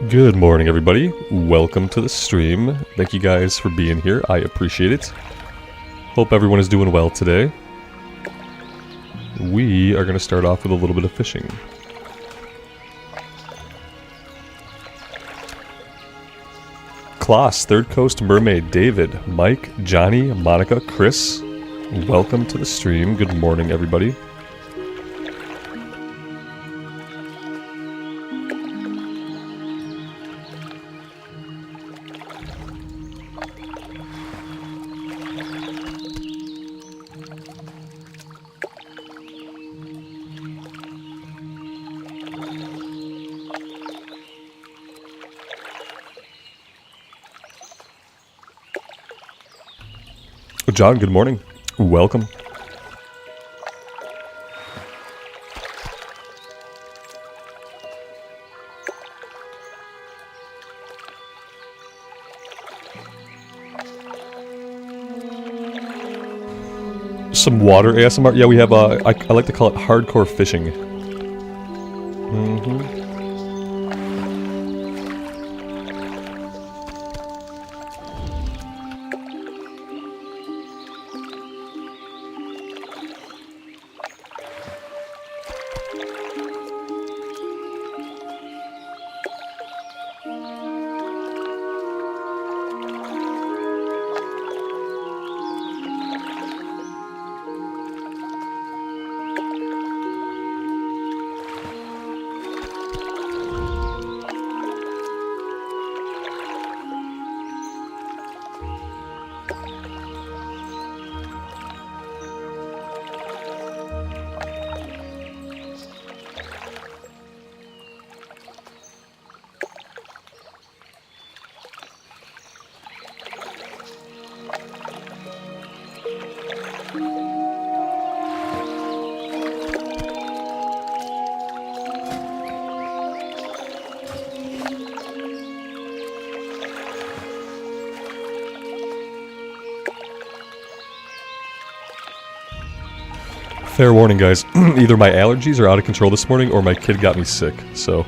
Good morning, everybody. Welcome to the stream. Thank you guys for being here. I appreciate it. Hope everyone is doing well today. We are going to start off with a little bit of fishing. Klaus, Third Coast Mermaid, David, Mike, Johnny, Monica, Chris. Welcome to the stream. Good morning, everybody. John, good morning. Welcome. Some water ASMR? Yeah, we have, I like to call it hardcore fishing. Fair warning, guys. Either my allergies are out of control this morning or my kid got me sick. So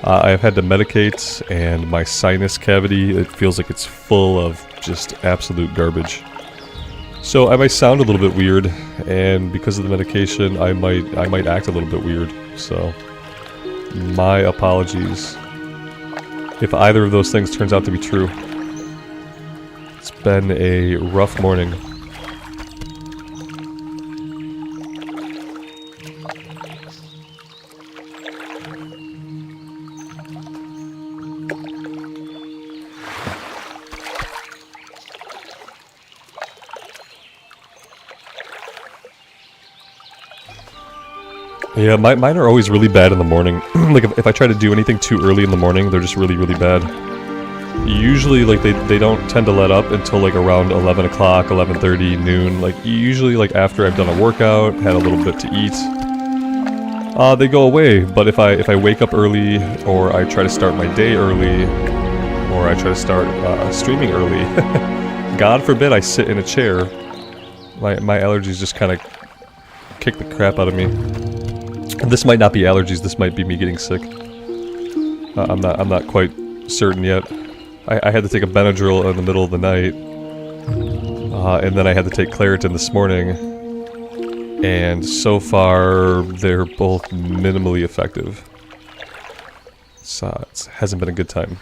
I have had to medicate, and my sinus cavity, it feels like it's full of just absolute garbage. So I might sound a little bit weird, and because of the medication, I might act a little bit weird. So my apologies if either of those things turns out to be true. It's been a rough morning. Yeah, mine are always really bad in the morning. Like, if I try to do anything too early in the morning, they're just really, really bad. Usually, like, they don't tend to let up until, like, around 11 o'clock, 11:30, noon. Like, usually, like, after I've done a workout, had a little bit to eat, they go away. But if I wake up early, or I try to start my day early, or I try to start streaming early, God forbid I sit in a chair, my allergies just kind of kick the crap out of me. This might not be allergies, this might be me getting sick. I'm not quite certain yet. I had to take a Benadryl in the middle of the night. And then I had to take Claritin this morning. And so far, they're both minimally effective. So it hasn't been a good time.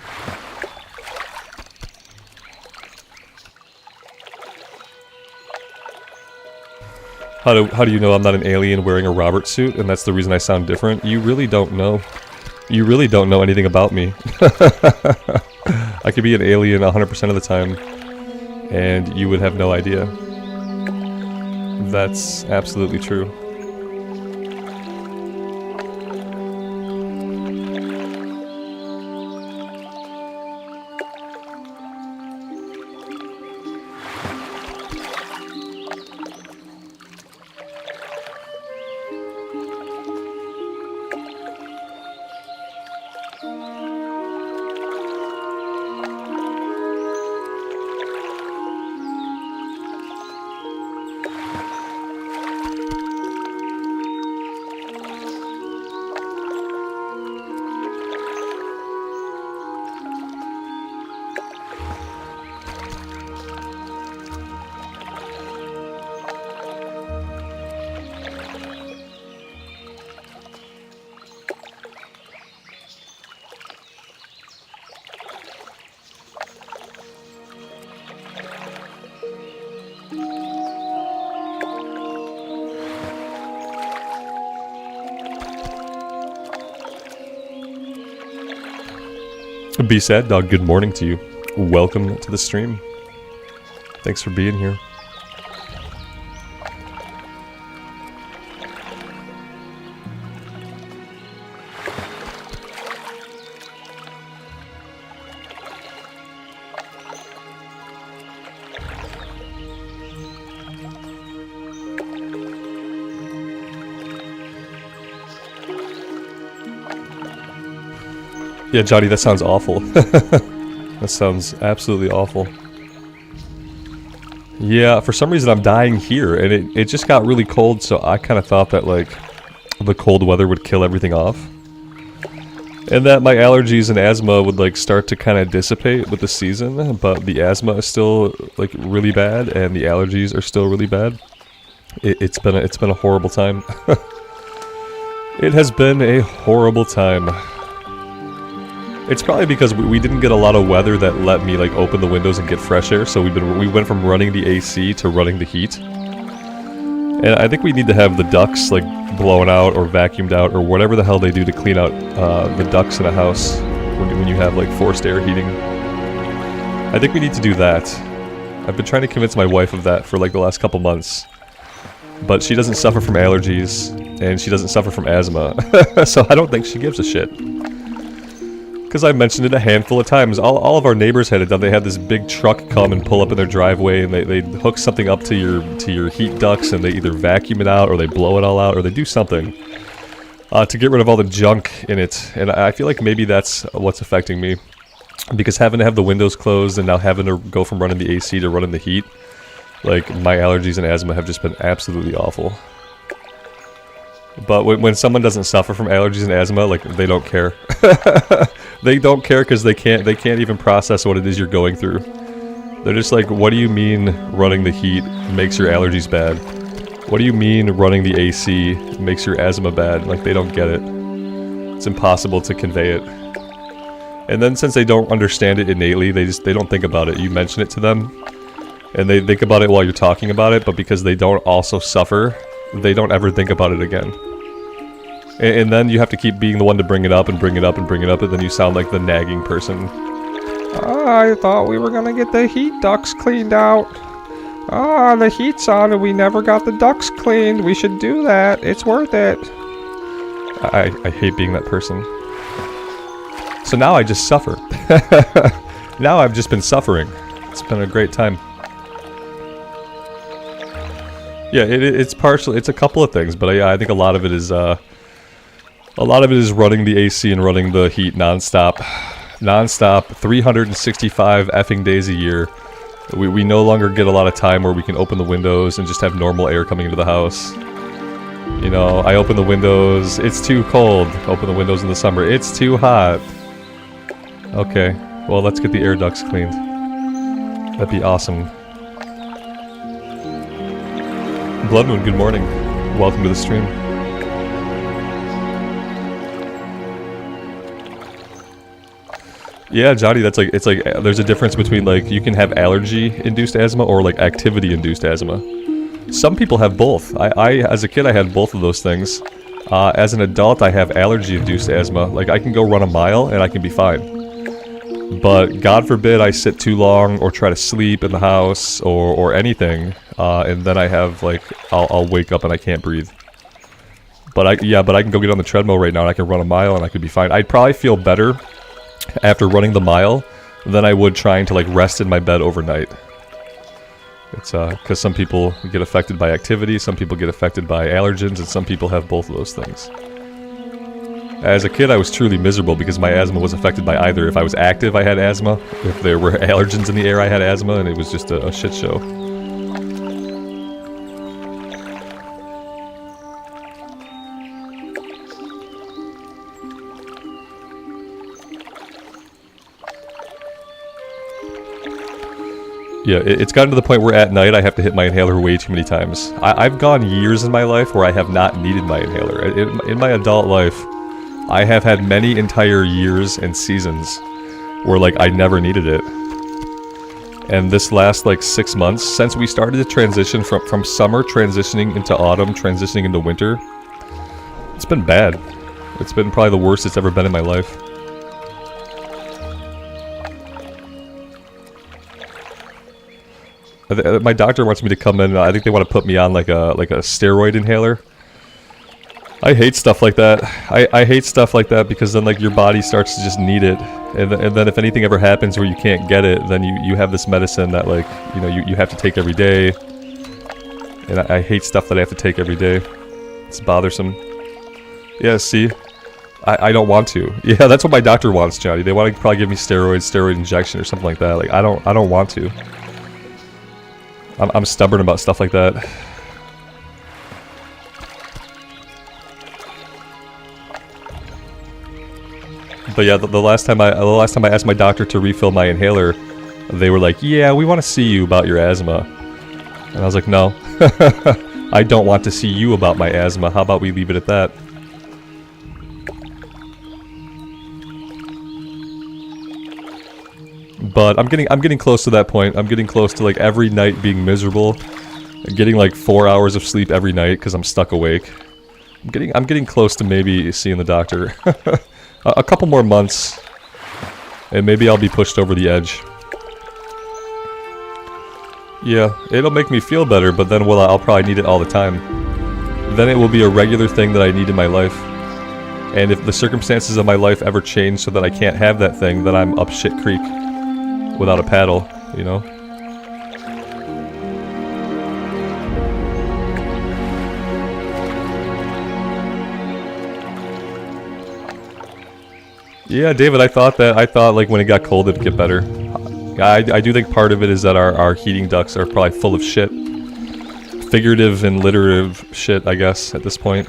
How do you know I'm not an alien wearing a Robert suit, and that's the reason I sound different? You really don't know. You really don't know anything about me. I could be an alien 100% of the time, and you would have no idea. That's absolutely true. Be Sad Dog, good morning to you. Welcome to the stream. Thanks for being here. Yeah, Johnny, that sounds awful. That sounds absolutely awful. Yeah, for some reason I'm dying here, and it just got really cold, so I kind of thought that, like, the cold weather would kill everything off. And that my allergies and asthma would, like, start to kind of dissipate with the season, but the asthma is still, like, really bad, and the allergies are still really bad. It's been a horrible time. It has been a horrible time. It's probably because we didn't get a lot of weather that let me like open the windows and get fresh air, so we went from running the AC to running the heat. And I think we need to have the ducts like blown out or vacuumed out or whatever the hell they do to clean out the ducts in a house when you have like forced air heating. I think we need to do that. I've been trying to convince my wife of that for like the last couple months. But she doesn't suffer from allergies, and she doesn't suffer from asthma, so I don't think she gives a shit. Because I mentioned it a handful of times. All of our neighbors had it done. They had this big truck come and pull up in their driveway, and they hook something up to your heat ducts, and they either vacuum it out, or they blow it all out, or they do something to get rid of all the junk in it. And I feel like maybe that's what's affecting me. Because having to have the windows closed and now having to go from running the AC to running the heat, like, my allergies and asthma have just been absolutely awful. But when someone doesn't suffer from allergies and asthma, like, they don't care. They don't care because they can't even process what it is you're going through. They're just like, what do you mean running the heat makes your allergies bad? What do you mean running the AC makes your asthma bad? Like, they don't get it. It's impossible to convey it. And then since they don't understand it innately, they don't think about it. You mention it to them, and they think about it while you're talking about it, but because they don't also suffer, they don't ever think about it again. And then you have to keep being the one to bring it up and bring it up and bring it up, and then you sound like the nagging person. I thought we were gonna get the heat ducts cleaned out. The heat's on and we never got the ducts cleaned. We should do that. It's worth it. I hate being that person. So now I just suffer. Now I've just been suffering. It's been a great time. Yeah, it's partially, it's a couple of things, but I think a lot of it is running the AC and running the heat non-stop. Non-stop, 365 effing days a year. We no longer get a lot of time where we can open the windows and just have normal air coming into the house. You know, I open the windows, it's too cold. Open the windows in the summer, it's too hot. Okay, well, let's get the air ducts cleaned. That'd be awesome. Blood Moon, good morning. Welcome to the stream. Yeah, Johnny, it's like there's a difference between like you can have allergy-induced asthma or like activity-induced asthma. Some people have both. I as a kid I had both of those things. As an adult I have allergy-induced asthma. Like I can go run a mile and I can be fine. But God forbid I sit too long or try to sleep in the house or anything, and then I have like I'll wake up and I can't breathe. But I can go get on the treadmill right now and I can run a mile and I could be fine. I'd probably feel better after running the mile than I would trying to like rest in my bed overnight. It's because some people get affected by activity, some people get affected by allergens, and some people have both of those things. As a kid, I was truly miserable because my asthma was affected by either. If I was active, I had asthma. If there were allergens in the air, I had asthma, and it was just a shit show. Yeah, it's gotten to the point where at night I have to hit my inhaler way too many times. I've gone years in my life where I have not needed my inhaler. In my adult life, I have had many entire years and seasons where like I never needed it. And this last like 6 months, since we started the transition from summer transitioning into autumn, transitioning into winter, it's been bad. It's been probably the worst it's ever been in my life. My doctor wants me to come in. I think they want to put me on like a steroid inhaler. I hate stuff like that. I hate stuff like that because then like your body starts to just need it, and then if anything ever happens where you can't get it, then you have this medicine that like you have to take every day, and I hate stuff that I have to take every day. It's bothersome. Yeah, see, I don't want to. Yeah, that's what my doctor wants, Johnny. They want to probably give me steroid injection or something like that. Like I don't want to. I'm stubborn about stuff like that. But yeah, the last time I asked my doctor to refill my inhaler, they were like, "Yeah, we want to see you about your asthma." And I was like, "No, I don't want to see you about my asthma. How about we leave it at that?" But I'm getting close to that point. I'm getting close to like every night being miserable, getting like 4 hours of sleep every night because I'm stuck awake. I'm getting close to maybe seeing the doctor. A couple more months, and maybe I'll be pushed over the edge. Yeah, it'll make me feel better, but then I'll probably need it all the time. Then it will be a regular thing that I need in my life. And if the circumstances of my life ever change so that I can't have that thing, then I'm up shit creek without a paddle, you know? Yeah, David, I thought like when it got cold it'd get better. I do think part of it is that our heating ducts are probably full of shit. Figurative and literative shit, I guess, at this point.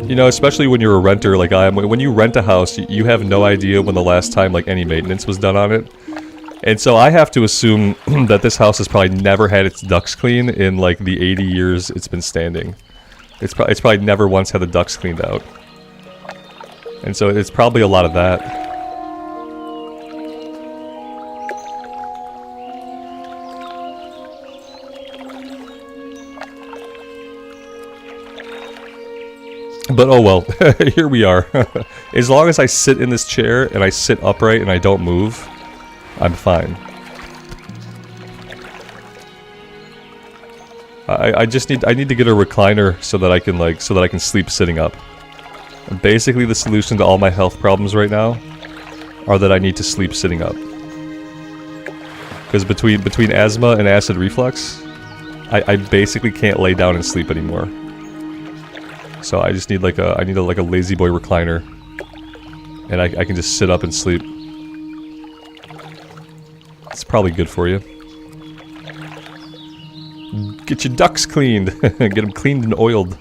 You know, especially when you're a renter like I am. When you rent a house, you have no idea when the last time like any maintenance was done on it. And so I have to assume that this house has probably never had its ducts cleaned in like the 80 years it's been standing. It's probably never once had the ducts cleaned out. And so it's probably a lot of that. But oh well, here we are. As long as I sit in this chair and I sit upright and I don't move, I'm fine. I need to get a recliner so that I can sleep sitting up. Basically, the solution to all my health problems right now are that I need to sleep sitting up. Because between asthma and acid reflux, I basically can't lay down and sleep anymore. So I just need like a lazy boy recliner, and I can just sit up and sleep. It's probably good for you. Get your ducts cleaned. Get them cleaned and oiled.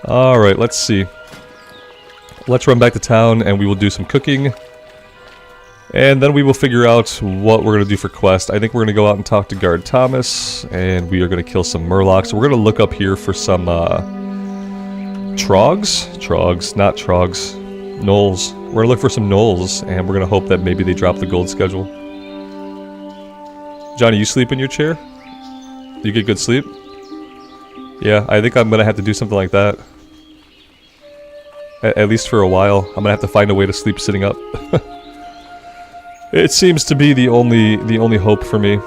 Alright, let's see. Let's run back to town and we will do some cooking. And then we will figure out what we're going to do for quest. I think we're going to go out and talk to Gerd Thomas, and we are going to kill some murlocs. We're going to look up here for some trogs? Trogs, not trogs. Gnolls. We're going to look for some gnolls, and we're going to hope that maybe they drop the gold schedule. Johnny, you sleep in your chair? You get good sleep? Yeah, I think I'm going to have to do something like that. At least for a while. I'm going to have to find a way to sleep sitting up. It seems to be the only hope for me.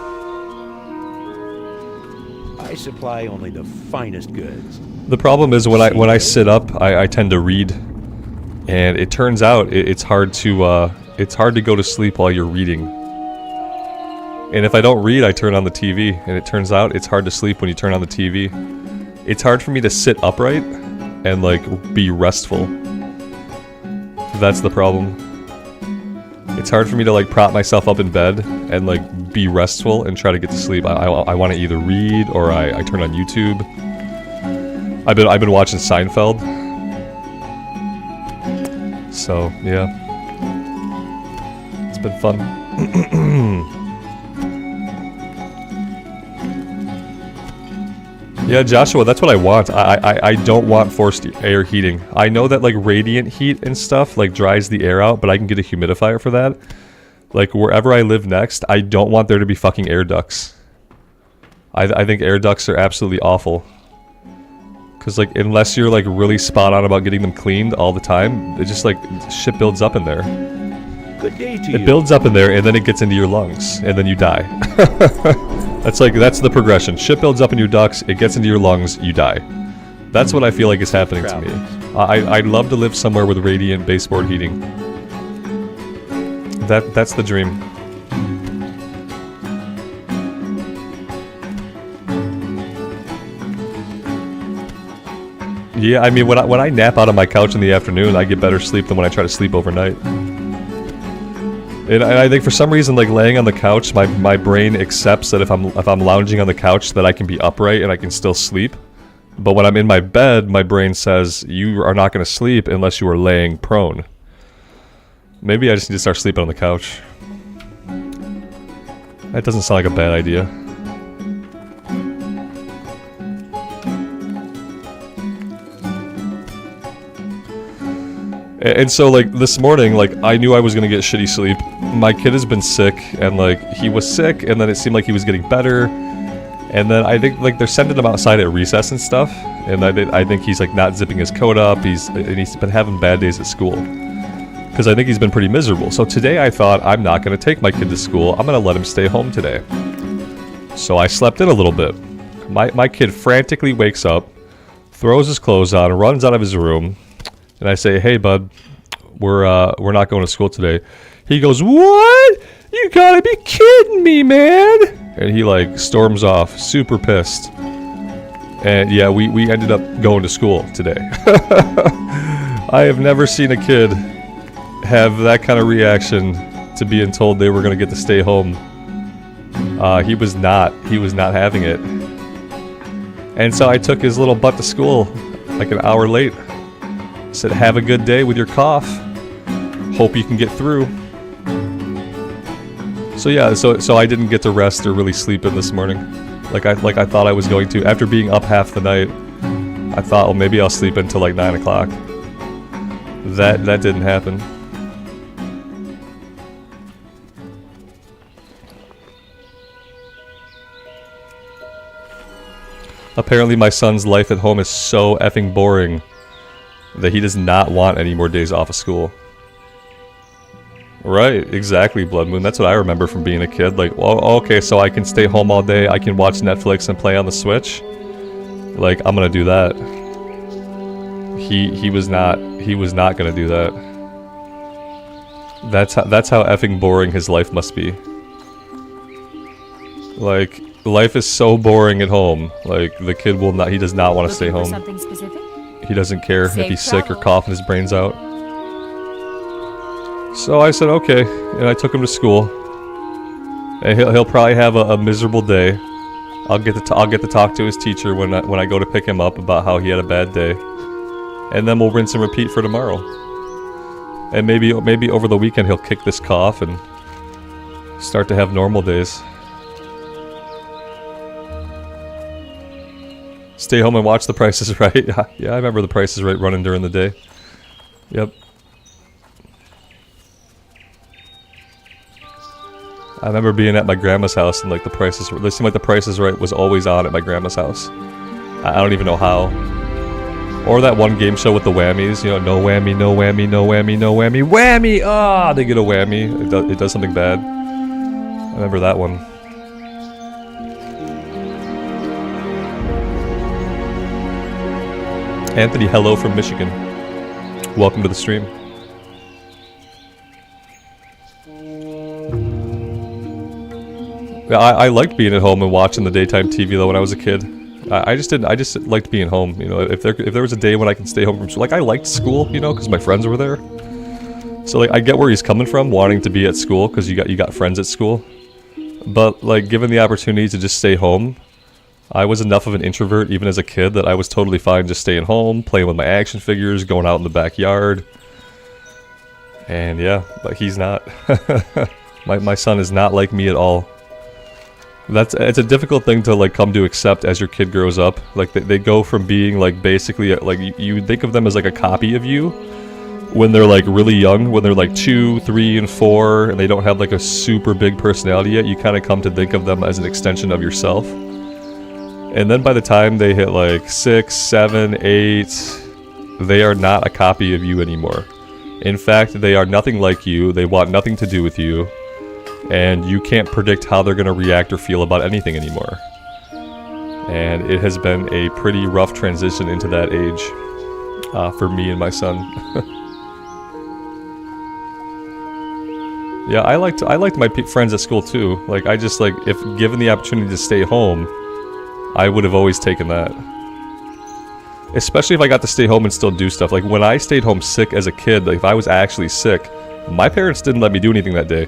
I supply only the finest goods. The problem is when I sit up, I tend to read, and it turns out it's hard to go to sleep while you're reading. And if I don't read, I turn on the TV, and it turns out it's hard to sleep when you turn on the TV. It's hard for me to sit upright and like be restful. That's the problem. It's hard for me to like prop myself up in bed and like be restful and try to get to sleep. I want to either read or I turn on YouTube. I've been watching Seinfeld. So yeah, it's been fun. Yeah, Joshua, that's what I want. I don't want forced air heating. I know that like radiant heat and stuff like dries the air out, but I can get a humidifier for that. Like wherever I live next, I don't want there to be fucking air ducts. I think air ducts are absolutely awful. Because, like, unless you're, like, really spot on about getting them cleaned all the time, it just, like, shit builds up in there. Good day to you. It builds up in there, and then it gets into your lungs, and then you die. That's the progression. Shit builds up in your ducts, it gets into your lungs, you die. That's what I feel like is happening to me. I'd love to live somewhere with radiant baseboard heating. That's the dream. Yeah, I mean, when I nap out on my couch in the afternoon, I get better sleep than when I try to sleep overnight. And I think for some reason, like, laying on the couch, my brain accepts that if I'm lounging on the couch, that I can be upright and I can still sleep. But when I'm in my bed, my brain says, you are not going to sleep unless you are laying prone. Maybe I just need to start sleeping on the couch. That doesn't sound like a bad idea. And so, like, this morning, like, I knew I was gonna get shitty sleep. My kid has been sick, and, like, he was sick, and then it seemed like he was getting better. And then I think, like, they're sending him outside at recess and stuff. And I think he's, like, not zipping his coat up. He's been having bad days at school. Because I think he's been pretty miserable. So today I thought, I'm not gonna take my kid to school. I'm gonna let him stay home today. So I slept in a little bit. My kid frantically wakes up, throws his clothes on, runs out of his room. And I say, hey, bud, we're not going to school today. He goes, what? You gotta be kidding me, man. And he, like, storms off, super pissed. And yeah, we ended up going to school today. I have never seen a kid have that kind of reaction to being told they were going to get to stay home. He was not having it. And so I took his little butt to school like an hour late. Said, have a good day with your cough. Hope you can get through. So yeah, so I didn't get to rest or really sleep in this morning, like I thought I was going to. After being up half the night, I thought, well, maybe I'll sleep until like 9 o'clock. That didn't happen. Apparently, my son's life at home is so effing boring that he does not want any more days off of school. Right, exactly, Blood Moon. That's what I remember from being a kid. Like, well, okay, so I can stay home all day, I can watch Netflix and play on the Switch. Like, I'm gonna do that. He was not gonna do that. That's how effing boring his life must be. Like, life is so boring at home. Like, the kid he does not want to stay home. Something specific? He doesn't care if he's sick or coughing his brains out. So I said, okay, and I took him to school. And he'll probably have a miserable day. I'll get to talk to his teacher when I go to pick him up about how he had a bad day. And then we'll rinse and repeat for tomorrow. And maybe over the weekend he'll kick this cough and start to have normal days. Stay home and watch The Price is Right. Yeah, I remember The Price is Right running during the day. Yep. I remember being at my grandma's house and like it seemed like The Price is Right was always on at my grandma's house. I don't even know how. Or that one game show with the whammies, you know, no whammy, no whammy, no whammy, no whammy, whammy! Ah, they get a whammy. It does something bad. I remember that one. Anthony, hello from Michigan. Welcome to the stream. I liked being at home and watching the daytime TV though when I was a kid. I just liked being home. You know, if there was a day when I can stay home from school, like I liked school, you know, because my friends were there. So like I get where he's coming from, wanting to be at school because you got friends at school. But like given the opportunity to just stay home, I was enough of an introvert even as a kid that I was totally fine just staying home, playing with my action figures, going out in the backyard. And yeah, but he's not. My son is not like me at all. It's a difficult thing to like come to accept as your kid grows up. Like they go from being like basically like you think of them as like a copy of you when they're like really young, when they're like 2, 3, and 4, and they don't have like a super big personality yet. You kind of come to think of them as an extension of yourself. And then by the time they hit like 6, 7, 8, they are not a copy of you anymore. In fact, they are nothing like you, they want nothing to do with you, and you can't predict how they're going to react or feel about anything anymore. And it has been a pretty rough transition into that age for me and my son. Yeah, I liked my friends at school too. Like, I just, like, if given the opportunity to stay home, I would have always taken that. Especially if I got to stay home and still do stuff. Like, when I stayed home sick as a kid, like, if I was actually sick, my parents didn't let me do anything that day.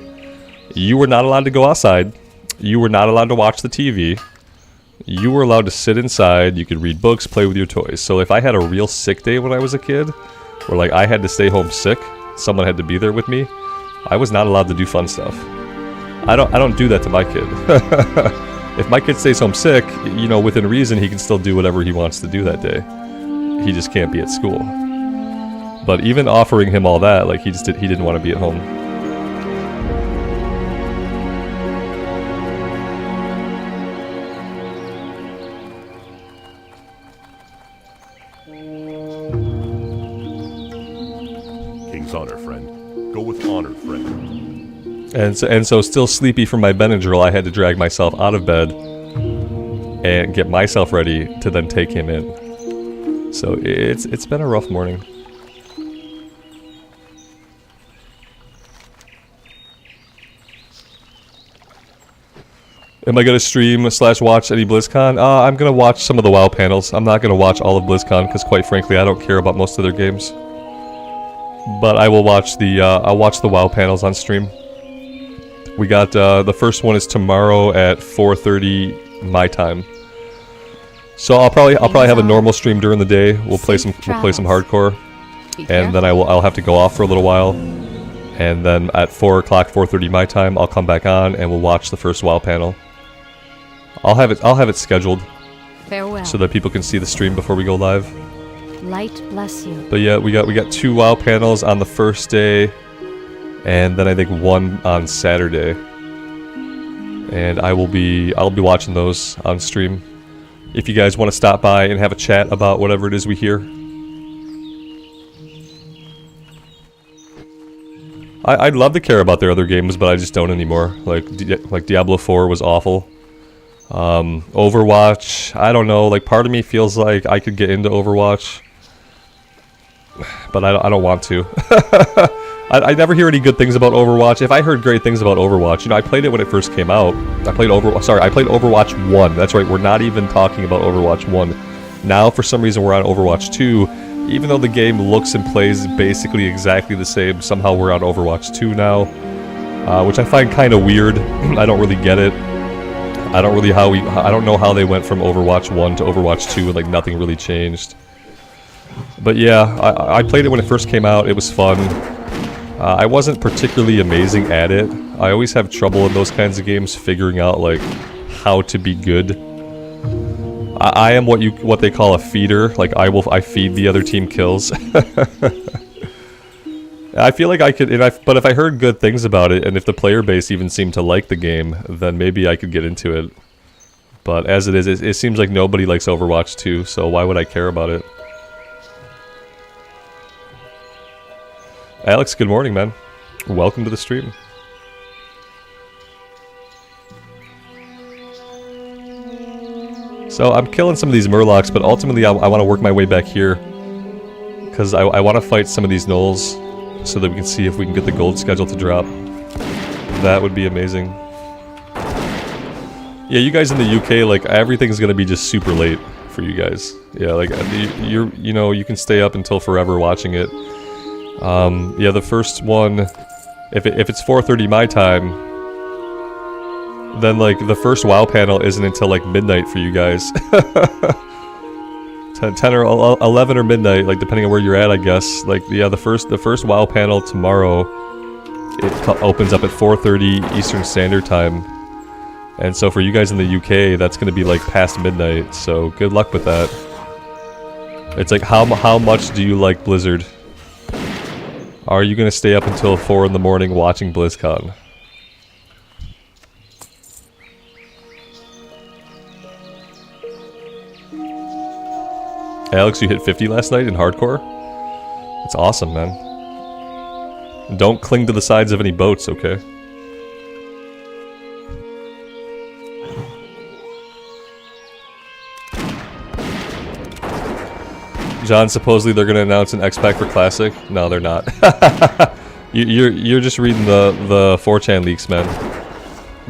You were not allowed to go outside. You were not allowed to watch the TV. You were allowed to sit inside. You could read books, play with your toys. So if I had a real sick day when I was a kid, or like I had to stay home sick, someone had to be there with me, I was not allowed to do fun stuff. I don't do that to my kid. If my kid stays home sick, you know, within reason, he can still do whatever he wants to do that day. He just can't be at school. But even offering him all that, like, he didn't want to be at home. King's honor, friend. Go with honor, friend. And so still sleepy from my Benadryl, I had to drag myself out of bed and get myself ready to then take him in. So it's been a rough morning. Am I going to stream / watch any BlizzCon? I'm going to watch some of the WoW panels. I'm not going to watch all of BlizzCon because, quite frankly, I don't care about most of their games. But I will watch I'll watch the WoW panels on stream. We got, the first one is tomorrow at 4:30 my time. So I'll probably have a normal stream during the day. We'll play some hardcore, and then I'll have to go off for a little while, and then at 4 o'clock, 4:30 my time, I'll come back on and we'll watch the first WoW panel. I'll have it scheduled. Farewell. So that people can see the stream before we go live. Light bless you. But yeah, we got 2 WoW panels on the first day, and then I think 1 on Saturday. And I'll be watching those on stream. If you guys want to stop by and have a chat about whatever it is we hear. I'd love to care about their other games, but I just don't anymore. Like Diablo 4 was awful. Overwatch, I don't know. Like, part of me feels like I could get into Overwatch, but I don't want to. I never hear any good things about Overwatch. If I heard great things about Overwatch, you know, I played it when it first came out. I played Overwatch 1. That's right, we're not even talking about Overwatch 1. Now, for some reason, we're on Overwatch 2. Even though the game looks and plays basically exactly the same, somehow we're on Overwatch 2 now. Which I find kind of weird. I don't really get it. I don't know how they went from Overwatch 1 to Overwatch 2 and, like, nothing really changed. But yeah, I played it when it first came out. It was fun. I wasn't particularly amazing at it. I always have trouble in those kinds of games figuring out, like, how to be good. I am what they call a feeder. Like, I feed the other team kills. I feel like I could, but if I heard good things about it, and if the player base even seemed to like the game, then maybe I could get into it. But as it is, it seems like nobody likes Overwatch 2, so why would I care about it? Alex, good morning, man. Welcome to the stream. So I'm killing some of these Murlocs, but ultimately I want to work my way back here. Because I want to fight some of these gnolls, so that we can see if we can get the gold schedule to drop. That would be amazing. Yeah, you guys in the UK, like, everything's gonna be just super late for you guys. Yeah, like, you know, you can stay up until forever watching it. Yeah, the first one, if it's 4:30 my time, then, like, the first WoW panel isn't until, like, midnight for you guys. 10 or 11 or midnight, like, depending on where you're at, I guess. Like, yeah, the first WoW panel tomorrow, it opens up at 4:30 Eastern Standard Time. And so for you guys in the UK, that's going to be, like, past midnight, so good luck with that. It's like, how much do you like Blizzard? Are you going to stay up until 4 in the morning watching BlizzCon? Alex, you hit 50 last night in hardcore? That's awesome, man. Don't cling to the sides of any boats, okay? John, supposedly they're going to announce an X-Pack for Classic. No, they're not. You're just reading the 4chan leaks, man.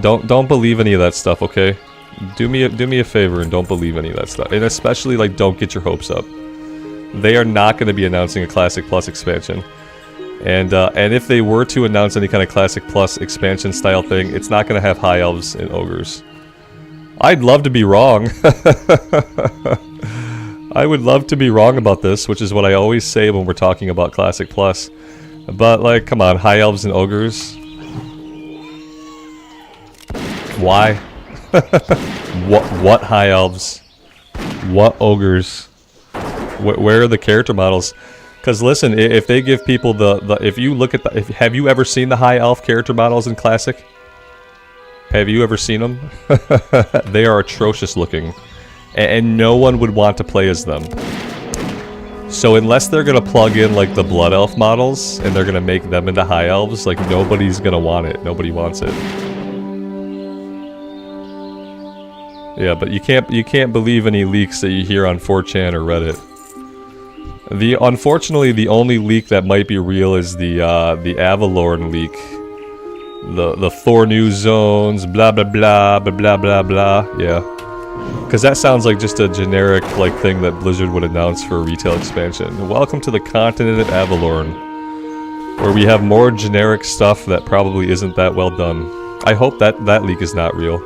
Don't believe any of that stuff, okay? Do me a favor and don't believe any of that stuff. And especially, like, don't get your hopes up. They are not going to be announcing a Classic Plus expansion. And if they were to announce any kind of Classic Plus expansion style thing, it's not going to have High Elves and Ogres. I'd love to be wrong. I would love to be wrong about this, which is what I always say when we're talking about Classic Plus. But, like, come on, High Elves and Ogres? Why? What High Elves? What Ogres? Where are the character models? Because listen, if they give people if you look at have you ever seen the High Elf character models in Classic? Have you ever seen them? They are atrocious looking. And no one would want to play as them. So unless they're gonna plug in like the Blood Elf models and they're gonna make them into High Elves, like nobody's gonna want it. Nobody wants it. Yeah, but you can't believe any leaks that you hear on 4chan or Reddit. Unfortunately, the only leak that might be real is the Avalorn leak. The 4 new zones, blah blah blah blah blah blah blah. Yeah. Because that sounds like just a generic like thing that Blizzard would announce for a retail expansion. Welcome to the continent of Avalorn, where we have more generic stuff that probably isn't that well done. I hope that leak is not real,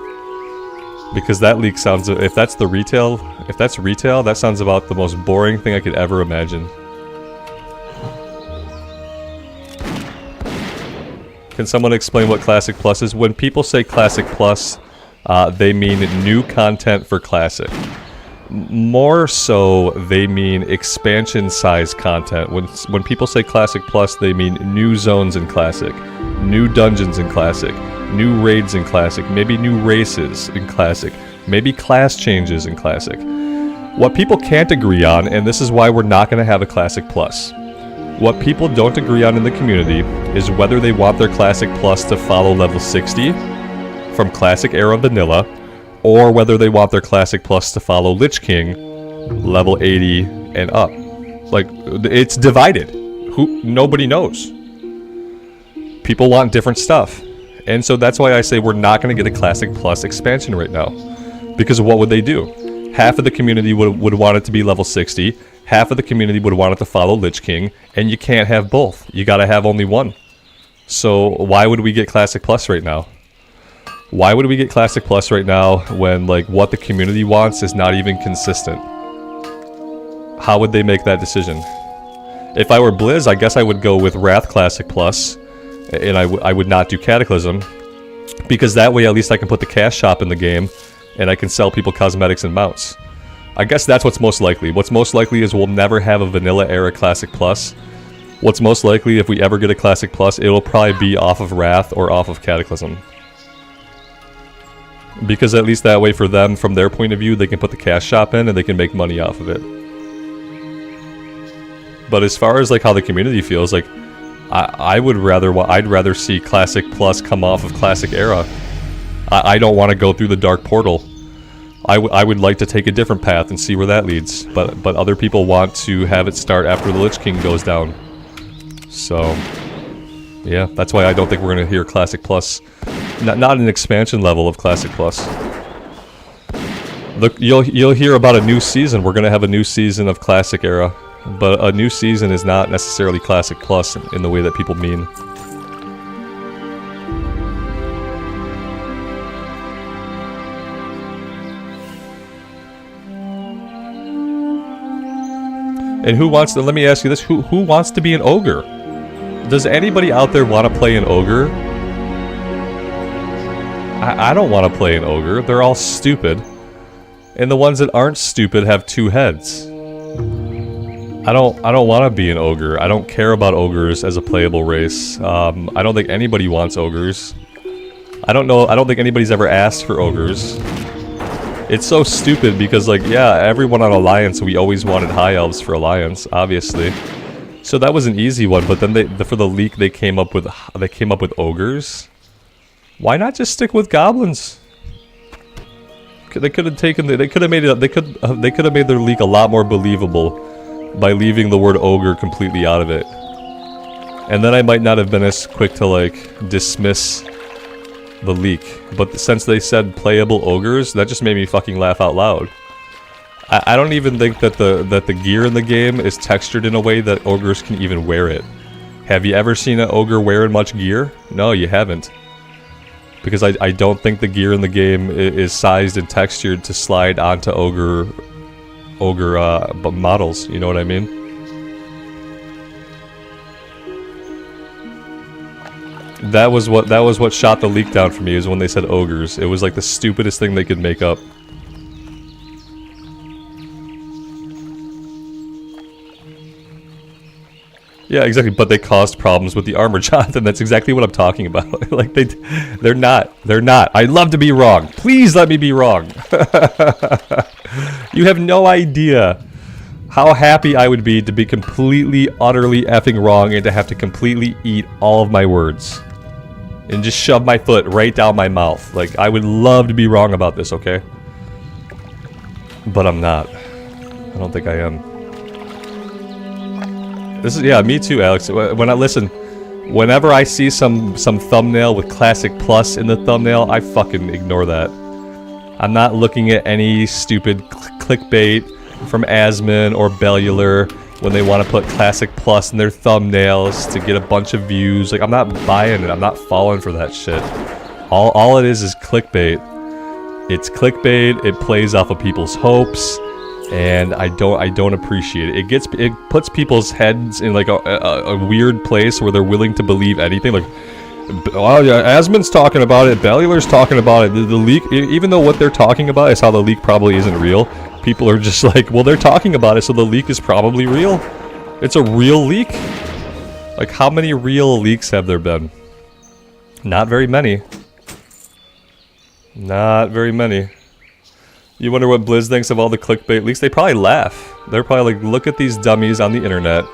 because that leak sounds, if that's retail, that sounds about the most boring thing I could ever imagine. Can someone explain what Classic Plus is? When people say Classic Plus, they mean new content for Classic. More so, they mean expansion-size content. When people say Classic Plus, they mean new zones in Classic, new dungeons in Classic, new raids in Classic, maybe new races in Classic, maybe class changes in Classic. What people can't agree on, and this is why we're not going to have a Classic Plus, what people don't agree on in the community is whether they want their Classic Plus to follow level 60 from Classic Era Vanilla, or whether they want their Classic Plus to follow Lich King, level 80 and up. Like, it's divided. Nobody knows. People want different stuff. And so that's why I say we're not going to get a Classic Plus expansion right now. Because what would they do? Half of the community would want it to be level 60, half of the community would want it to follow Lich King, and you can't have both. You gotta have only one. So why would we get Classic Plus right now? Why would we get Classic Plus right now when, like, what the community wants is not even consistent? How would they make that decision? If I were Blizz, I guess I would go with Wrath Classic Plus, and I would not do Cataclysm, because that way at least I can put the cash shop in the game, and I can sell people cosmetics and mounts. I guess that's what's most likely. What's most likely is we'll never have a Vanilla Era Classic Plus. What's most likely, if we ever get a Classic Plus, it'll probably be off of Wrath or off of Cataclysm. Because at least that way for them, from their point of view, they can put the cash shop in and they can make money off of it. But as far as like how the community feels, like I'd rather see Classic Plus come off of Classic Era. I don't want to go through the Dark Portal. I would like to take a different path and see where that leads. But other people want to have it start after the Lich King goes down. So yeah, that's why I don't think we're going to hear Classic Plus. Not an expansion level of Classic Plus. Look, you'll hear about a new season. We're going to have a new season of Classic Era. But a new season is not necessarily Classic Plus in the way that people mean. And who wants to, let me ask you this, who wants to be an ogre? Does anybody out there want to play an ogre? I don't want to play an ogre. They're all stupid. And the ones that aren't stupid have 2 heads. I don't want to be an ogre. I don't care about ogres as a playable race. I don't think anybody wants ogres. I don't think anybody's ever asked for ogres. It's so stupid because, like, yeah, everyone on Alliance, we always wanted High Elves for Alliance, obviously. So that was an easy one, but then for the leak they came up with Ogres. Why not just stick with Goblins? They could have taken they could have made it they could have made their leak a lot more believable by leaving the word ogre completely out of it. And then I might not have been as quick to, like, dismiss the leak. But since they said playable ogres, that just made me fucking laugh out loud. I don't even think that the gear in the game is textured in a way that ogres can even wear it. Have you ever seen an ogre wearing much gear? No, you haven't. Because I don't think the gear in the game is sized and textured to slide onto ogre models, you know what I mean? That was what shot the leak down for me, is when they said ogres. It was like the stupidest thing they could make up. Yeah, exactly, but they caused problems with the armor, Jonathan. That's exactly what I'm talking about. Like, they're not. I'd love to be wrong. Please let me be wrong. You have no idea how happy I would be to be completely, utterly effing wrong and to have to completely eat all of my words. And just shove my foot right down my mouth. Like, I would love to be wrong about this, okay? But I'm not. I don't think I am. This is, yeah, me too, Alex. When I listen, whenever I see some thumbnail with Classic Plus in the thumbnail, I fucking ignore that. I'm not looking at any stupid clickbait from Asthma or Bellular when they want to put Classic Plus in their thumbnails to get a bunch of views. Like, I'm not buying it. I'm not falling for that shit. All it is clickbait. It's clickbait. It plays off of people's hopes. And I don't appreciate it. It puts people's heads in like a weird place where they're willing to believe anything. Like, oh yeah, Asmon's talking about it, Bellular's talking about it. The leak, even though what they're talking about is how the leak probably isn't real, people are just like, well, they're talking about it, so the leak is probably real. It's a real leak. Like, how many real leaks have there been? Not very many. Not very many. You wonder what Blizz thinks of all the clickbait leaks? They probably laugh. They're probably like, look at these dummies on the internet,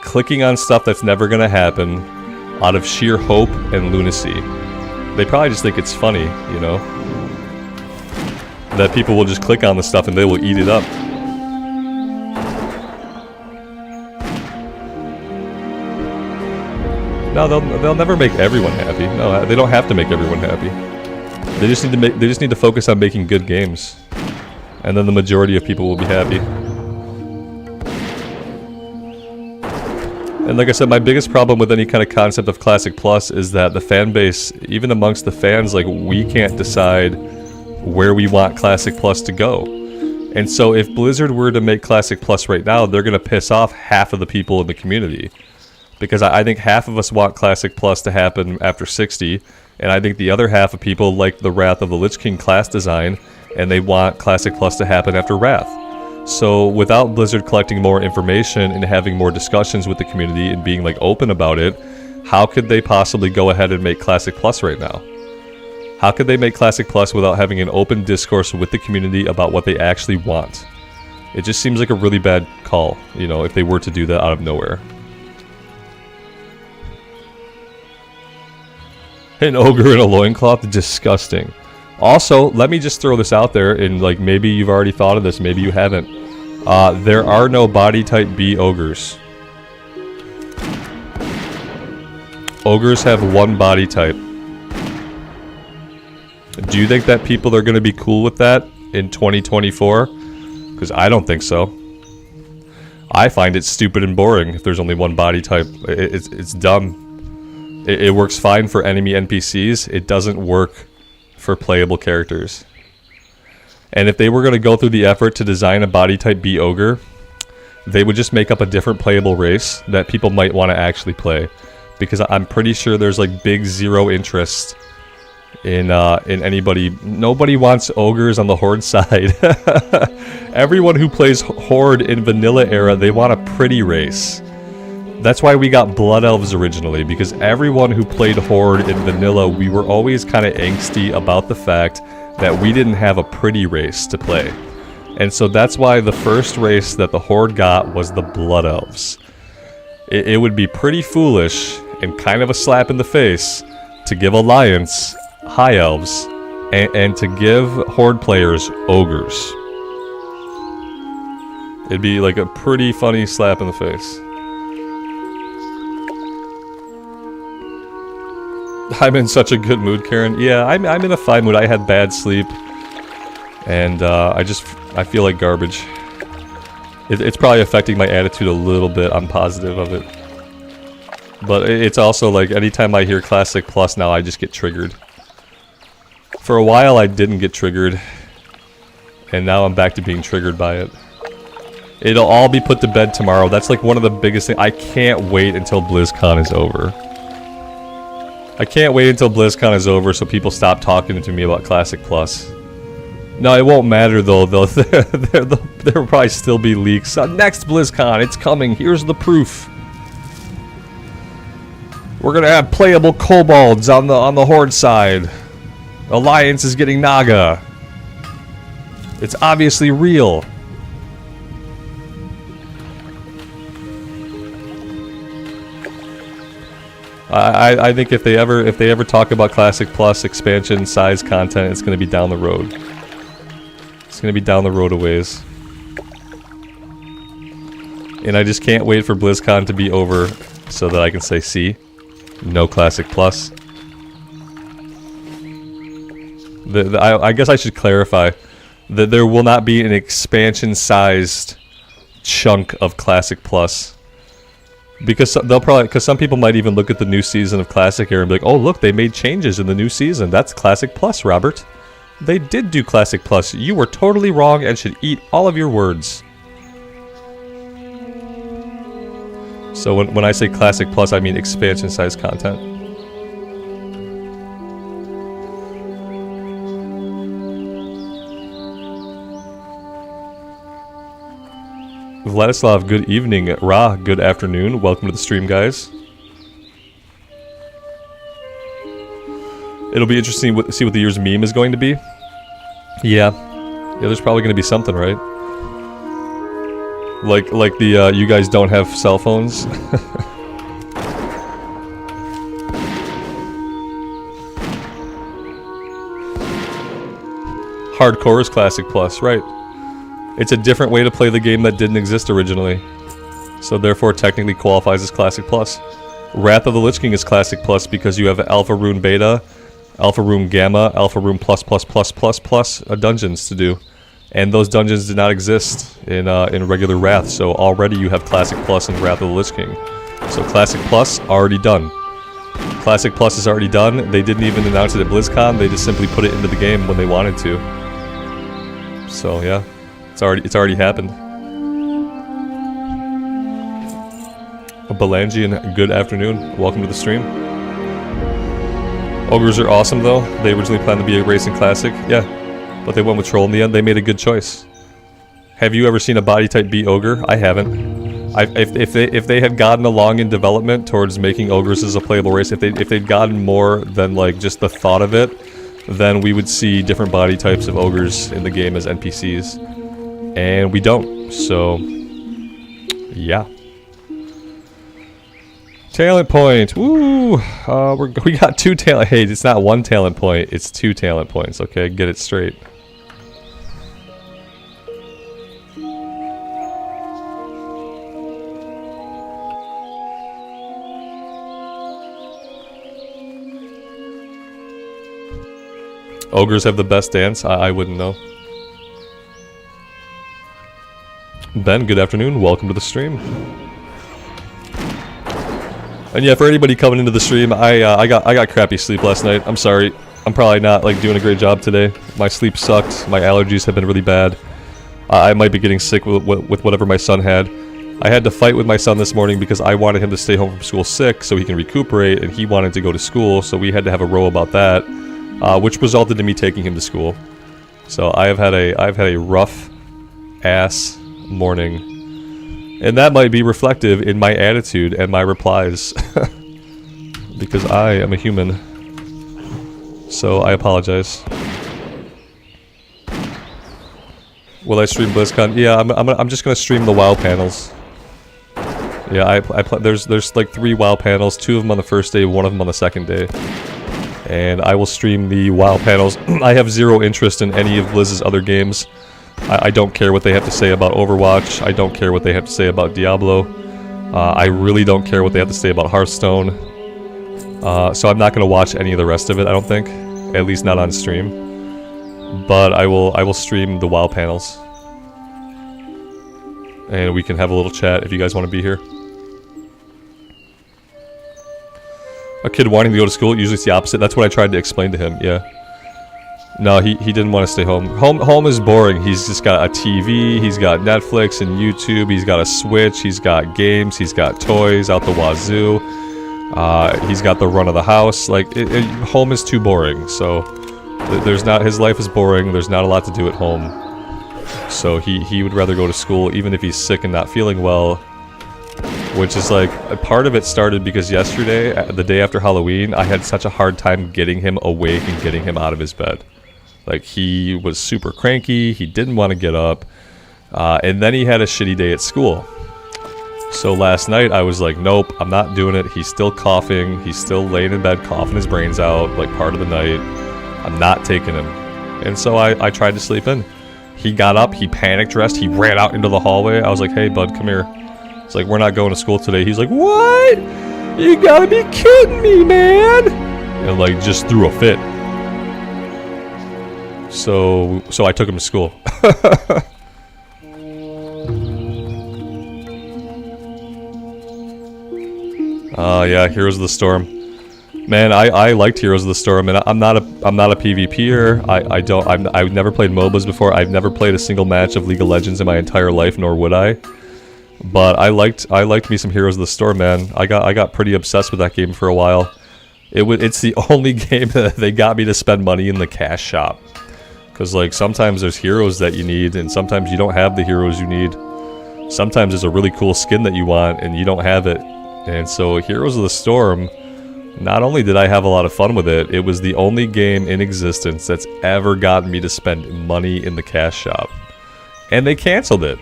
clicking on stuff that's never gonna happen, out of sheer hope and lunacy. They probably just think it's funny, you know? That people will just click on the stuff and they will eat it up. No, they'll never make everyone happy. No, they don't have to make everyone happy. They just need to focus on making good games. And then the majority of people will be happy. And like I said, my biggest problem with any kind of concept of Classic Plus is that the fan base, even amongst the fans, like, we can't decide where we want Classic Plus to go. And so if Blizzard were to make Classic Plus right now, they're going to piss off half of the people in the community. Because I think half of us want Classic Plus to happen after 60, and I think the other half of people like the Wrath of the Lich King class design, and they want Classic Plus to happen after Wrath. So without Blizzard collecting more information and having more discussions with the community and being like open about it, how could they possibly go ahead and make Classic Plus right now? How could they make Classic Plus without having an open discourse with the community about what they actually want? It just seems like a really bad call, you know, if they were to do that out of nowhere. An ogre in a loincloth? Disgusting. Also, let me just throw this out there, and like, maybe you've already thought of this, maybe you haven't. There are no body type B ogres. Ogres have one body type. Do you think that people are going to be cool with that in 2024? Because I don't think so. I find it stupid and boring if there's only one body type. It's dumb. It works fine for enemy NPCs. It doesn't work for playable characters. And if they were going to go through the effort to design a body type B ogre, they would just make up a different playable race that people might want to actually play. Because I'm pretty sure there's like big zero interest in anybody. Nobody wants ogres on the Horde side. Everyone who plays Horde in vanilla era, they want a pretty race. That's why we got Blood Elves originally, because everyone who played Horde in vanilla, we were always kind of angsty about the fact that we didn't have a pretty race to play. And so that's why the first race that the Horde got was the Blood Elves. It would be pretty foolish and kind of a slap in the face to give Alliance High Elves and to give Horde players Ogres. It'd be like a pretty funny slap in the face. I'm in such a good mood, Karen. Yeah, I'm in a fine mood. I had bad sleep. And I feel like garbage. It's probably affecting my attitude a little bit. I'm positive of it. But it's also like anytime I hear Classic Plus now, I just get triggered. For a while I didn't get triggered. And now I'm back to being triggered by it. It'll all be put to bed tomorrow. That's like one of the biggest things. I can't wait until BlizzCon is over. I can't wait until BlizzCon is over so people stop talking to me about Classic Plus. No, it won't matter though. There will probably still be leaks. Next BlizzCon, it's coming. Here's the proof. We're gonna have playable kobolds on the Horde side. Alliance is getting Naga. It's obviously real. I think if they ever talk about Classic Plus expansion size content, it's gonna be down the road. It's gonna be down the road a ways. And I just can't wait for BlizzCon to be over so that I can say, see, no Classic Plus. I guess I should clarify that there will not be an expansion-sized chunk of Classic Plus. Because some people might even look at the new season of Classic here and be like, oh look, they made changes in the new season. That's Classic Plus, Robert. They did do Classic Plus. You were totally wrong and should eat all of your words. So when I say Classic Plus, I mean expansion-sized content. Vladislav, good evening. Ra, good afternoon. Welcome to the stream, guys. It'll be interesting to see what the year's meme is going to be. Yeah, there's probably going to be something, right? Like the you guys don't have cell phones. Hardcore is Classic Plus, right? It's a different way to play the game that didn't exist originally. So therefore technically qualifies as Classic Plus. Wrath of the Lich King is Classic Plus because you have Alpha Rune Beta, Alpha Rune Gamma, Alpha Rune Plus dungeons to do. And those dungeons did not exist in regular Wrath, so already you have Classic Plus and Wrath of the Lich King. So Classic Plus, already done. Classic Plus is already done. They didn't even announce it at BlizzCon, they just simply put it into the game when they wanted to. So yeah. It's already happened. Belangian, good afternoon. Welcome to the stream. Ogres are awesome though. They originally planned to be a racing classic. Yeah. But they went with Troll in the end. They made a good choice. Have you ever seen a body type beat Ogre? I haven't. If they had gotten along in development towards making Ogres as a playable race, if they'd gotten more than like just the thought of it, then we would see different body types of Ogres in the game as NPCs. And we don't, so yeah. Talent point, woo! We got 2 talent. Hey, it's not 1 talent point; it's 2 talent points. Okay, get it straight. Ogres have the best dance. I wouldn't know. Ben, good afternoon. Welcome to the stream. And yeah, for anybody coming into the stream, I got crappy sleep last night. I'm sorry. I'm probably not like doing a great job today. My sleep sucked. My allergies have been really bad. I might be getting sick with whatever my son had. I had to fight with my son this morning because I wanted him to stay home from school sick so he can recuperate, and he wanted to go to school, so we had to have a row about that, which resulted in me taking him to school. So I've had a rough ass morning, and that might be reflective in my attitude and my replies because I am a human, so I apologize. Will I stream BlizzCon? Yeah, I'm just gonna stream the WoW panels. Yeah, there's like 3 WoW panels, 2 of them on the first day, 1 of them on the second day. And I will stream the WoW panels. I have zero interest in any of Blizz's other games. I don't care what they have to say about Overwatch. I don't care what they have to say about Diablo. I really don't care what they have to say about Hearthstone. So I'm not going to watch any of the rest of it, I don't think. At least not on stream. But I will stream the WoW panels. And we can have a little chat if you guys want to be here. A kid wanting to go to school, usually it's the opposite. That's what I tried to explain to him, yeah. No, he didn't want to stay home. Home is boring. He's just got a TV, he's got Netflix and YouTube, he's got a Switch, he's got games, he's got toys out the wazoo. He's got the run of the house. Like, home is too boring, so there's not, his life is boring, there's not a lot to do at home. So he would rather go to school even if he's sick and not feeling well. Which is like, part of it started because yesterday, the day after Halloween, I had such a hard time getting him awake and getting him out of his bed. Like, he was super cranky, he didn't want to get up, and then he had a shitty day at school. So last night I was like, nope, I'm not doing it. He's still coughing, he's still laying in bed coughing his brains out, like part of the night. I'm not taking him. And so I tried to sleep in. He got up, he panic dressed, he ran out into the hallway. I was like, hey bud, come here. It's like, we're not going to school today. He's like, what? You gotta be kidding me, man! And like, just threw a fit. So I took him to school. Yeah, Heroes of the Storm. Man, I liked Heroes of the Storm, and I'm not a PvPer. I've never played MOBAs before. I've never played a single match of League of Legends in my entire life, nor would I. But I liked me some Heroes of the Storm, man. I got pretty obsessed with that game for a while. It's the only game that they got me to spend money in the cash shop. Cause like sometimes there's heroes that you need, and sometimes you don't have the heroes you need. Sometimes there's a really cool skin that you want, and you don't have it. And so Heroes of the Storm, not only did I have a lot of fun with it, it was the only game in existence that's ever gotten me to spend money in the cash shop. And they canceled it.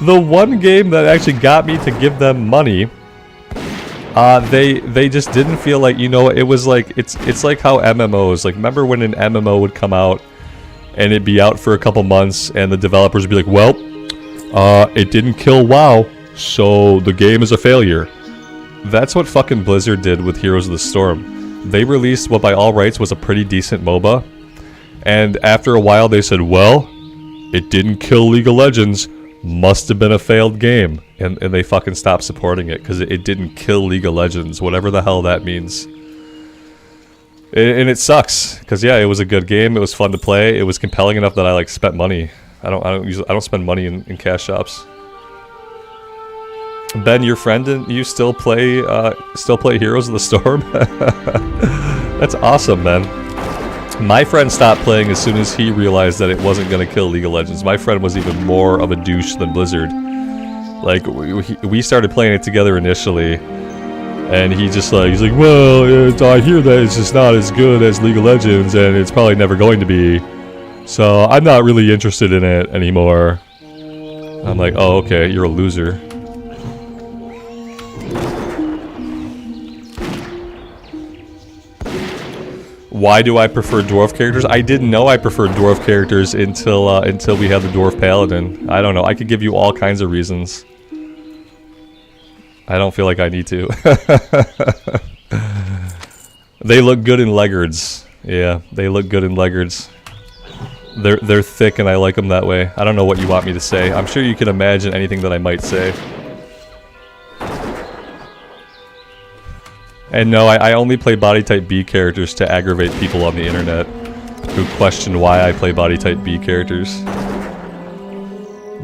The one game that actually got me to give them money, they just didn't feel like, you know, it was like, it's like how MMOs, like, remember when an MMO would come out and it'd be out for a couple months and the developers would be like, well, it didn't kill WoW, so the game is a failure. That's what fucking Blizzard did with Heroes of the Storm. They released what by all rights was a pretty decent MOBA, and after a while they said, well, it didn't kill League of Legends, must have been a failed game. And they fucking stopped supporting it because it didn't kill League of Legends, whatever the hell that means. And it sucks, because yeah, it was a good game, it was fun to play, it was compelling enough that I like spent money. I don't spend money in cash shops. Ben, your friend, and you still play Heroes of the Storm? That's awesome, man. My friend stopped playing as soon as he realized that it wasn't going to kill League of Legends. My friend was even more of a douche than Blizzard. Like, we started playing it together initially, and he's like, well, I hear that it's just not as good as League of Legends, and it's probably never going to be. So I'm not really interested in it anymore. I'm like, oh, okay, you're a loser. Why do I prefer dwarf characters? I didn't know I preferred dwarf characters until we had the dwarf paladin. I don't know. I could give you all kinds of reasons. I don't feel like I need to. They look good in leggards. Yeah, they look good in leggards. They're thick and I like them that way. I don't know what you want me to say. I'm sure you can imagine anything that I might say. And no, I only play body type B characters to aggravate people on the internet who question why I play body type B characters.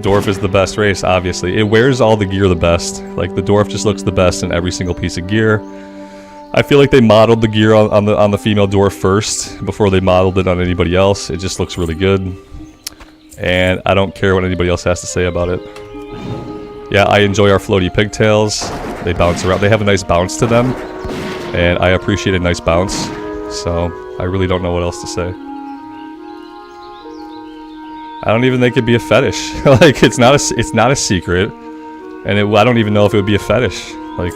Dwarf is the best race, obviously. It wears all the gear the best. Like, the dwarf just looks the best in every single piece of gear. I feel like they modeled the gear on the female dwarf first before they modeled it on anybody else. It just looks really good. And I don't care what anybody else has to say about it. Yeah, I enjoy our floaty pigtails. They bounce around. They have a nice bounce to them. And I appreciate a nice bounce, so I really don't know what else to say. I don't even think it'd be a fetish. Like, it's not a secret. And I don't even know if it would be a fetish. Like,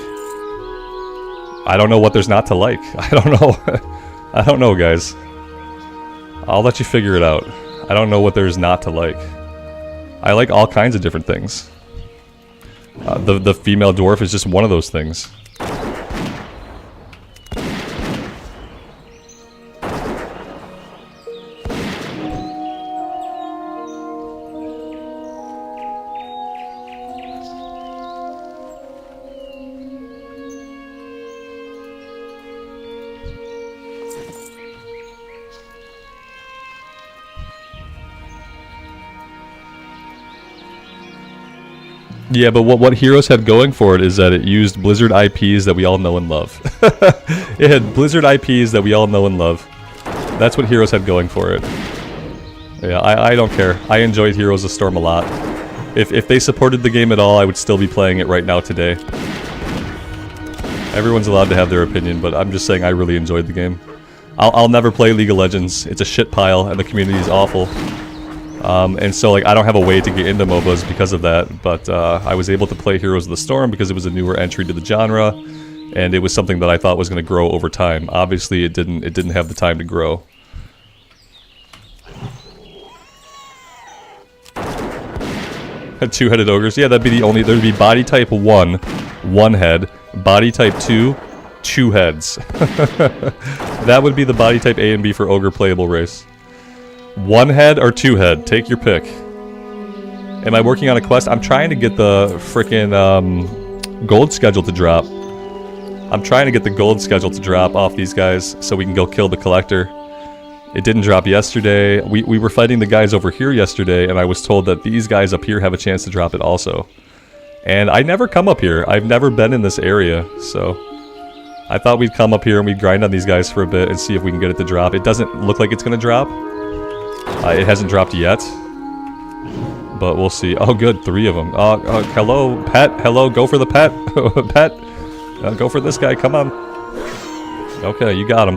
I don't know what there's not to like. I don't know. I don't know, guys. I'll let you figure it out. I don't know what there's not to like. I like all kinds of different things. The female dwarf is just one of those things. Yeah, but what Heroes had going for it is that it used Blizzard IPs that we all know and love. It had Blizzard IPs that we all know and love. That's what Heroes had going for it. Yeah, I don't care. I enjoyed Heroes of Storm a lot. If they supported the game at all, I would still be playing it right now today. Everyone's allowed to have their opinion, but I'm just saying I really enjoyed the game. I'll never play League of Legends. It's a shit pile, and the community is awful. And so, like, I don't have a way to get into MOBAs because of that, but I was able to play Heroes of the Storm because it was a newer entry to the genre, and it was something that I thought was going to grow over time. Obviously, it didn't have the time to grow. Had two-headed ogres. Yeah, that'd be the only... There'd be body type 1, 1 head. Body type 2, 2 heads. That would be the body type A and B for ogre playable race. 1 head or 2 head, take your pick. Am I working on a quest? I'm trying to get the frickin' gold schedule to drop. I'm trying to get the gold schedule to drop off these guys so we can go kill the collector. It didn't drop yesterday. We were fighting the guys over here yesterday, and I was told that these guys up here have a chance to drop it also. And I never come up here. I've never been in this area, so... I thought we'd come up here and we'd grind on these guys for a bit and see if we can get it to drop. It doesn't look like it's gonna drop. It hasn't dropped yet, but we'll see. Oh, good, 3 of them. Hello, pet. Hello, go for the pet. Pet. Go for this guy. Come on. Okay, you got him.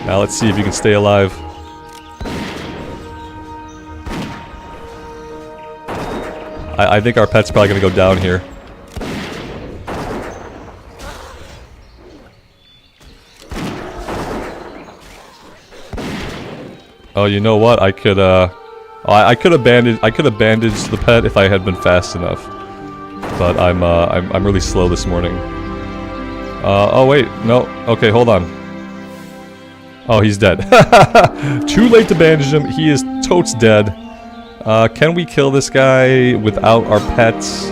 Now let's see if you can stay alive. I think our pet's probably going to go down here. Oh, you know what? I could have bandaged the pet if I had been fast enough. But I'm really slow this morning. Oh wait, no. Okay, hold on. Oh, he's dead. Too late to bandage him. He is totes dead. Can we kill this guy without our pets?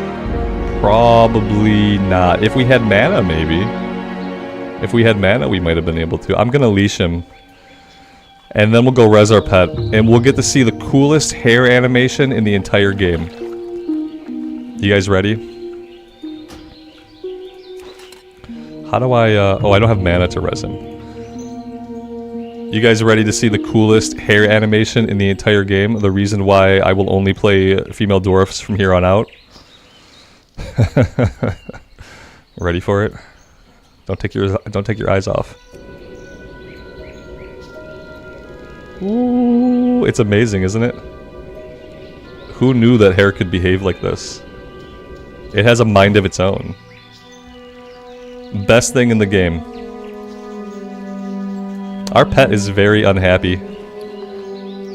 Probably not. If we had mana, maybe. If we had mana, we might have been able to. I'm gonna leash him. And then we'll go res our pet, and we'll get to see the coolest hair animation in the entire game. You guys ready? How do I, oh, I don't have mana to res him. You guys ready to see the coolest hair animation in the entire game? The reason why I will only play female dwarfs from here on out? Ready for it? Don't take your eyes off. Ooh, it's amazing, isn't it? Who knew that hair could behave like this? It has a mind of its own. Best thing in the game. Our pet is very unhappy.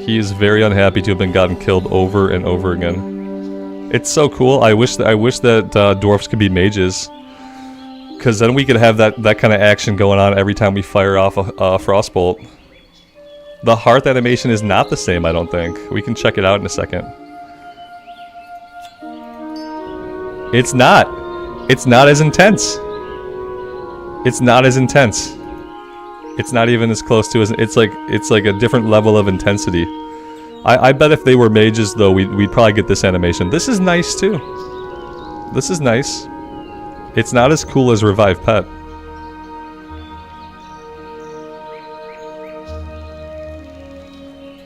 He is very unhappy to have been gotten killed over and over again. It's so cool. I wish that dwarfs could be mages, because then we could have that kind of action going on every time we fire off a frostbolt. The hearth animation is not the same, I don't think. We can check it out in a second. It's not. It's not as intense. It's not as intense. It's not even as close to as... It's like a different level of intensity. I bet if they were mages, though, we'd probably get this animation. This is nice, too. This is nice. It's not as cool as Revive Pet.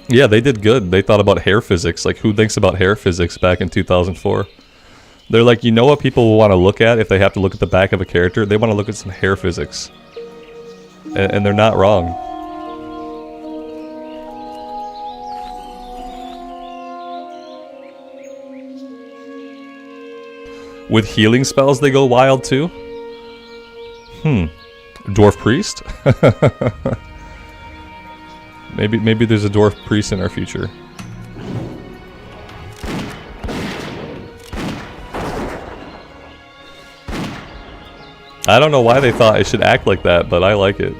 Yeah, they did good. They thought about hair physics. Like, who thinks about hair physics back in 2004? They're like, you know what people will want to look at if they have to look at the back of a character? They want to look at some hair physics. And they're not wrong. With healing spells, they go wild too? Dwarf priest? maybe there's a dwarf priest in our future. I don't know why they thought it should act like that, but I like it.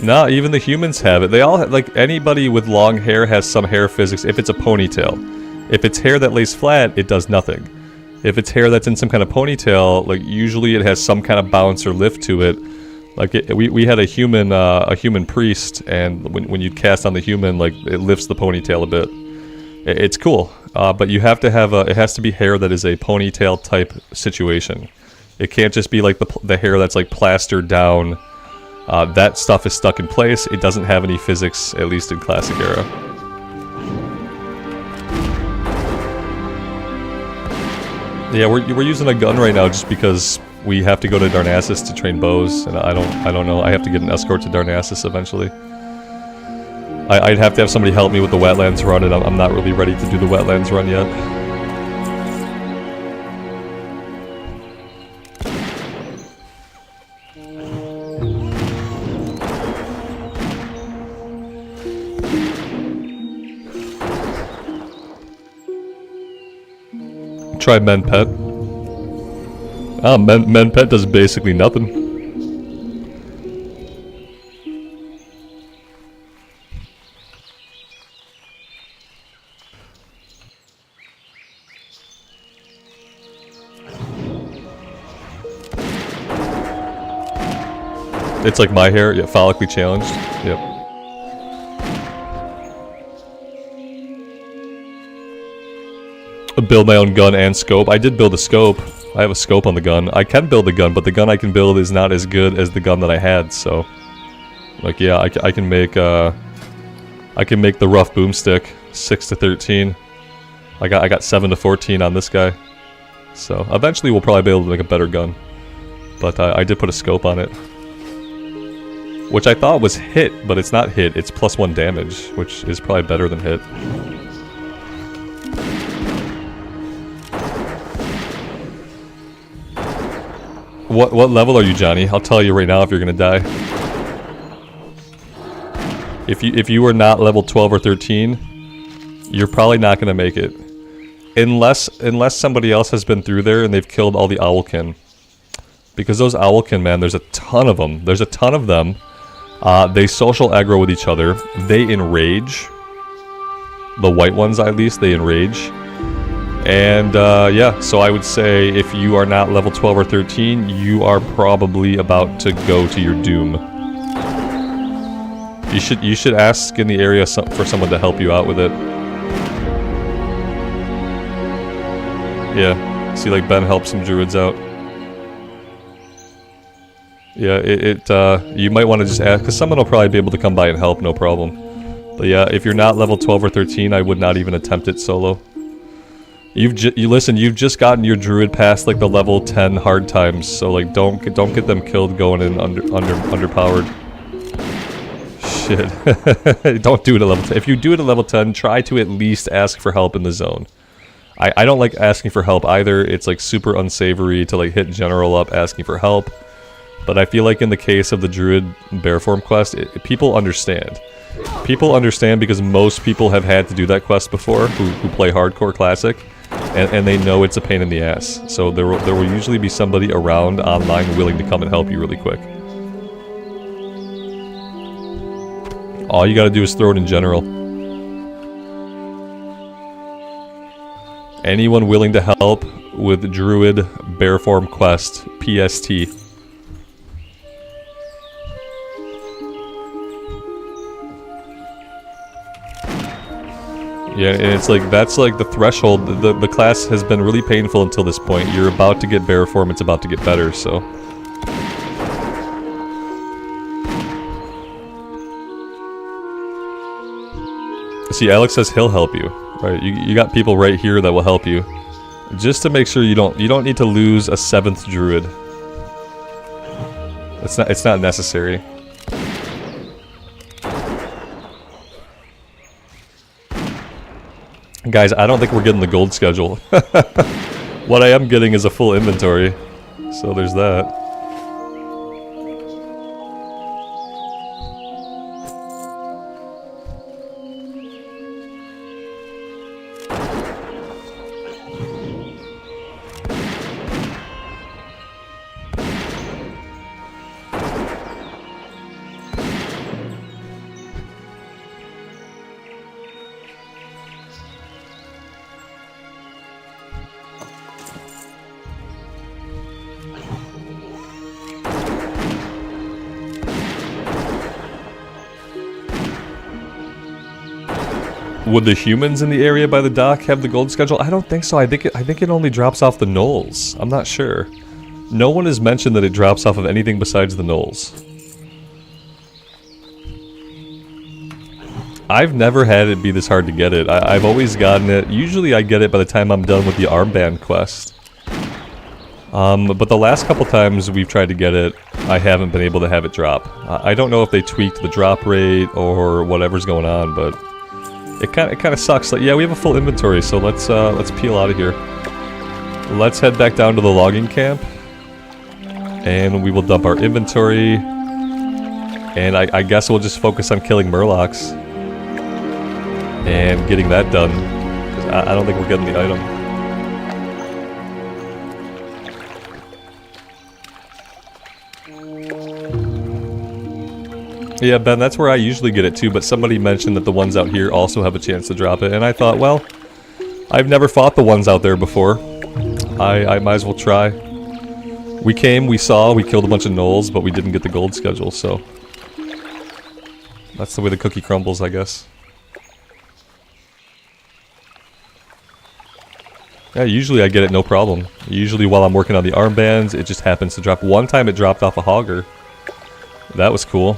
No, even the humans have it. They all like, anybody with long hair has some hair physics if it's a ponytail. If it's hair that lays flat, it does nothing. If it's hair that's in some kind of ponytail, like usually it has some kind of bounce or lift to it. Like we had a human priest, and when you cast on the human, like it lifts the ponytail a bit. It's cool, but you have to have it has to be hair that is a ponytail type situation. It can't just be like the hair that's like plastered down. That stuff is stuck in place. It doesn't have any physics, at least in Classic era. Yeah, we're using a gun right now just because we have to go to Darnassus to train bows, and I don't know. I have to get an escort to Darnassus eventually. I'd have to have somebody help me with the wetlands run, and I'm not really ready to do the wetlands run yet. Try Men Pet. Ah, Men Pet does basically nothing. It's like my hair, yeah, follically challenged. Yep. Build my own gun and scope. I did build a scope. I have a scope on the gun. I can build a gun, but the gun I can build is not as good as the gun that I had, so... Like, yeah, I can make the rough boomstick 6 to 13. I got 7 to 14 on this guy. So, eventually we'll probably be able to make a better gun. But I did put a scope on it. Which I thought was hit, but it's not hit. It's +1 damage, which is probably better than hit. What level are you, Johnny? I'll tell you right now if you're gonna die. If you are not level 12 or 13, you're probably not gonna make it. Unless somebody else has been through there and they've killed all the owlkin. Because those owlkin, man, there's a ton of them. There's a ton of them. They social aggro with each other. They enrage. The white ones, at least, they enrage. And, yeah, so I would say if you are not level 12 or 13, you are probably about to go to your doom. You should ask in the area for someone to help you out with it. Yeah, see, like, Ben helped some druids out. Yeah, you might want to just ask, because someone will probably be able to come by and help, no problem. But yeah, if you're not level 12 or 13, I would not even attempt it solo. You've just gotten your druid past like the level 10 hard times, so like don't get them killed going in underpowered. Shit. Don't do it at level 10. If you do it at level 10, try to at least ask for help in the zone. I don't like asking for help either. It's like super unsavory to like hit general up asking for help. But I feel like in the case of the druid bear form quest, people understand. People understand because most people have had to do that quest before who play hardcore classic. And they know it's a pain in the ass. So there will usually be somebody around online willing to come and help you really quick. All you gotta do is throw it in general. Anyone willing to help with Druid Bearform Quest, PST. Yeah, and it's like, that's like the threshold. The class has been really painful until this point. You're about to get bear form, it's about to get better, so. See, Alex says he'll help you. Right, you got people right here that will help you. Just to make sure you don't need to lose a 7th druid. It's not necessary. Guys, I don't think we're getting the gold schedule. What I am getting is a full inventory. So there's that. Would the humans in the area by the dock have the gold schedule? I don't think so. I think it only drops off the gnolls. I'm not sure. No one has mentioned that it drops off of anything besides the gnolls. I've never had it be this hard to get it. I've always gotten it. Usually I get it by the time I'm done with the armband quest. But the last couple times we've tried to get it, I haven't been able to have it drop. I don't know if they tweaked the drop rate or whatever's going on, but it kind of sucks. Like, yeah, we have a full inventory, so let's peel out of here. Let's head back down to the logging camp, and we will dump our inventory. And I guess we'll just focus on killing murlocs and getting that done, because I don't think we're getting the item. Yeah, Ben, that's where I usually get it too, but somebody mentioned that the ones out here also have a chance to drop it, and I thought, well, I've never fought the ones out there before. I might as well try. We came, we saw, we killed a bunch of gnolls, but we didn't get the gold schedule, so that's the way the cookie crumbles, I guess. Yeah, usually I get it no problem. Usually while I'm working on the armbands, it just happens to drop. One time it dropped off a hogger. That was cool.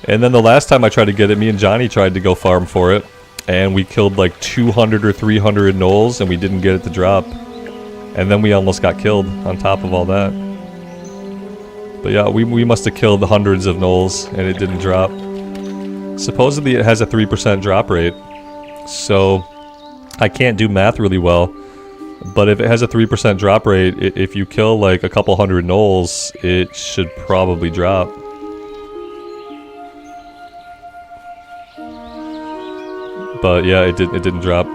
And then the last time I tried to get it, me and Johnny tried to go farm for it, and we killed like 200 or 300 gnolls, and we didn't get it to drop. And then we almost got killed on top of all that. But yeah, we must have killed hundreds of gnolls, and it didn't drop. Supposedly it has a 3% drop rate, so I can't do math really well. But if it has a 3% drop rate, if you kill like a couple hundred gnolls, it should probably drop. But yeah, it didn't drop.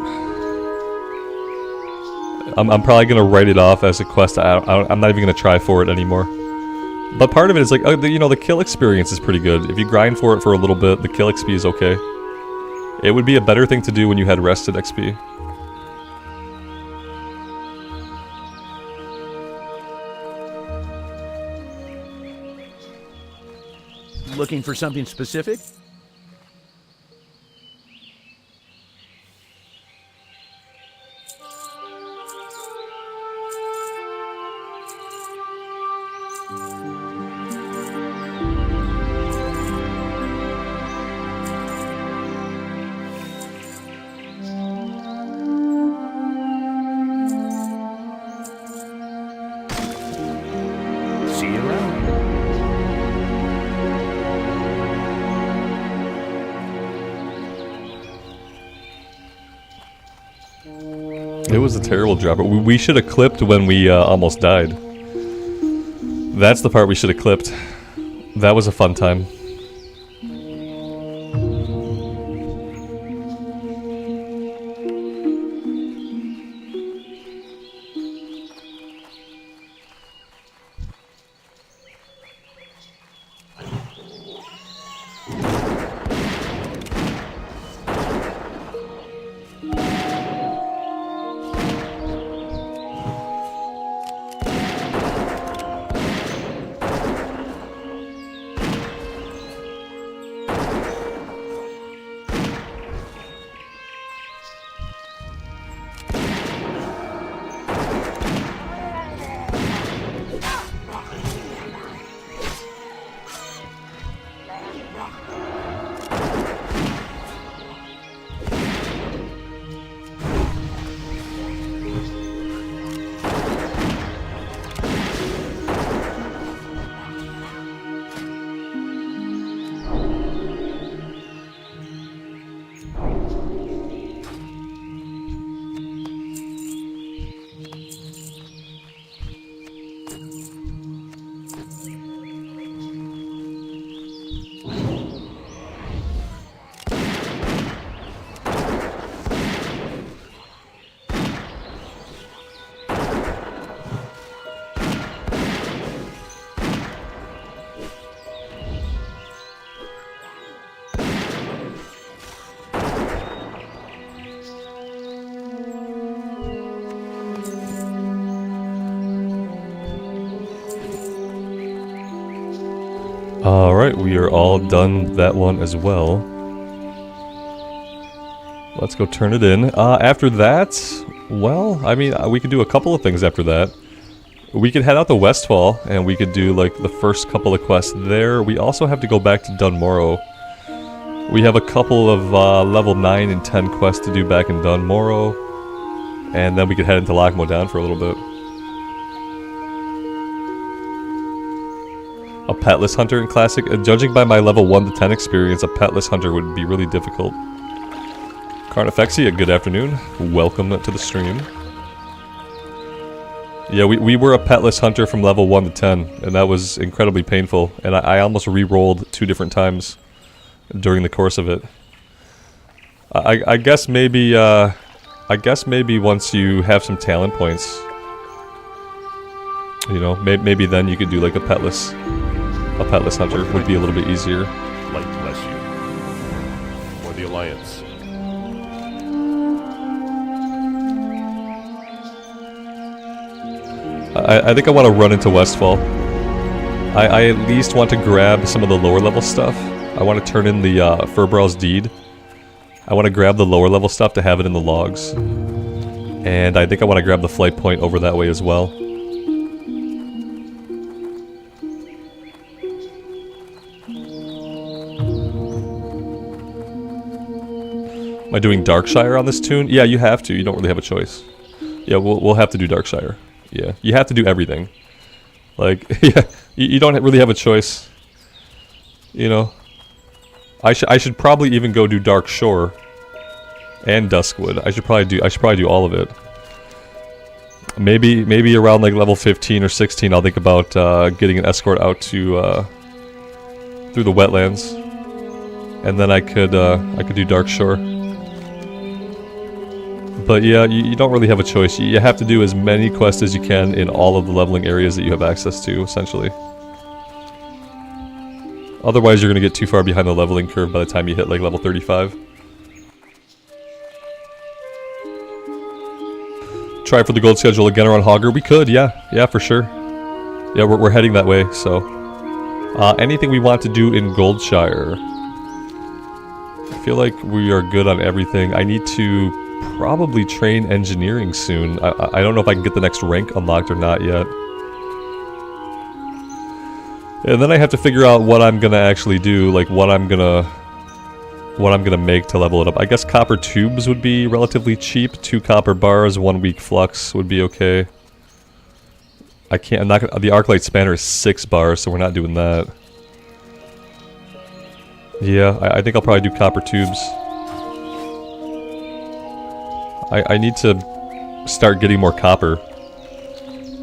I'm probably gonna write it off as a quest. I'm not even gonna try for it anymore. But part of it is like, you know, the kill experience is pretty good. If you grind for it for a little bit, the kill XP is okay. It would be a better thing to do when you had rested XP. Looking for something specific? See you around. It was a terrible drop. We should have clipped when we almost died. That's the part we should have clipped. That was a fun time. Alright, we are all done that one as well. Let's go turn it in. After that, well, I mean, we could do a couple of things after that. We could head out to Westfall, and we could do, like, the first couple of quests there. We also have to go back to Dunmorrow. We have a couple of level 9 and 10 quests to do back in Dunmorrow. And then we could head into Lockmo Down for a little bit. A petless hunter in Classic? Judging by my level 1 to 10 experience, a petless hunter would be really difficult. Carnifexia, good afternoon. Welcome to the stream. Yeah, we were a petless hunter from level 1 to 10, and that was incredibly painful. And I almost re-rolled 2 different times during the course of it. I guess maybe once you have some talent points, you know, maybe then you could do like a petless hunter would be a little bit easier. Light bless you. For the Alliance. I think I want to run into Westfall. I at least want to grab some of the lower level stuff. I want to turn in the Furbrow's Deed. I want to grab the lower level stuff to have it in the logs. And I think I want to grab the flight point over that way as well. Am I doing Darkshire on this tune? Yeah, you have to. You don't really have a choice. Yeah, we'll have to do Darkshire. Yeah, you have to do everything. Like, yeah, you don't really have a choice. You know, I should probably even go do Dark Shore and Duskwood. I should probably do all of it. Maybe around like level 15 or 16, I'll think about getting an escort out to through the wetlands, and then I could do Dark Shore. But yeah, you don't really have a choice. You have to do as many quests as you can in all of the leveling areas that you have access to, essentially. Otherwise, you're going to get too far behind the leveling curve by the time you hit like level 35. Try for the gold schedule again around Hogger? We could, yeah, for sure. Yeah, we're heading that way, so. Anything we want to do in Goldshire? I feel like we are good on everything. I need to probably train engineering soon. I don't know if I can get the next rank unlocked or not yet. And then I have to figure out what I'm gonna actually do, like what I'm gonna make to level it up. I guess copper tubes would be relatively cheap. 2 copper bars, 1 weak flux would be okay. The Arclight Spanner is 6 bars, so we're not doing that. Yeah, I think I'll probably do copper tubes. I need to start getting more copper.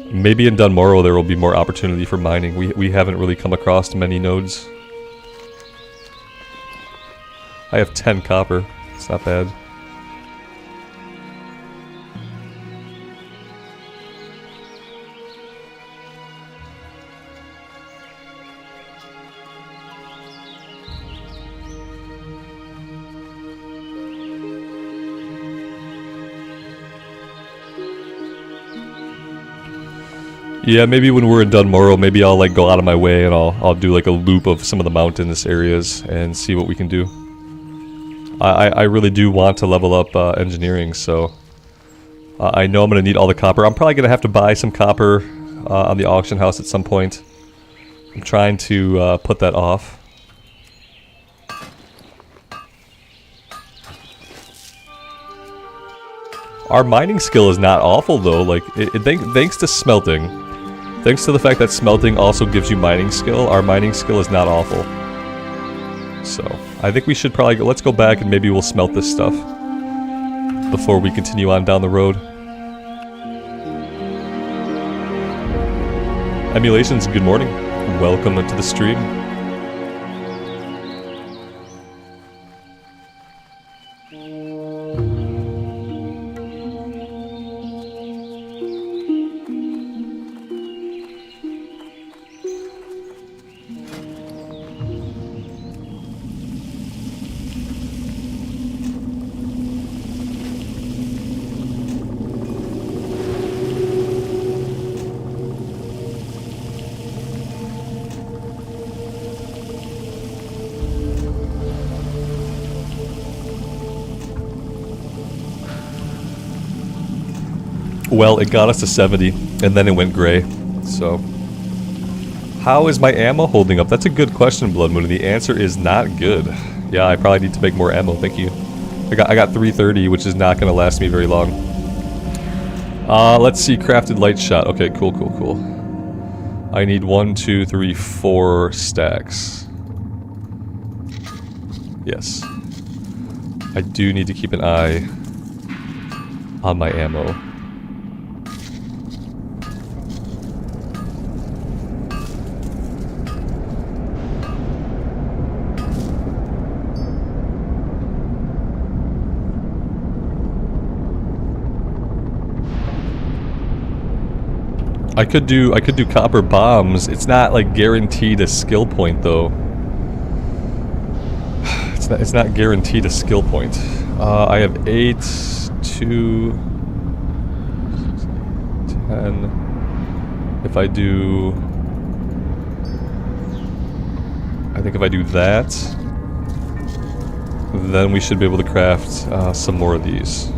Maybe in Dunmorrow there will be more opportunity for mining. We haven't really come across many nodes. I have 10 copper. It's not bad. Yeah, maybe when we're in Dunmorrow, maybe I'll like go out of my way and I'll do like a loop of some of the mountainous areas and see what we can do. I really do want to level up engineering, so I know I'm going to need all the copper. I'm probably going to have to buy some copper on the auction house at some point. I'm trying to put that off. Our mining skill is not awful though, like, thanks to smelting. Thanks to the fact that smelting also gives you mining skill, our mining skill is not awful. So, I think we should probably let's go back and maybe we'll smelt this stuff before we continue on down the road. Emulations, good morning. Welcome to the stream. Well, it got us to 70, and then it went gray. So, how is my ammo holding up? That's a good question, Blood Moon, and the answer is not good. Yeah, I probably need to make more ammo, thank you. I got 330, which is not going to last me very long. Let's see, crafted light shot. Okay, cool, cool, cool. I need 1, 2, 3, 4 stacks. Yes. I do need to keep an eye on my ammo. I could do copper bombs. It's not like guaranteed a skill point though. It's not guaranteed a skill point. I have 8, 2, 10. If I do, I think if I do that, then we should be able to craft some more of these.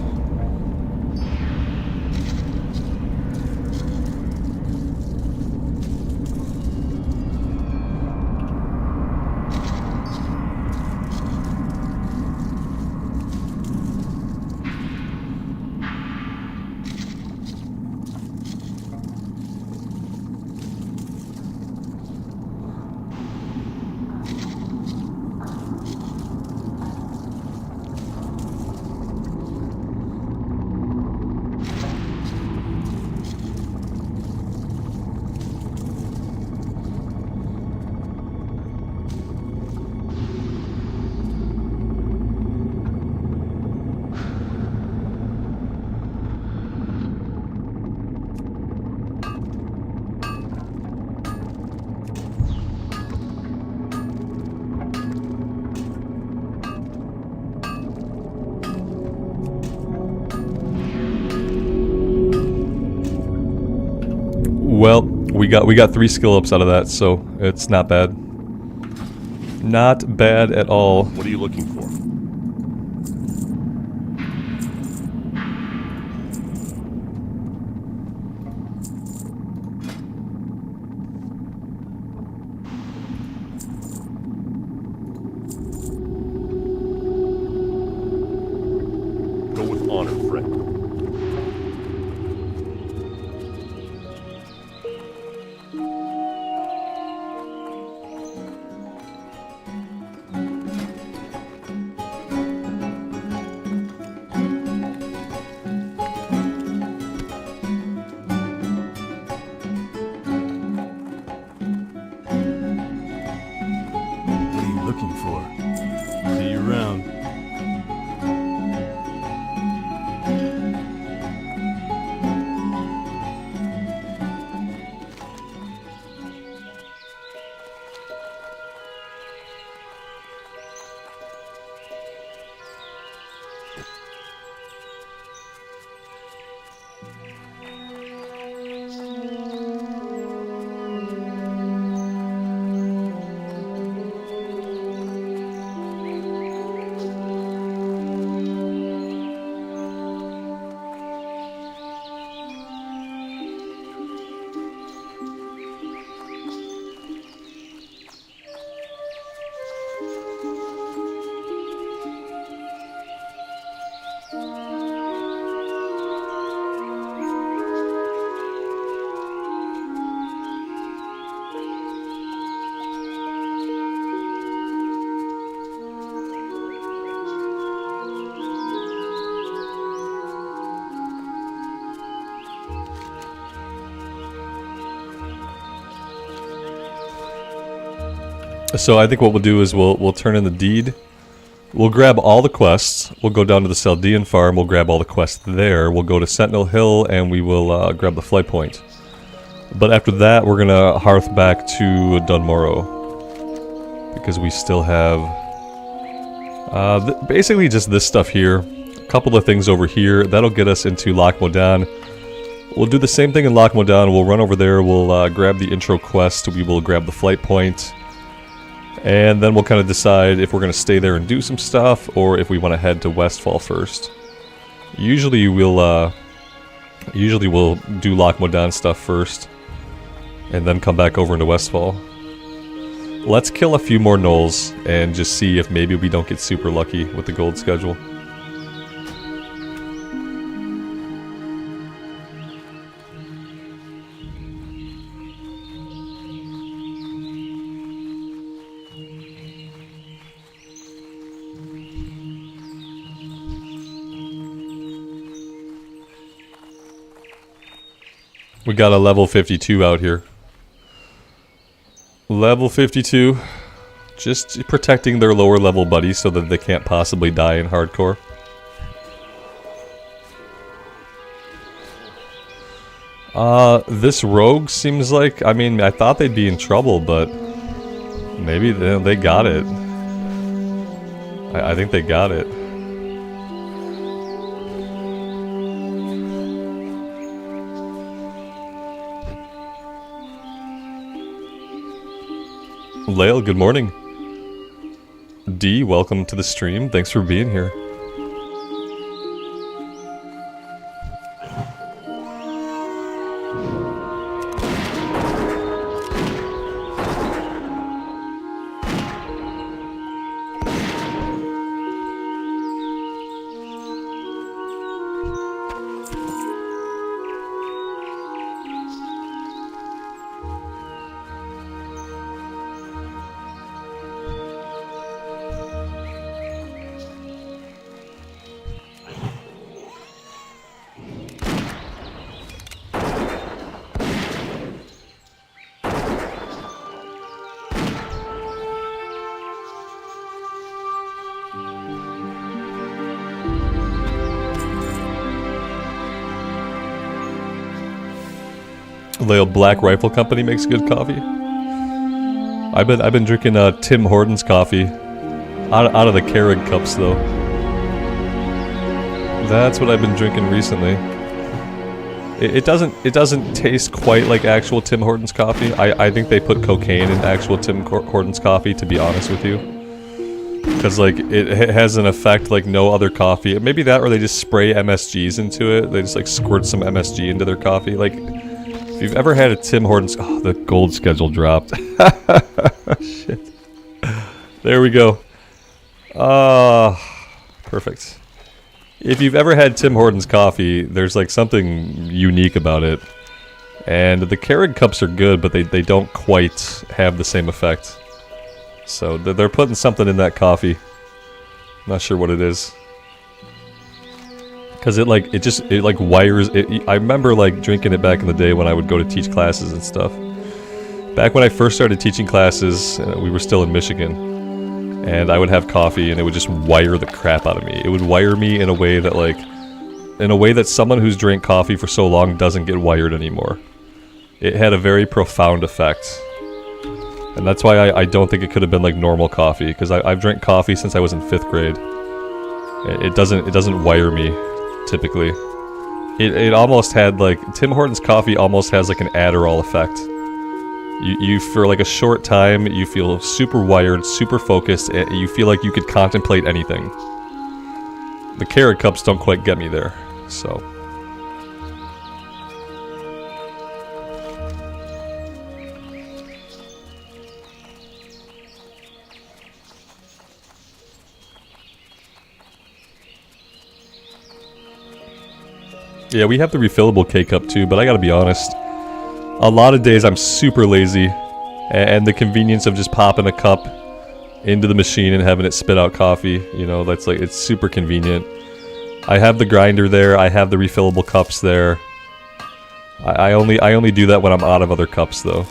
Well, we got 3 skill ups out of that, so it's not bad. Not bad at all. What are you looking for? Go with honor, friend. So I think what we'll do is we'll turn in the deed. We'll grab all the quests. We'll go down to the Saldean farm. We'll grab all the quests there. We'll go to Sentinel Hill and we will grab the flight point. But after that, we're gonna hearth back to Dunmorrow because we still have basically just this stuff here. A couple of things over here that'll get us into Loch Modan. We'll do the same thing in Loch Modan. We'll run over there. We'll grab the intro quest. We will grab the flight point. And then we'll kind of decide if we're going to stay there and do some stuff, or if we want to head to Westfall first. Usually we'll Usually we'll do Loch Modan stuff first, and then come back over into Westfall. Let's kill a few more gnolls, and just see if maybe we don't get super lucky with the gold schedule. We got a level 52 out here. Level 52. Just protecting their lower level buddies so that they can't possibly die in hardcore. This rogue seems like... I mean, I thought they'd be in trouble, but... maybe they got it. I think they got it. Lael, good morning. D, welcome to the stream. Thanks for being here. The Black Rifle Company makes good coffee. I've been drinking Tim Hortons coffee out of the Keurig cups though. That's what I've been drinking recently. It doesn't taste quite like actual Tim Hortons coffee. I think they put cocaine in actual Tim Hortons coffee, to be honest with you. Because like it has an effect like no other coffee. Maybe that, or they just spray MSGs into it. They just like squirt some MSG into their coffee. Like, if you've ever had a Tim Hortons... Oh, the gold schedule dropped. Shit. There we go. Perfect. If you've ever had Tim Hortons coffee, there's like something unique about it. And the Keurig cups are good, but they don't quite have the same effect. So they're putting something in that coffee. Not sure what it is. Because it like wires it. I remember like drinking it back in the day when I would go to teach classes and stuff. Back when I first started teaching classes, we were still in Michigan, and I would have coffee and it would just wire the crap out of me. It would wire me in a way that someone who's drank coffee for so long doesn't get wired anymore. It had a very profound effect, and that's why I don't think it could have been like normal coffee, because I've drank coffee since I was in 5th grade. It doesn't wire me. Typically, it almost had like Tim Hortons coffee almost has like an Adderall effect. You for like a short time you feel super wired, super focused, and you feel like you could contemplate anything. The Keurig cups don't quite get me there, so. Yeah, we have the refillable K-Cup too, but I gotta be honest. A lot of days I'm super lazy, and the convenience of just popping a cup into the machine and having it spit out coffee, you know, that's like, it's super convenient. I have the grinder there, I have the refillable cups there. I only do that when I'm out of other cups though.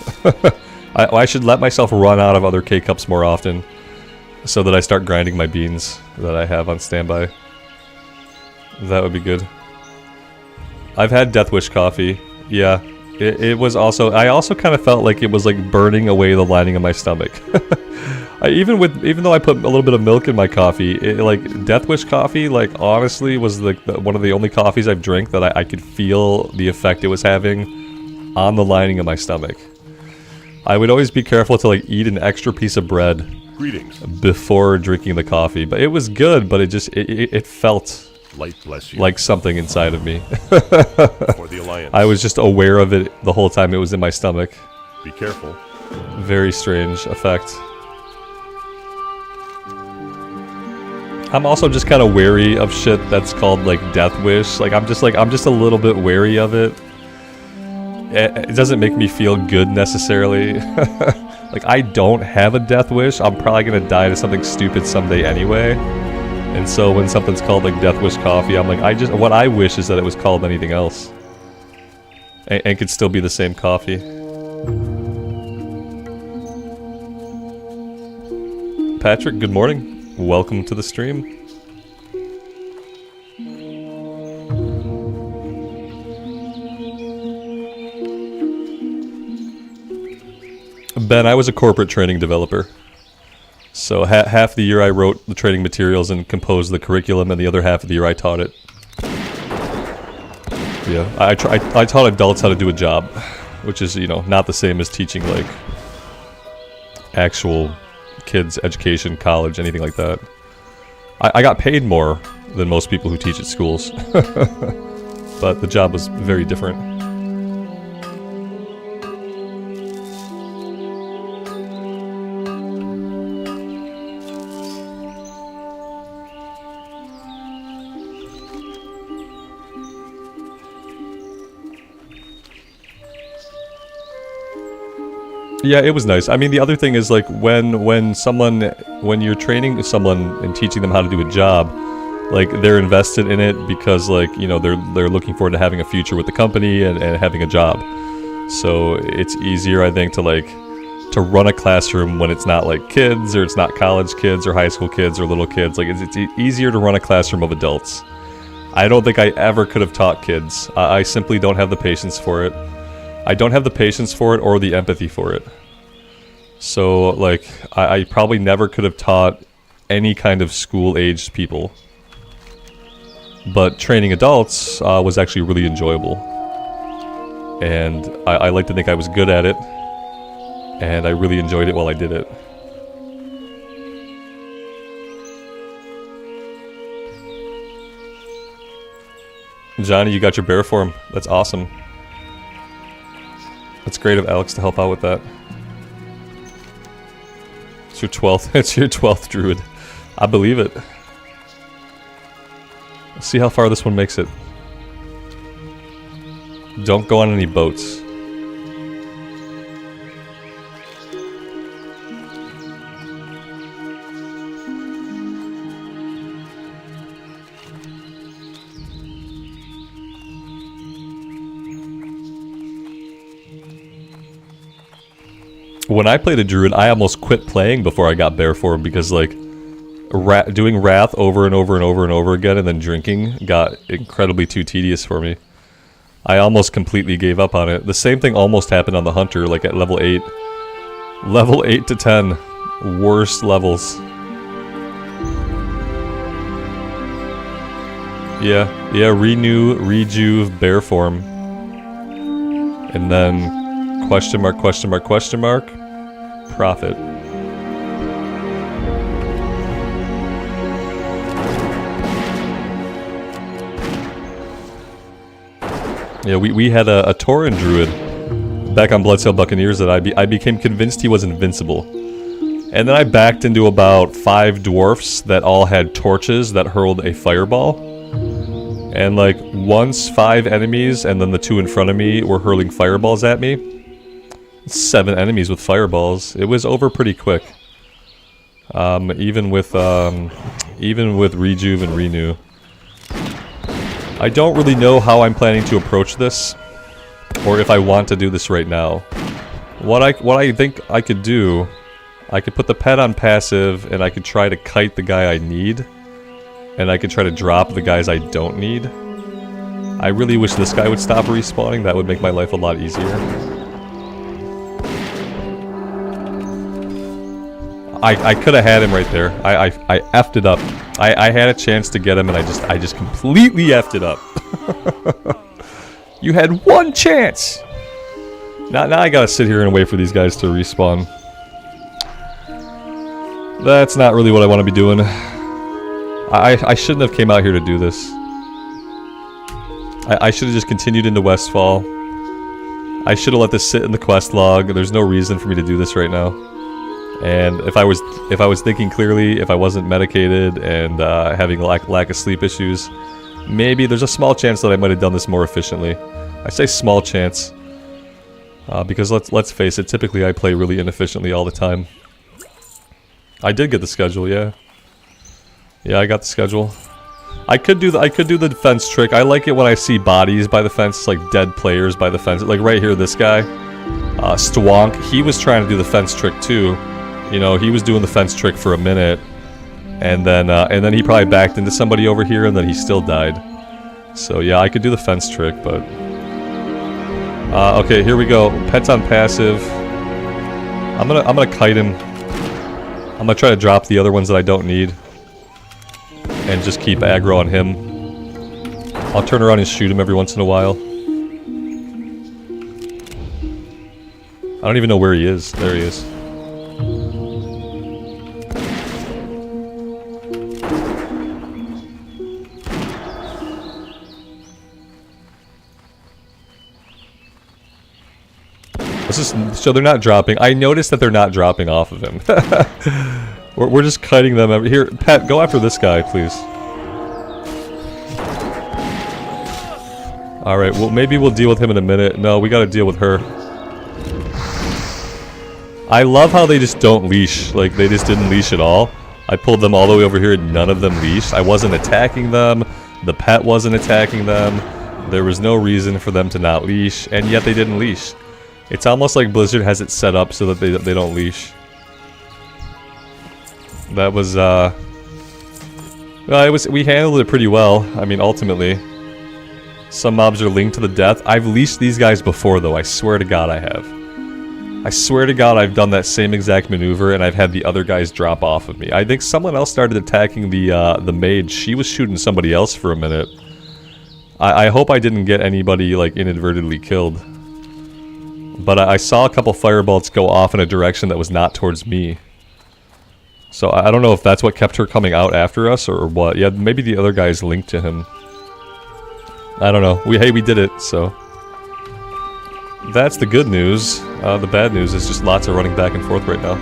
I should let myself run out of other K-Cups more often, so that I start grinding my beans that I have on standby. That would be good. I've had Death Wish coffee. Yeah, it was also... I also kind of felt like it was like burning away the lining of my stomach. Even though I put a little bit of milk in my coffee, like Death Wish coffee, like honestly was like one of the only coffees I've drank that I could feel the effect it was having on the lining of my stomach. I would always be careful to like eat an extra piece of bread Greetings. before drinking the coffee, but it was good. But it just it felt Light bless you. Like something inside of me. For the Alliance. I was just aware of it the whole time it was in my stomach. Be careful. Very strange effect. I'm also just kind of wary of shit that's called like Death Wish. Like I'm just a little bit wary of it. It doesn't make me feel good necessarily. Like I don't have a Death Wish. I'm probably gonna die to something stupid someday anyway. And so when something's called like Death Wish coffee, I'm like, what I wish is that it was called anything else. And could still be the same coffee. Patrick, good morning. Welcome to the stream. Ben, I was a corporate training developer. So half the year I wrote the training materials and composed the curriculum, and the other half of the year I taught it. Yeah, I taught adults how to do a job, which is, you know, not the same as teaching like actual kids education, college, anything like that. I got paid more than most people who teach at schools, but the job was very different. Yeah, it was nice. I mean, the other thing is like when you're training someone and teaching them how to do a job, like they're invested in it because like, you know, they're looking forward to having a future with the company and having a job. So it's easier, I think, to run a classroom when it's not like kids or it's not college kids or high school kids or little kids. Like it's easier to run a classroom of adults. I don't think I ever could have taught kids. I simply don't have the patience for it. I don't have the patience for it or the empathy for it. So, like, I probably never could have taught any kind of school-aged people. But training adults was actually really enjoyable. And I like to think I was good at it. And I really enjoyed it while I did it. Johnny, you got your bear form. That's awesome. It's great of Alex to help out with that. It's your 12th. It's your 12th druid. I believe it. Let's see how far this one makes it. Don't go on any boats. When I played a druid, I almost quit playing before I got bear form because, like, doing wrath over and over and over and over again and then drinking got incredibly too tedious for me. I almost completely gave up on it. The same thing almost happened on the hunter, like at level 8. Level 8 to 10. Worst levels. Yeah, renew, rejuve, bear form. And then... question mark, question mark, question mark. Profit. Yeah, we had a Tauren druid back on Bloodsail Buccaneers that I became convinced he was invincible. And then I backed into about 5 dwarfs that all had torches that hurled a fireball. And like once 5 enemies and then the 2 in front of me were hurling fireballs at me. 7 enemies with fireballs. It was over pretty quick. Even with Rejuve and Renew. I don't really know how I'm planning to approach this, or if I want to do this right now. What I think I could do, I could put the pet on passive, and I could try to kite the guy I need, and I could try to drop the guys I don't need. I really wish this guy would stop respawning. That would make my life a lot easier. I could have had him right there. I effed it up. I had a chance to get him and I just completely effed it up. You had one chance! Now I gotta sit here and wait for these guys to respawn. That's not really what I want to be doing. I shouldn't have came out here to do this. I should have just continued into Westfall. I should have let this sit in the quest log. There's no reason for me to do this right now. And if I was thinking clearly, if I wasn't medicated and having lack of sleep issues, maybe there's a small chance that I might have done this more efficiently. I say small chance because let's face it, typically I play really inefficiently all the time. I did get the schedule, yeah. Yeah, I got the schedule. I could do the defense trick. I like it when I see bodies by the fence, like dead players by the fence. Like right here, this guy, Stwonk, he was trying to do the fence trick too. You know, he was doing the fence trick for a minute, and then he probably backed into somebody over here, and then he still died. So yeah, I could do the fence trick, but okay, here we go. Pets on passive. I'm gonna kite him. I'm gonna try to drop the other ones that I don't need, and just keep aggro on him. I'll turn around and shoot him every once in a while. I don't even know where he is. There he is. So they're not dropping. I noticed that they're not dropping off of him. we're just kiting them. Here, Pet, go after this guy, please. Alright, well, maybe we'll deal with him in a minute. No, we gotta deal with her. I love how they just don't leash. Like, they just didn't leash at all. I pulled them all the way over here and none of them leashed. I wasn't attacking them. The pet wasn't attacking them. There was no reason for them to not leash, and yet they didn't leash. It's almost like Blizzard has it set up so that they don't leash. That was, well, we handled it pretty well. I mean, ultimately. Some mobs are linked to the death. I've leashed these guys before, though. I swear to God I have. I swear to God I've done that same exact maneuver, and I've had the other guys drop off of me. I think someone else started attacking the mage. She was shooting somebody else for a minute. I hope I didn't get anybody, like, inadvertently killed. But I saw a couple firebolts go off in a direction that was not towards me. So I don't know if that's what kept her coming out after us or what. Yeah, maybe the other guy's linked to him. I don't know. Hey, we did it, so. That's the good news. The bad news is just lots of running back and forth right now.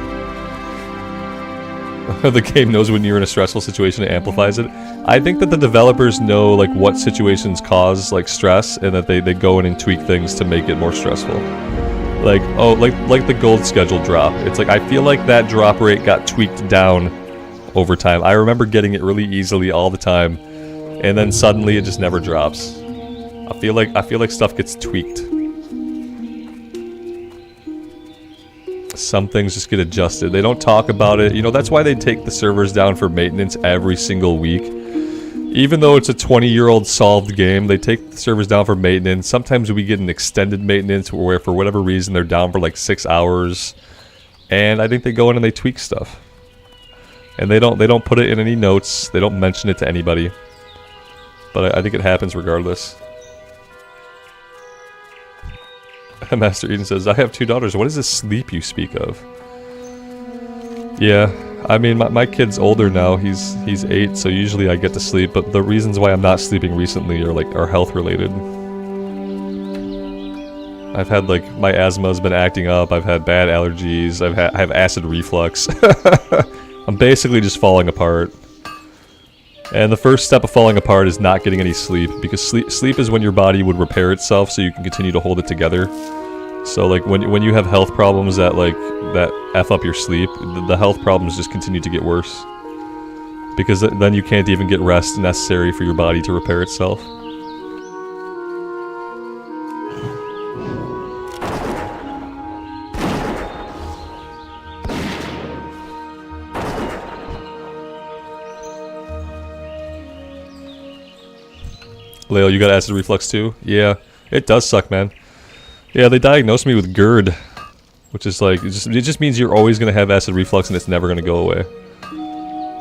The game knows when you're in a stressful situation, it amplifies it. I think that the developers know like what situations cause like stress, and that they go in and tweak things to make it more stressful. Like, oh, like the gold schedule drop. It's like, I feel like that drop rate got tweaked down over time. I remember getting it really easily all the time, and then suddenly it just never drops. I feel like stuff gets tweaked. Some things just get adjusted. They don't talk about it. You know, that's why they take the servers down for maintenance every single week. Even though it's a 20-year-old solved game, they take the servers down for maintenance. Sometimes we get an extended maintenance where for whatever reason they're down for like 6 hours. And I think they go in and they tweak stuff. And they don't put it in any notes. They don't mention it to anybody. But I think it happens regardless. Master Eden says, I have 2 daughters. What is this sleep you speak of? Yeah, I mean, my kid's older now. He's 8, so usually I get to sleep. But the reasons why I'm not sleeping recently are health related. I've had like my asthma's been acting up. I've had bad allergies. I have acid reflux. I'm basically just falling apart. And the first step of falling apart is not getting any sleep, because sleep is when your body would repair itself so you can continue to hold it together. So like when you have health problems that F up your sleep, the health problems just continue to get worse. Because then you can't even get rest necessary for your body to repair itself. Leo, you got acid reflux too? Yeah, it does suck, man. Yeah, they diagnosed me with Gerd, which is like, it just means you're always going to have acid reflux and it's never going to go away.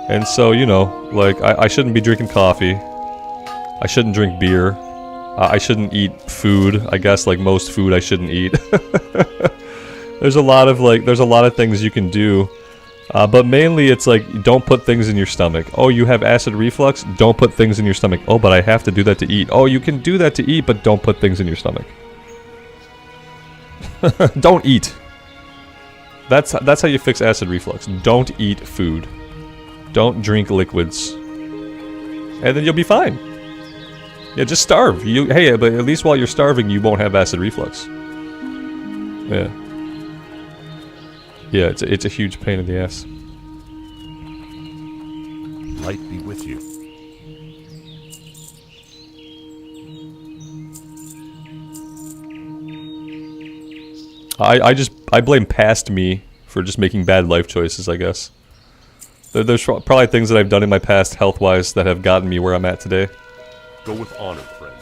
And so, you know, like, I shouldn't be drinking coffee. I shouldn't drink beer. I shouldn't eat food. I guess, like, most food I shouldn't eat. There's a lot of things you can do But mainly it's like, don't put things in your stomach. Oh, you have acid reflux? Don't put things in your stomach. Oh, but I have to do that to eat. Oh, you can do that to eat, but don't put things in your stomach. Don't eat. That's how you fix acid reflux. Don't eat food. Don't drink liquids. And then you'll be fine. Yeah, just starve. Hey, but at least while you're starving, you won't have acid reflux. Yeah. Yeah, it's a huge pain in the ass. Light be with you. I blame past me for just making bad life choices, I guess. There's probably things that I've done in my past health-wise that have gotten me where I'm at today. Go with honor, friend.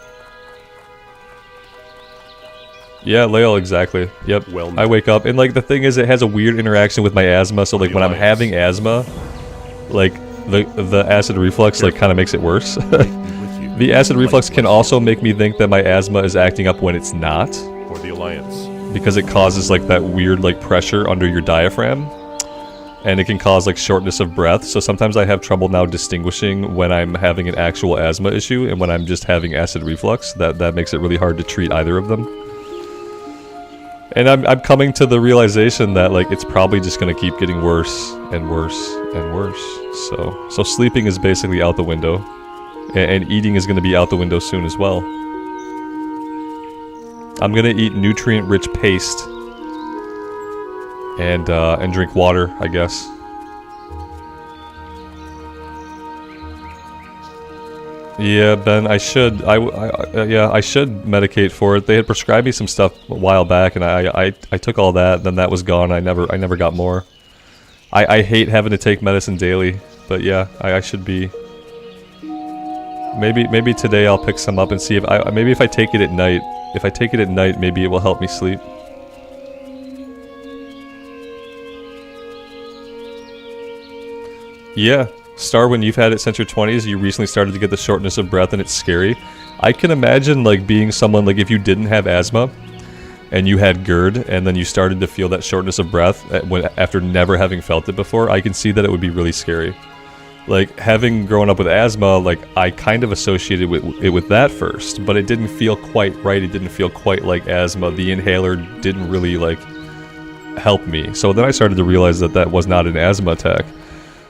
Yeah, Lael, exactly. Yep. Well, I wake up, and like the thing is, it has a weird interaction with my asthma. So like when I'm having asthma, like the acid reflux like kind of makes it worse. The acid reflux can also make me think that my asthma is acting up when it's not. For the Alliance. Because it causes like that weird like pressure under your diaphragm, and it can cause like shortness of breath. So sometimes I have trouble now distinguishing when I'm having an actual asthma issue and when I'm just having acid reflux. That makes it really hard to treat either of them. And I'm coming to the realization that like it's probably just gonna keep getting worse and worse and worse. So sleeping is basically out the window, and eating is gonna be out the window soon as well. I'm gonna eat nutrient-rich paste and drink water, I guess. Yeah, Ben, I should. Yeah, I should medicate for it. They had prescribed me some stuff a while back, and I took all that. Then that was gone. I never got more. I hate having to take medicine daily, but yeah, I should be. Maybe today I'll pick some up and see if maybe if I take it at night. If I take it at night, maybe it will help me sleep. Yeah. Starwin, you've had it since your 20s, you recently started to get the shortness of breath and it's scary. I can imagine like being someone, like if you didn't have asthma and you had Gerd and then you started to feel that shortness of breath after never having felt it before, I can see that it would be really scary. Like having grown up with asthma, like I kind of associated it with that first, but it didn't feel quite right. It didn't feel quite like asthma. The inhaler didn't really like help me. So then I started to realize that that was not an asthma attack.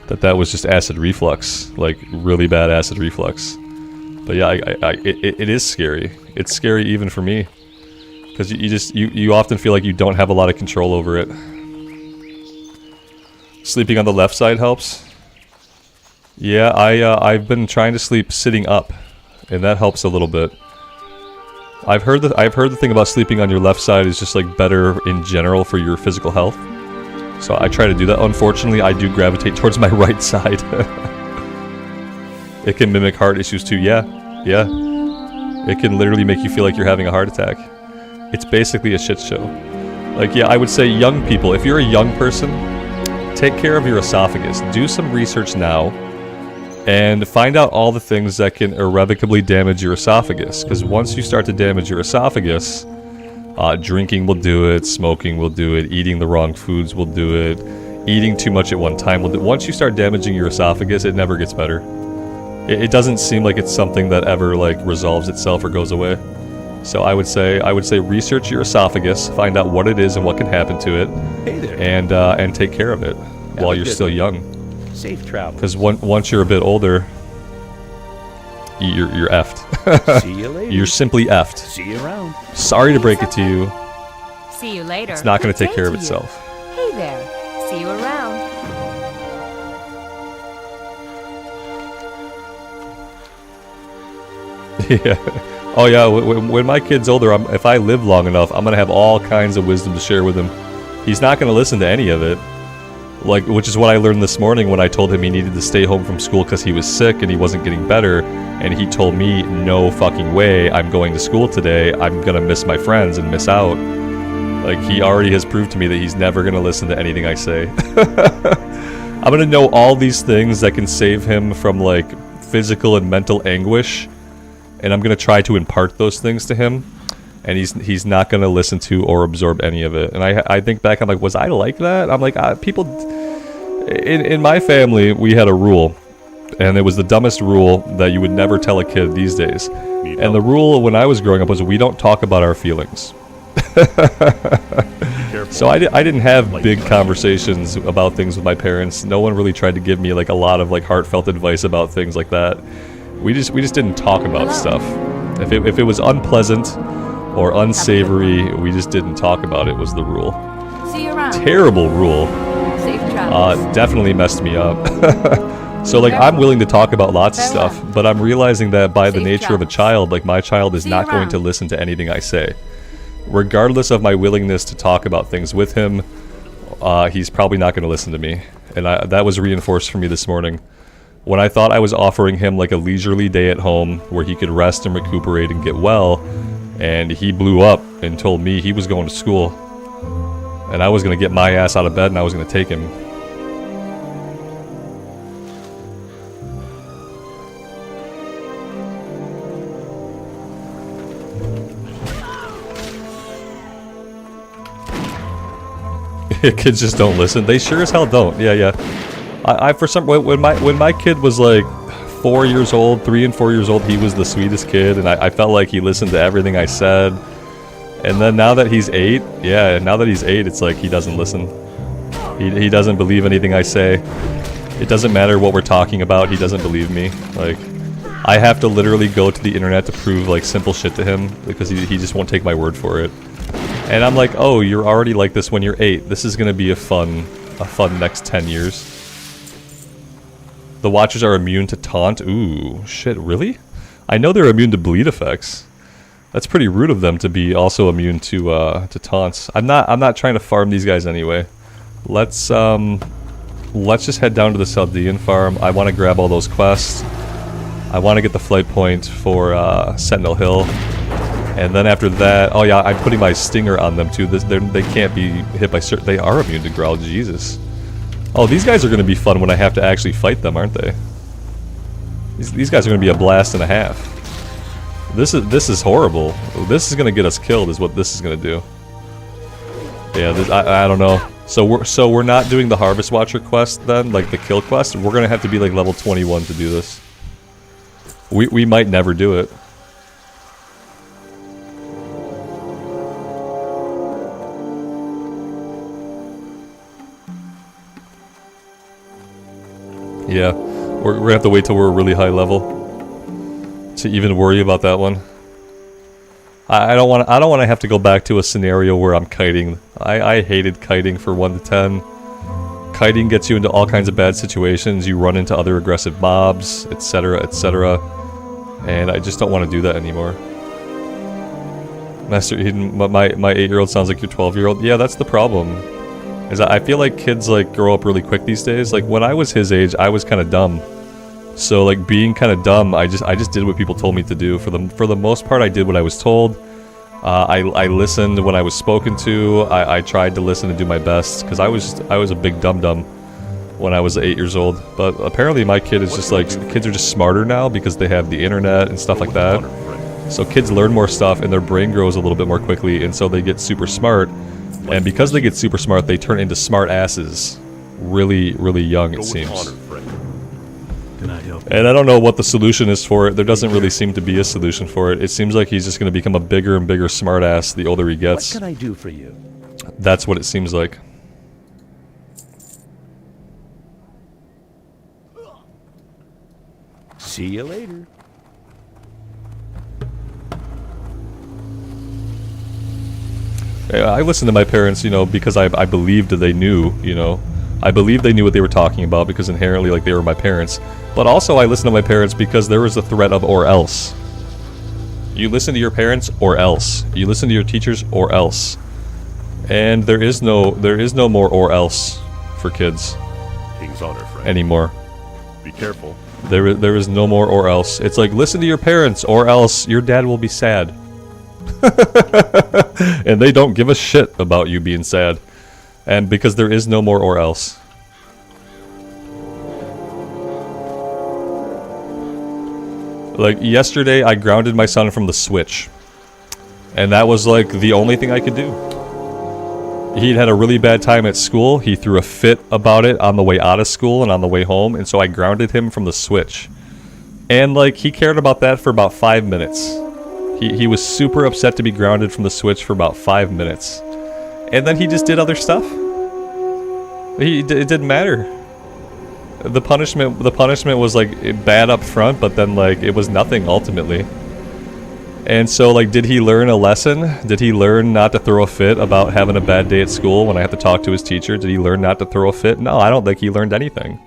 That was just acid reflux, like really bad acid reflux. But yeah, it is scary. It's scary even for me, because you often feel like you don't have a lot of control over it. Sleeping on the left side helps. Yeah, I've been trying to sleep sitting up, and that helps a little bit. I've heard the thing about sleeping on your left side is just like better in general for your physical health. So I try to do that. Unfortunately, I do gravitate towards my right side. It can mimic heart issues too. Yeah. It can literally make you feel like you're having a heart attack. It's basically a shit show. Like, yeah, I would say young people, if you're a young person, take care of your esophagus. Do some research now and find out all the things that can irrevocably damage your esophagus. Because once you start to damage your esophagus, drinking will do it, smoking will do it, eating the wrong foods will do it, eating too much at one time will do it. Once you start damaging your esophagus, it never gets better. It doesn't seem like it's something that ever like resolves itself or goes away. So I would say research your esophagus, find out what it is and what can happen to it, Hey there. and take care of it while you're still young. Safe travel. Because once you're a bit older, you're effed. See you later. You're simply effed. See you around. Sorry to break it to you. See you later. It's not going Good to take day care of to you. itself. Hey there. See you around. Yeah. Oh yeah. When my kid's older, if I live long enough, I'm gonna have all kinds of wisdom to share with him. He's not gonna listen to any of it. Like, which is what I learned this morning when I told him he needed to stay home from school because he was sick and he wasn't getting better. And he told me, no fucking way, I'm going to school today. I'm gonna miss my friends and miss out. Like, he already has proved to me that he's never gonna listen to anything I say. I'm gonna know all these things that can save him from, like, physical and mental anguish. And I'm gonna try to impart those things to him. And he's not going to listen to or absorb any of it. And I think back, I'm like, was I like that? I'm like, people... In my family, we had a rule, and it was the dumbest rule that you would never tell a kid these days. And the rule when I was growing up was we don't talk about our feelings. So I didn't have big conversations about things with my parents. No one really tried to give me like a lot of like heartfelt advice about things like that. We just didn't talk about stuff. If it was unpleasant or unsavory, we just didn't talk about it, was the rule. See you around. Terrible rule. Safe travels. Definitely messed me up. So like I'm willing to talk about lots of stuff, but I'm realizing that by the nature of a child, like my child is not going to listen to anything I say. Regardless of my willingness to talk about things with him, he's probably not going to listen to me. And that was reinforced for me this morning. When I thought I was offering him like a leisurely day at home where he could rest and recuperate and get well, and he blew up and told me he was going to school. And I was going to get my ass out of bed and I was going to take him. Kids just don't listen. They sure as hell don't. Yeah. I for some when my kid was like 4 years old, 3 and 4 years old, he was the sweetest kid, and I felt like he listened to everything I said. And then now that he's 8, it's like he doesn't listen. He doesn't believe anything I say. It doesn't matter what we're talking about. He doesn't believe me. Like I have to literally go to the internet to prove like simple shit to him because he just won't take my word for it. And I'm like, oh, you're already like this when you're 8. This is gonna be a fun next 10 years. The Watchers are immune to taunt. Ooh, shit, really? I know they're immune to bleed effects. That's pretty rude of them to be also immune to taunts. I'm not trying to farm these guys anyway. Let's just head down to the Saldean farm. I want to grab all those quests. I want to get the flight point for Sentinel Hill. And then after that, oh yeah, I'm putting my stinger on them too. They can't be hit by they are immune to growl, Jesus. Oh, these guys are going to be fun when I have to actually fight them, aren't they? These guys are going to be a blast and a half. This is horrible. This is going to get us killed is what this is going to do. Yeah, I don't know. So we're not doing the Harvest Watcher quest then, like the kill quest. We're going to have to be like level 21 to do this. We might never do it. Yeah, we're gonna have to wait till we're a really high level to even worry about that one. I don't want to have to go back to a scenario where I'm kiting. I hated kiting for 1 to 10. Kiting gets you into all kinds of bad situations. You run into other aggressive mobs, etc., etc. And I just don't want to do that anymore. Master Eden, my 8-year-old sounds like your 12-year-old. Yeah, that's the problem. Is that I feel like kids like grow up really quick these days. Like when I was his age, I was kind of dumb. So like being kind of dumb, I just did what people told me to do. For the most part, I did what I was told. I listened when I was spoken to. I tried to listen and do my best because I was a big dum-dum when I was 8 years old. But apparently my kid is just like, kids are just smarter now because they have the internet and stuff like that. So kids learn more stuff and their brain grows a little bit more quickly, and so they get super smart. And because they get super smart, they turn into smart asses really, really young, it seems. And I don't know what the solution is for it. There doesn't really seem to be a solution for it. It seems like he's just going to become a bigger and bigger smart ass the older he gets. What can I do for you? That's what it seems like. See you later. I listened to my parents, you know, because I believed that they knew, you know. I believed they knew what they were talking about because inherently, like, they were my parents. But also I listened to my parents because there was a threat of or else. You listen to your parents or else. You listen to your teachers or else. And there is no more or else for kids. King's honor, friend. Anymore. Be careful. There is no more or else. It's like, listen to your parents or else your dad will be sad. And they don't give a shit about you being sad. And because there is no more or else. Like, yesterday I grounded my son from the Switch. And that was like the only thing I could do. He'd had a really bad time at school. He threw a fit about it on the way out of school and on the way home, and so I grounded him from the Switch. And, like, he cared about that for about 5 minutes. He was super upset to be grounded from the Switch for about 5 minutes. And then he just did other stuff. It didn't matter. The punishment was, like, bad up front, but then, like, it was nothing ultimately. And so, like, did he learn a lesson? Did he learn not to throw a fit about having a bad day at school when I have to talk to his teacher? Did he learn not to throw a fit? No, I don't think he learned anything.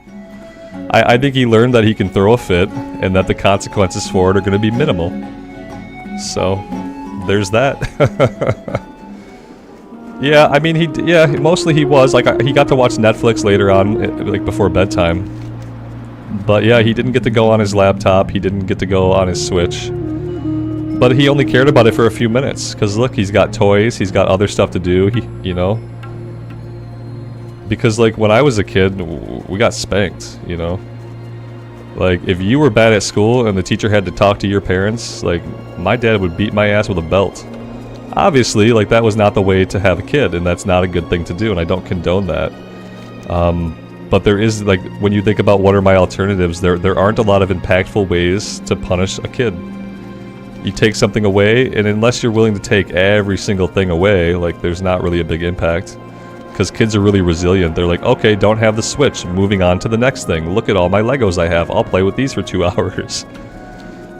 I think he learned that he can throw a fit and that the consequences for it are going to be minimal. So, there's that. Yeah, I mean, mostly he was. Like, he got to watch Netflix later on, like, before bedtime. But yeah, he didn't get to go on his laptop. He didn't get to go on his Switch. But he only cared about it for a few minutes. Because look, he's got toys. He's got other stuff to do, you know. Because, like, when I was a kid, we got spanked, you know. Like, if you were bad at school and the teacher had to talk to your parents, like, my dad would beat my ass with a belt. Obviously, like, that was not the way to have a kid, and that's not a good thing to do, and I don't condone that. But there is, like, when you think about what are my alternatives, there aren't a lot of impactful ways to punish a kid. You take something away, and unless you're willing to take every single thing away, like, there's not really a big impact. Because kids are really resilient. They're like, okay, don't have the Switch. Moving on to the next thing. Look at all my Legos I have. I'll play with these for 2 hours.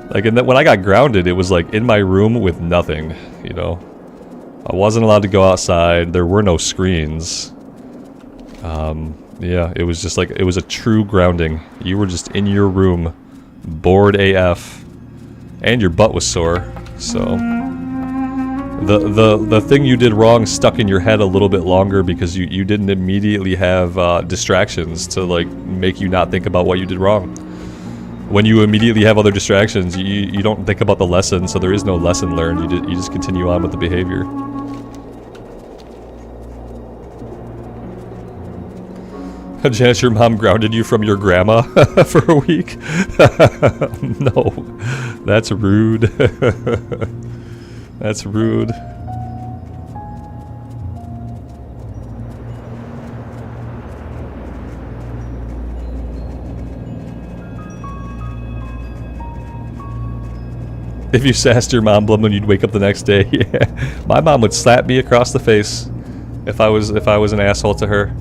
Like, and when I got grounded, it was like in my room with nothing, you know. I wasn't allowed to go outside. There were no screens. Yeah, it was just like, it was a true grounding. You were just in your room, bored AF. And your butt was sore, so the thing you did wrong stuck in your head a little bit longer because you didn't immediately have distractions to, like, make you not think about what you did wrong. When you immediately have other distractions, you don't think about the lesson, so there is no lesson learned. You just continue on with the behavior. Janice, your mom grounded you from your grandma for a week? No, that's rude. That's rude. If you sassed your mom, Blumlin, you'd wake up the next day. Yeah, my mom would slap me across the face if I was an asshole to her.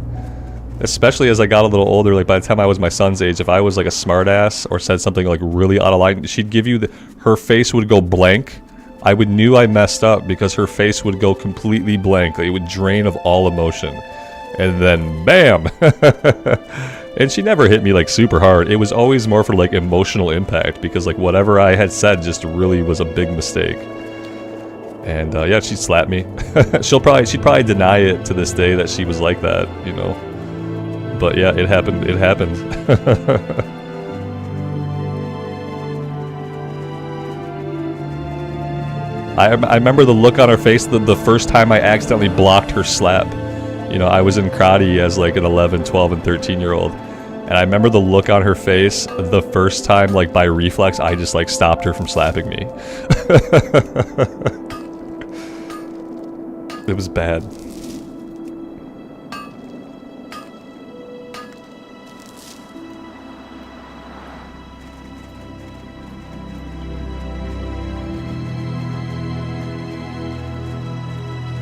Especially as I got a little older, like by the time I was my son's age, if I was like a smartass or said something like really out of line, she'd give you her face would go blank. I knew I messed up because her face would go completely blank. It would drain of all emotion. And then, bam! And she never hit me like super hard. It was always more for like emotional impact because like whatever I had said just really was a big mistake. And yeah, she'd slap me. She'd probably deny it to this day that she was like that, you know. But yeah, it happened. It happened. I remember the look on her face the first time I accidentally blocked her slap. You know, I was in karate as like an 11, 12, and 13-year-old. And I remember the look on her face the first time, like by reflex, I just like stopped her from slapping me. It was bad.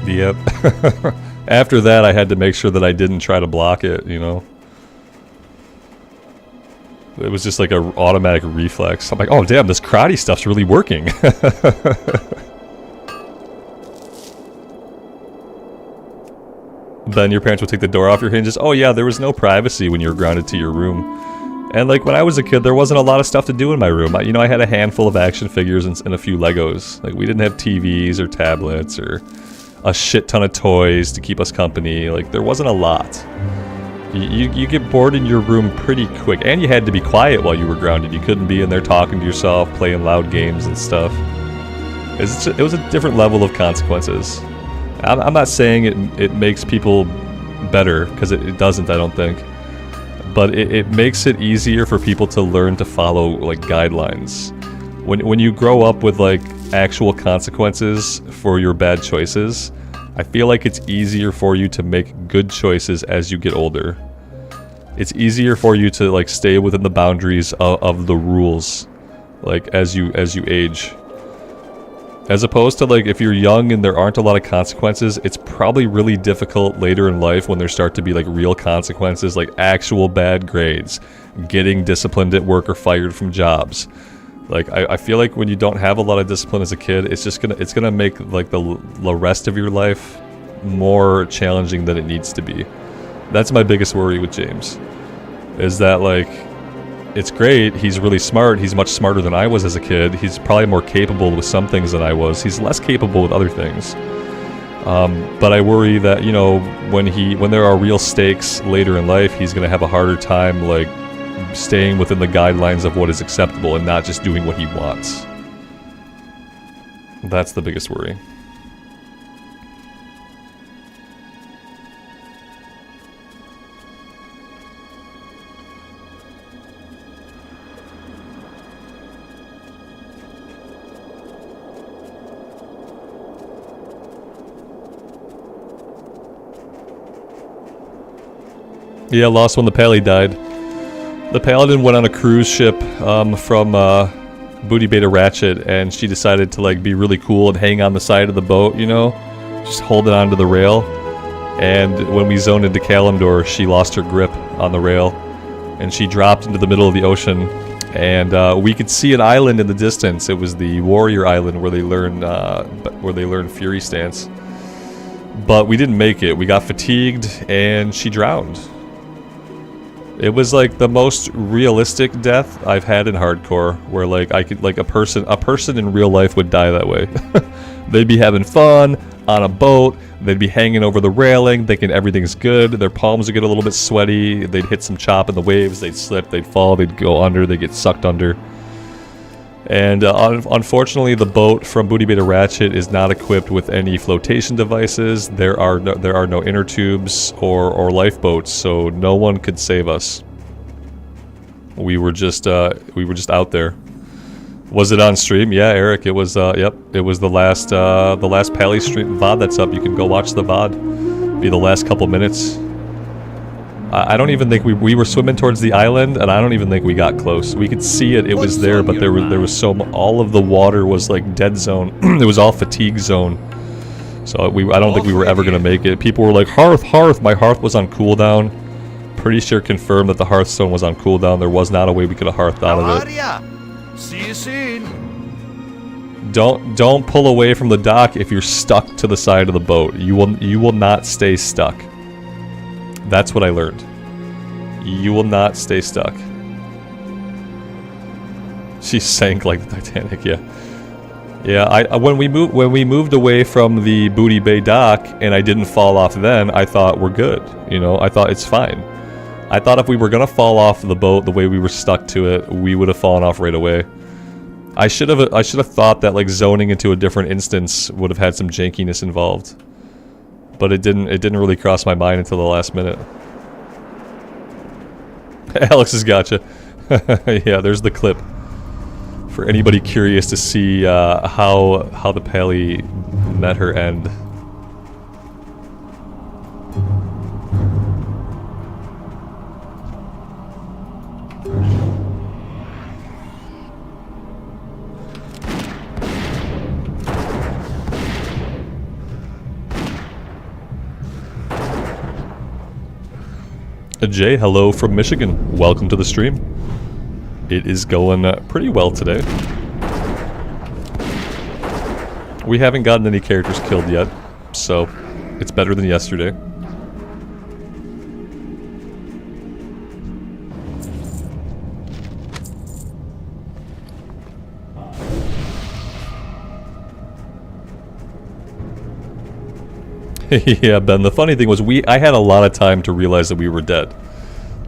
Yep. After that, I had to make sure that I didn't try to block it, you know. It was just like an automatic reflex. I'm like, oh damn, this karate stuff's really working. Then your parents would take the door off your hinges. Oh yeah, there was no privacy when you were grounded to your room. And like when I was a kid, there wasn't a lot of stuff to do in my room. You know, I had a handful of action figures and a few Legos. Like we didn't have TVs or tablets or a shit ton of toys to keep us company. Like there wasn't a lot. You get bored in your room pretty quick, and you had to be quiet while you were grounded. You couldn't be in there talking to yourself, playing loud games and stuff. It was a different level of consequences. I'm not saying it makes people better, because it doesn't, I don't think. But it makes it easier for people to learn to follow like guidelines. When you grow up with like actual consequences for your bad choices, I feel like it's easier for you to make good choices as you get older. It's easier for you to like stay within the boundaries of the rules, like as you age. As opposed to like if you're young and there aren't a lot of consequences, it's probably really difficult later in life when there start to be like real consequences, like actual bad grades, getting disciplined at work or fired from jobs. Like I feel like when you don't have a lot of discipline as a kid, it's gonna make like the rest of your life more challenging than it needs to be. That's my biggest worry with James, is that like, it's great, he's really smart, he's much smarter than I was as a kid, he's probably more capable with some things than I was, he's less capable with other things. But I worry that, you know, when there are real stakes later in life, he's gonna have a harder time like staying within the guidelines of what is acceptable and not just doing what he wants. That's the biggest worry. Yeah, lost when the Pally died. The Paladin went on a cruise ship from Booty Beta Ratchet, and she decided to like be really cool and hang on the side of the boat, you know? Just hold it onto the rail. And when we zoned into Kalimdor, she lost her grip on the rail, and she dropped into the middle of the ocean. And we could see an island in the distance. It was the Warrior Island where they learned Fury Stance. But we didn't make it. We got fatigued, and she drowned. It was like the most realistic death I've had in hardcore, where like I could like a person in real life would die that way. They'd be having fun on a boat, they'd be hanging over the railing, thinking everything's good, their palms would get a little bit sweaty, they'd hit some chop in the waves, they'd slip, they'd fall, they'd go under, they'd get sucked under. And unfortunately, the boat from Booty Beta Ratchet is not equipped with any flotation devices. There are no inner tubes or lifeboats, so no one could save us. We were just out there. Was it on stream? Yeah, Eric. It was. Yep. It was the last Pally stream VOD that's up. You can go watch the VOD. Be the last couple minutes. I don't even think we were swimming towards the island, and I don't even think we got close. We could see it, it was there, but there was all of the water was like dead zone. It was all fatigue zone. So I don't think we were ever gonna make it. People were like, Hearth! My Hearth was on cooldown. Pretty sure confirmed that the Hearthstone was on cooldown. There was not a way we could have Hearthed out of it. See you soon. Don't pull away from the dock if you're stuck to the side of the boat. You will not stay stuck. That's what I learned. You will not stay stuck. She sank like the Titanic, yeah. Yeah, when we moved away from the Booty Bay dock and I didn't fall off then, I thought we're good. You know, I thought it's fine. I thought if we were gonna fall off the boat the way we were stuck to it, we would have fallen off right away. I should have thought that like zoning into a different instance would have had some jankiness involved. But it didn't really cross my mind until the last minute. Alex has gotcha. Yeah, there's the clip. For anybody curious to see how the Pally met her end. Jay, hello from Michigan. Welcome to the stream. It is going pretty well today. We haven't gotten any characters killed yet, so it's better than yesterday. Yeah, Ben, the funny thing was I had a lot of time to realize that we were dead.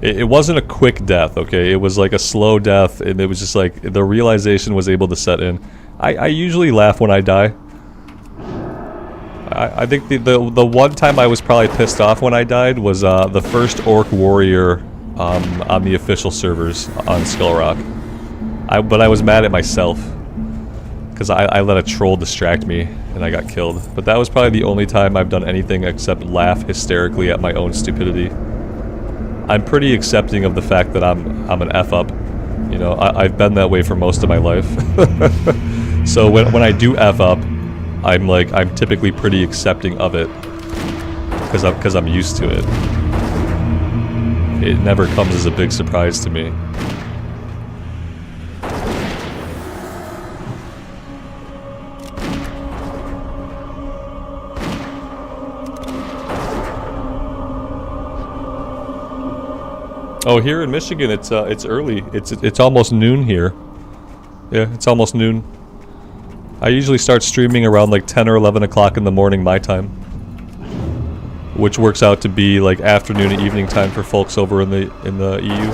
It wasn't a quick death, okay? It was like a slow death, and it was just like the realization was able to set in. I usually laugh when I die. I think the one time I was probably pissed off when I died was the first Orc Warrior on the official servers on Skull Rock. But I was mad at myself. Because I let a troll distract me, and I got killed. But that was probably the only time I've done anything except laugh hysterically at my own stupidity. I'm pretty accepting of the fact that I'm an F-up. You know, I've been that way for most of my life. So when I do F-up, I'm typically pretty accepting of it. Because I'm used to it. It never comes as a big surprise to me. Oh, here in Michigan, it's early. It's almost noon here. Yeah, it's almost noon. I usually start streaming around like 10 or 11 o'clock in the morning my time, which works out to be like afternoon and evening time for folks over in the EU.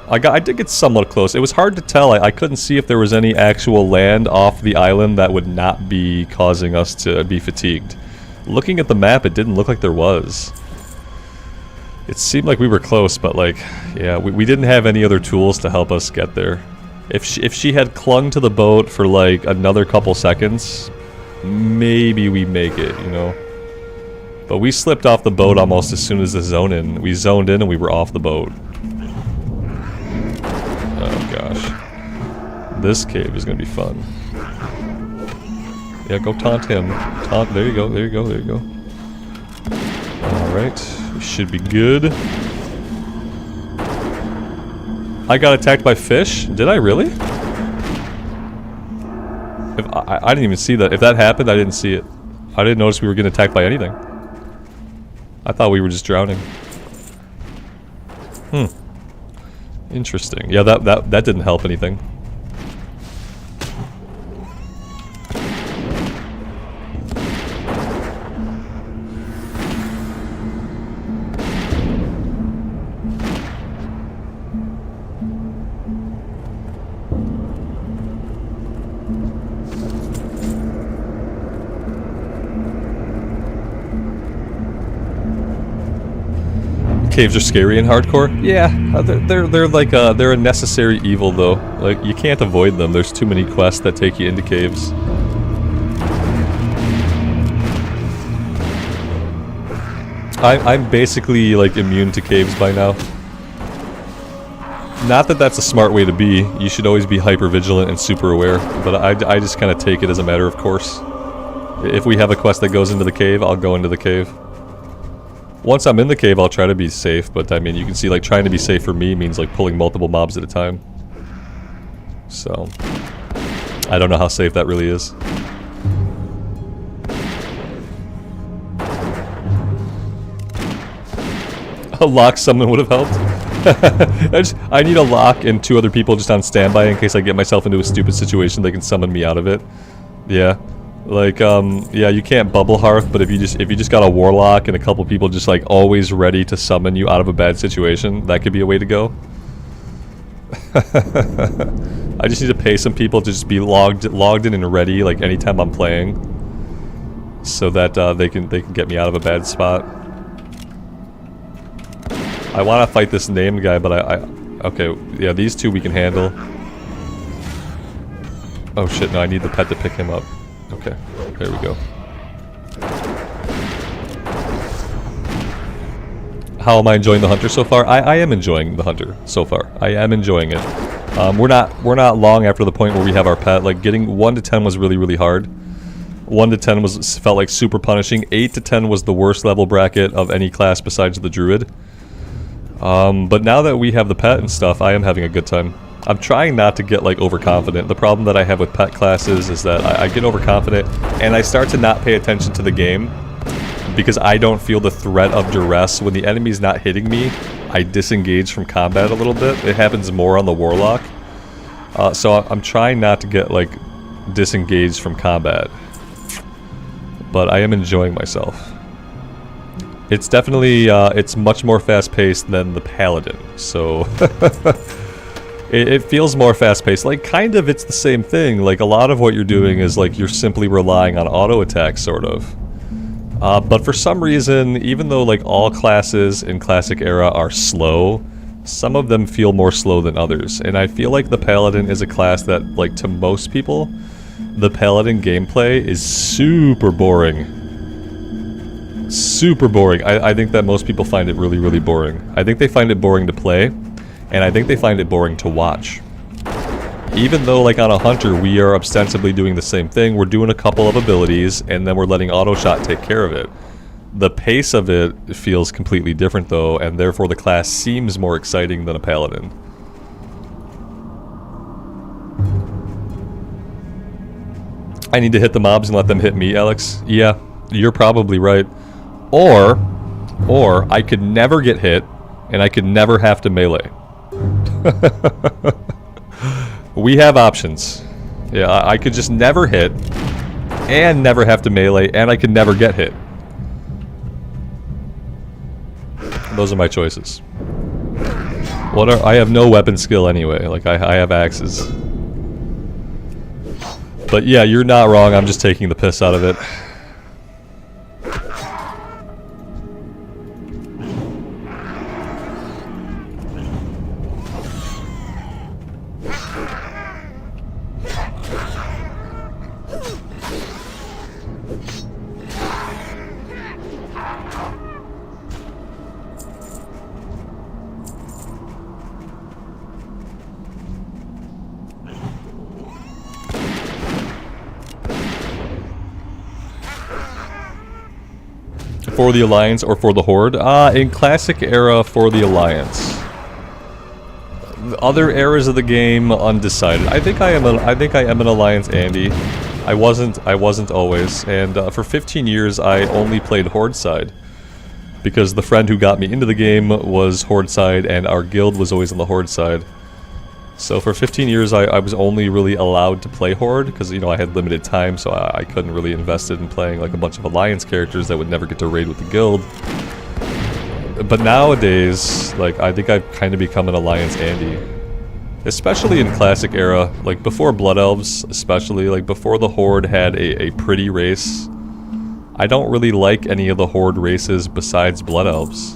I did get somewhat close. It was hard to tell. I couldn't see if there was any actual land off the island that would not be causing us to be fatigued. Looking at the map, it didn't look like there was. It seemed like we were close, but like, yeah, we didn't have any other tools to help us get there. If she had clung to the boat for like another couple seconds, maybe we make it, you know. But we slipped off the boat almost as soon as the zone in. We zoned in and we were off the boat. Oh gosh. This cave is gonna be fun. Yeah, go taunt him. Taunt, there you go, there you go, there you go. Alright, we should be good. I got attacked by fish? Did I really? I didn't even see that. If that happened, I didn't see it. I didn't notice we were getting attacked by anything. I thought we were just drowning. Interesting. Yeah, that didn't help anything. Caves are scary and hardcore. Yeah, they're like they're a necessary evil though. Like you can't avoid them. There's too many quests that take you into caves. I'm basically like immune to caves by now. Not that that's a smart way to be. You should always be hyper vigilant and super aware. But I just kind of take it as a matter of course. If we have a quest that goes into the cave, I'll go into the cave. Once I'm in the cave, I'll try to be safe, but I mean, you can see, like, trying to be safe for me means, like, pulling multiple mobs at a time. So, I don't know how safe that really is. A lock summon would have helped. I need a lock and 2 other people just on standby in case I get myself into a stupid situation, they can summon me out of it. Yeah. Like, yeah, you can't bubble hearth, but if you just got a warlock and a couple people just like always ready to summon you out of a bad situation, that could be a way to go. I just need to pay some people to just be logged in and ready, like anytime I'm playing, so that they can get me out of a bad spot. I want to fight this named guy, but okay, yeah, these 2 we can handle. Oh shit! No, I need the pet to pick him up. Okay, there we go. How am I enjoying the hunter so far? I am enjoying the hunter so far. I am enjoying it. We're not long after the point where we have our pet. Like getting 1 to 10 was really hard. 1 to 10 felt like super punishing. 8 to 10 was the worst level bracket of any class besides the druid. But now that we have the pet and stuff, I am having a good time. I'm trying not to get like overconfident. The problem that I have with pet classes is that I get overconfident and I start to not pay attention to the game because I don't feel the threat of duress. When the enemy's not hitting me, I disengage from combat a little bit. It happens more on the warlock. So I'm trying not to get like disengaged from combat. But I am enjoying myself. It's definitely, it's much more fast-paced than the paladin, so... It feels more fast-paced. Like, kind of, it's the same thing. Like, a lot of what you're doing is, like, you're simply relying on auto-attack, sort of. But for some reason, even though, like, all classes in Classic Era are slow, Some of them feel more slow than others, and I feel like the Paladin is a class that, like, to most people, the Paladin gameplay is super boring. Super boring. I think that most people find it really, really boring. I think they find it boring to play, and I think they find it boring to watch. Even though, like, on a Hunter, we are ostensibly doing the same thing. We're doing a couple of abilities, and then we're letting auto-shot take care of it. The pace of it feels completely different, though, and therefore the class seems more exciting than a Paladin. I need to hit the mobs and let them hit me, Alex? Yeah, you're probably right. Or I could never get hit, and I could never have to melee. We have options. Yeah, I could just never hit, and never have to melee, and I could never get hit. Those are my choices. What are... I have no weapon skill anyway. Like, I have axes. But yeah, you're not wrong. I'm just taking the piss out of it. For the Alliance or for the Horde? In Classic Era, for the Alliance. Other eras of the game, undecided. I think I am an Alliance Andy. I wasn't always. And for 15 years, I only played Horde side. Because the friend who got me into the game was Horde side, and our guild was always on the Horde side. So for 15 years, I was only really allowed to play Horde, because, you know, I had limited time, so I couldn't really invest in playing, like, a bunch of Alliance characters that would never get to raid with the guild. But nowadays, like, I think I've kind of become an Alliance Andy. Especially in Classic Era, like, before Blood Elves, especially, like, before the Horde had a pretty race. I don't really like any of the Horde races besides Blood Elves.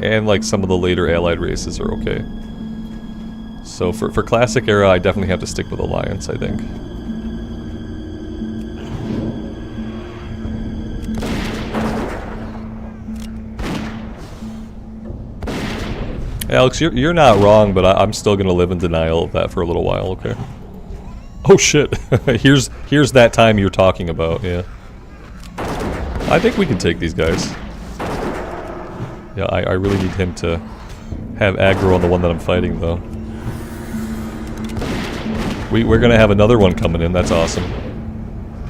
And, like, some of the later allied races are okay. So for Classic Era, I definitely have to stick with Alliance, I think. Alex, you're not wrong, but I'm still gonna live in denial of that for a little while, okay? Oh shit! here's that time you're talking about, yeah. I think we can take these guys. Yeah, I really need him to have aggro on the one that I'm fighting, though. We're gonna have another one coming in, that's awesome.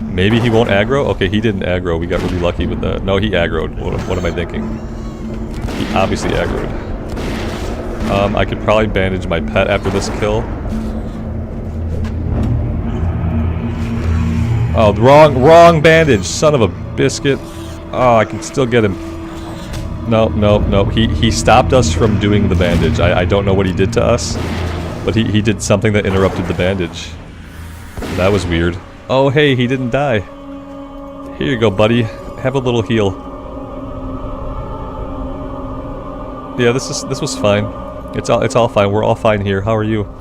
Maybe he won't aggro? Okay, he didn't aggro, we got really lucky with that. No, he aggroed. What am I thinking? He obviously aggroed. I could probably bandage my pet after this kill. Oh, wrong bandage, son of a biscuit. Oh, I can still get him. No. He stopped us from doing the bandage. I don't know what he did to us. But he did something that interrupted the bandage. That was weird. Oh hey, he didn't die. Here you go, buddy. Have a little heal. Yeah, this was fine. It's all fine. We're all fine here. How are you?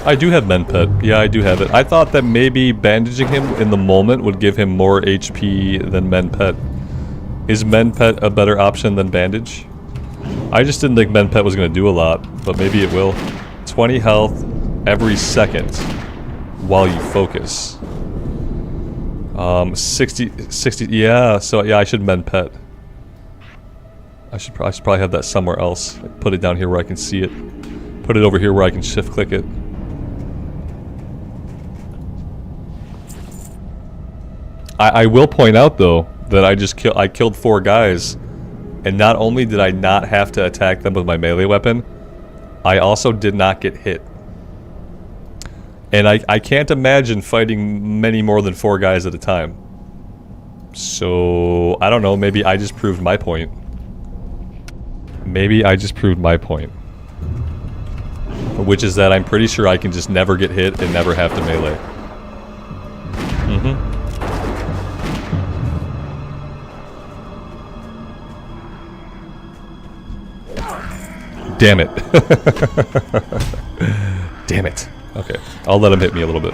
I do have Men Pet. Yeah, I do have it. I thought that maybe bandaging him in the moment would give him more HP than Men Pet. Is Men Pet a better option than bandage? I just didn't think Men Pet was going to do a lot, but maybe it will. 20 health every second while you focus. 60, yeah, so yeah, I should Men Pet. I should probably have that somewhere else. Put it down here where I can see it. Put it over here where I can shift click it. I will point out though that I killed 4 guys, and not only did I not have to attack them with my melee weapon, I also did not get hit. And I can't imagine fighting many more than 4 guys at a time. So, I don't know, maybe I just proved my point. Maybe I just proved my point. Which is that I'm pretty sure I can just never get hit and never have to melee. Damn it. Damn it. Okay, I'll let him hit me a little bit.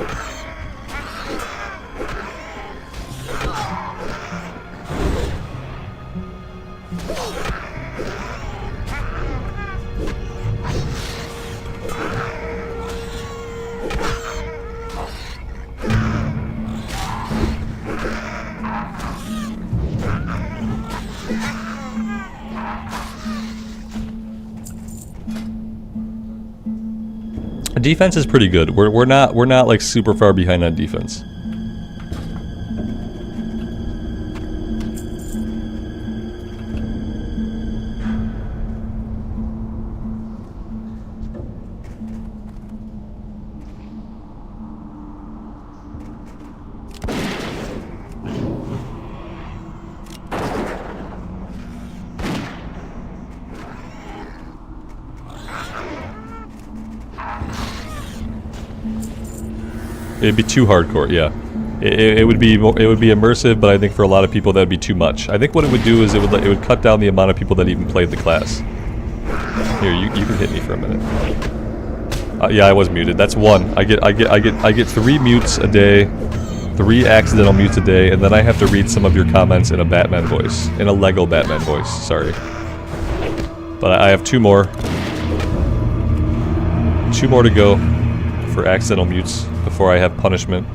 Defense is pretty good. We're not like super far behind on defense. It'd be too hardcore, yeah. It would be immersive, but I think for a lot of people that'd be too much. I think what it would do is it would cut down the amount of people that even played the class. Here, you can hit me for a minute. Yeah, I was muted. That's one. I get 3 mutes a day, 3 accidental mutes a day, and then I have to read some of your comments in a Batman voice, in a Lego Batman voice. Sorry, but I have 2 more. 2 more to go for accidental mutes before I have punishment.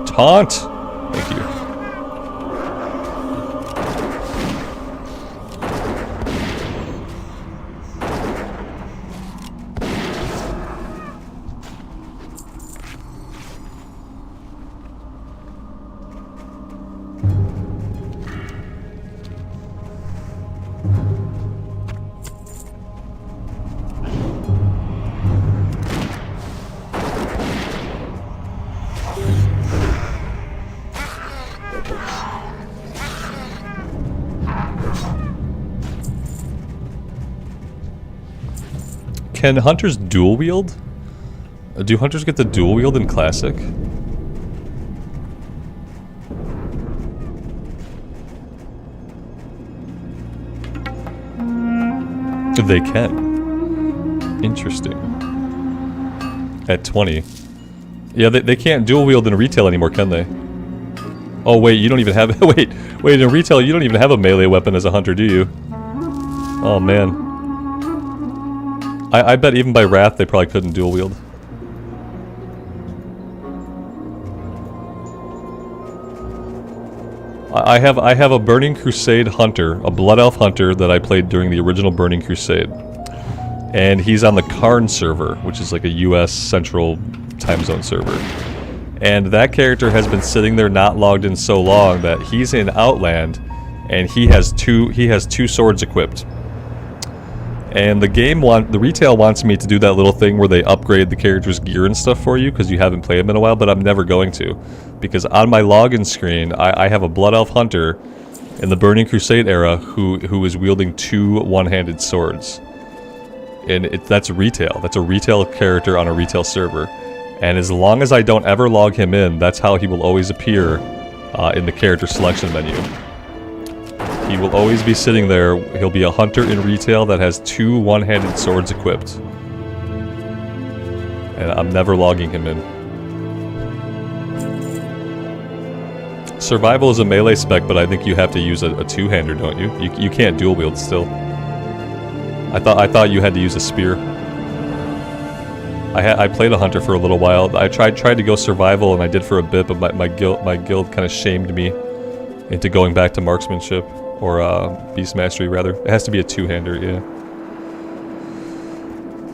Taunt! Thank you. Can hunters dual wield? Do hunters get to dual wield in Classic? They can. Interesting. At 20. Yeah, they can't dual wield in retail anymore, can they? Oh wait, you don't even have... wait, in retail you don't even have a melee weapon as a hunter, do you? Oh man. I bet even by Wrath they probably couldn't dual wield. I have a Burning Crusade hunter, a Blood Elf hunter that I played during the original Burning Crusade. And he's on the Karn server, which is like a US Central Time Zone server. And that character has been sitting there not logged in so long that he's in Outland and he has two swords equipped. And the retail wants me to do that little thing where they upgrade the character's gear and stuff for you because you haven't played him in a while, but I'm never going to. Because on my login screen, I have a Blood Elf hunter in the Burning Crusade era who is wielding 2 one-handed swords. And that's retail. That's a retail character on a retail server. And as long as I don't ever log him in, that's how he will always appear in the character selection menu. He will always be sitting there. He'll be a hunter in retail that has 2 one-handed swords equipped. And I'm never logging him in. Survival is a melee spec, but I think you have to use a 2-hander, don't you? You can't dual wield still. I thought you had to use a spear. I played a hunter for a little while. I tried to go survival and I did for a bit, but my guild kind of shamed me into going back to marksmanship. Or beast mastery rather. It has to be a 2-hander, yeah.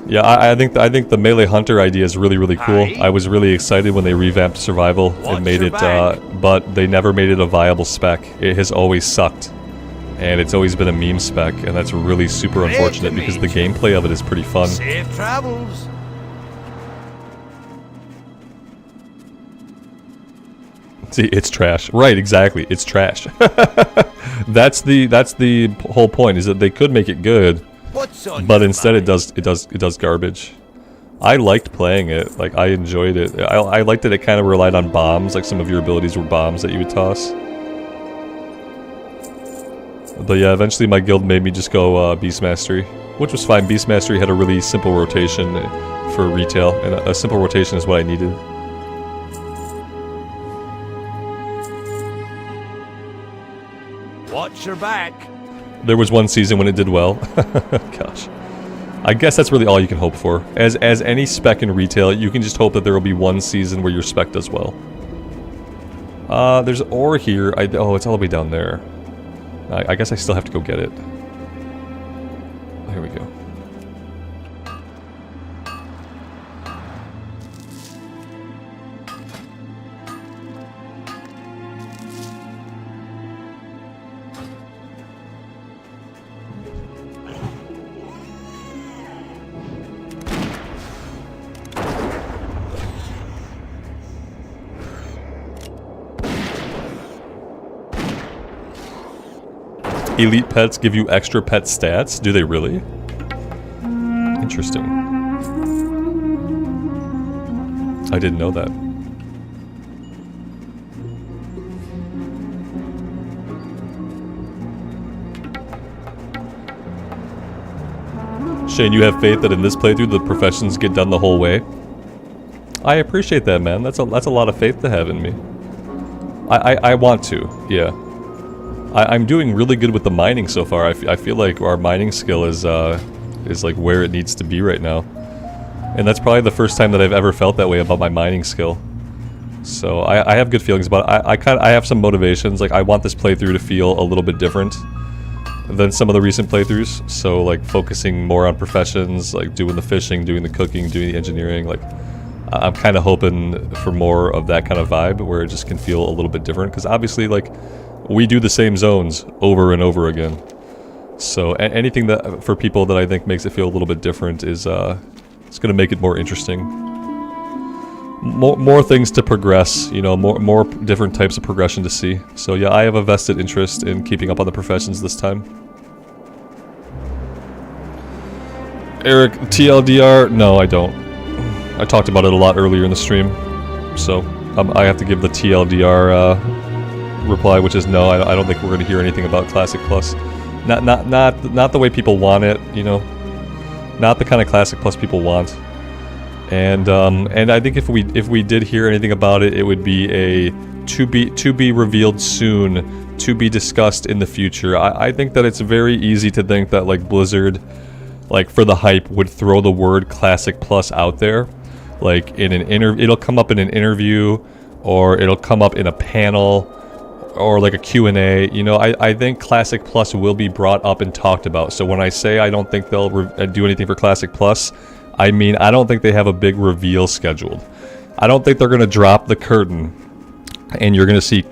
Yeah, I think the melee hunter idea is really cool. I was really excited when they revamped survival and made it, but they never made it a viable spec. It has always sucked, and it's always been a meme spec, and that's really super unfortunate because the gameplay of it is pretty fun. Safe travels. See, it's trash. Right, exactly. It's trash. That's the whole point, is that they could make it good, but instead it does garbage. I liked playing it. Like, I enjoyed it. I liked that it kind of relied on bombs. Like, some of your abilities were bombs that you would toss. But yeah, eventually my guild made me just go Beast Mastery, which was fine. Beast Mastery had a really simple rotation for retail, and a simple rotation is what I needed. Watch your back. There was one season when it did well. Gosh. I guess that's really all you can hope for. As any spec in retail, you can just hope that there will be one season where your spec does well. There's ore here. Oh, it's all the way down there. I guess I still have to go get it. Here we go. Elite pets give you extra pet stats? Do they really? Interesting. I didn't know that. Shane, you have faith that in this playthrough the professions get done the whole way? I appreciate that, man. That's a lot of faith to have in me. I want to, yeah. I'm doing really good with the mining so far. I feel like our mining skill is like where it needs to be right now. And that's probably the first time that I've ever felt that way about my mining skill. So I have good feelings about it. I have some motivations. Like, I want this playthrough to feel a little bit different than some of the recent playthroughs. So, like, focusing more on professions, like doing the fishing, doing the cooking, doing the engineering. Like, I'm kind of hoping for more of that kind of vibe where it just can feel a little bit different. Because obviously, like, we do the same zones over and over again. So anything that for people that I think makes it feel a little bit different is it's going to make it more interesting. More things to progress, you know, more different types of progression to see. So yeah, I have a vested interest in keeping up on the professions this time. Eric, TLDR? No, I don't. I talked about it a lot earlier in the stream, so I have to give the TLDR reply, which is no. I don't think we're going to hear anything about Classic Plus. Not the way people want it, you know. Not the kind of Classic Plus people want. And I think if we did hear anything about it, it would be a to be revealed soon, to be discussed in the future. I think that it's very easy to think that, like, Blizzard, like, for the hype, would throw the word Classic Plus out there, like in an it'll come up in an interview, or it'll come up in a panel, or like a Q&A. You know, I think Classic Plus will be brought up and talked about. So when I say I don't think they'll do anything for Classic Plus, I mean I don't think they have a big reveal scheduled. I don't think they're going to drop the curtain and you're going to see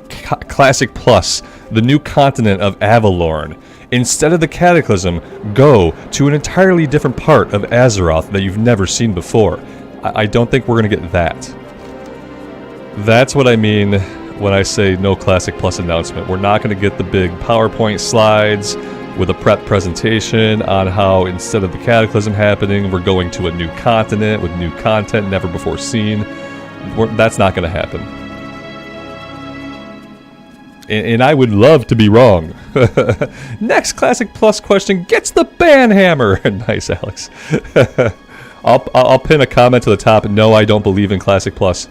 Classic Plus, the new continent of Avalorn. Instead of the Cataclysm, go to an entirely different part of Azeroth that you've never seen before. I don't think we're going to get that. That's what I mean when I say no Classic Plus announcement. We're not going to get the big PowerPoint slides with a prep presentation on how instead of the Cataclysm happening, we're going to a new continent with new content never before seen. That's not going to happen. And I would love to be wrong. Next Classic Plus question gets the banhammer. Nice, Alex. I'll pin a comment to the top. No, I don't believe in Classic Plus.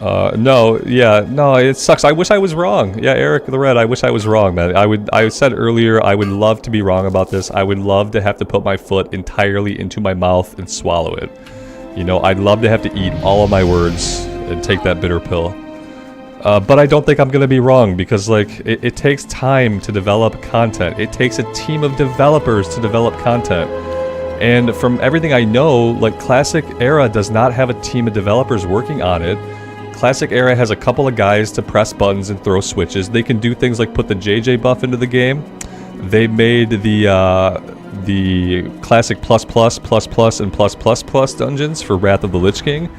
No, it sucks. I wish I was wrong. Yeah, Eric the Red, I wish I was wrong, man. I said earlier, I would love to be wrong about this. I would love to have to put my foot entirely into my mouth and swallow it. You know, I'd love to have to eat all of my words and take that bitter pill. But I don't think I'm going to be wrong because, like, it takes time to develop content. It takes a team of developers to develop content. And from everything I know, like, Classic Era does not have a team of developers working on it. Classic Era has a couple of guys to press buttons and throw switches. They can do things like put the JJ buff into the game, They made the Classic Plus Plus, Plus Plus, and Plus Plus Plus dungeons for Wrath of the Lich King.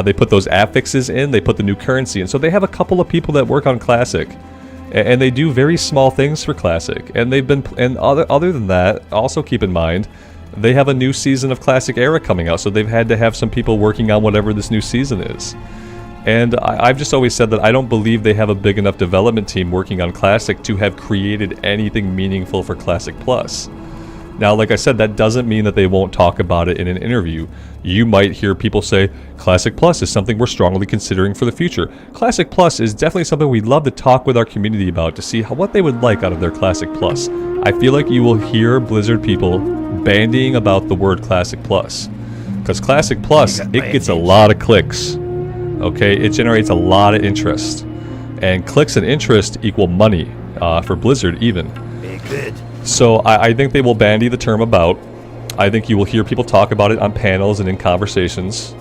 They put those affixes in, they put the new currency in. So they have a couple of people that work on Classic. And they do very small things for Classic. And they've been, and other than that, also keep in mind, they have a new season of Classic Era coming out. So they've had to have some people working on whatever this new season is. And I've just always said that I don't believe they have a big enough development team working on Classic to have created anything meaningful for Classic Plus. Now, like I said, that doesn't mean that they won't talk about it in an interview. You might hear people say, Classic Plus is something we're strongly considering for the future. Classic Plus is definitely something we'd love to talk with our community about to see what they would like out of their Classic Plus. I feel like you will hear Blizzard people bandying about the word Classic Plus. Because Classic Plus, it gets a lot of clicks. Okay, it generates a lot of interest. And clicks and interest equal money, for Blizzard even. Good. So I think they will bandy the term about. I think you will hear people talk about it on panels and in conversations.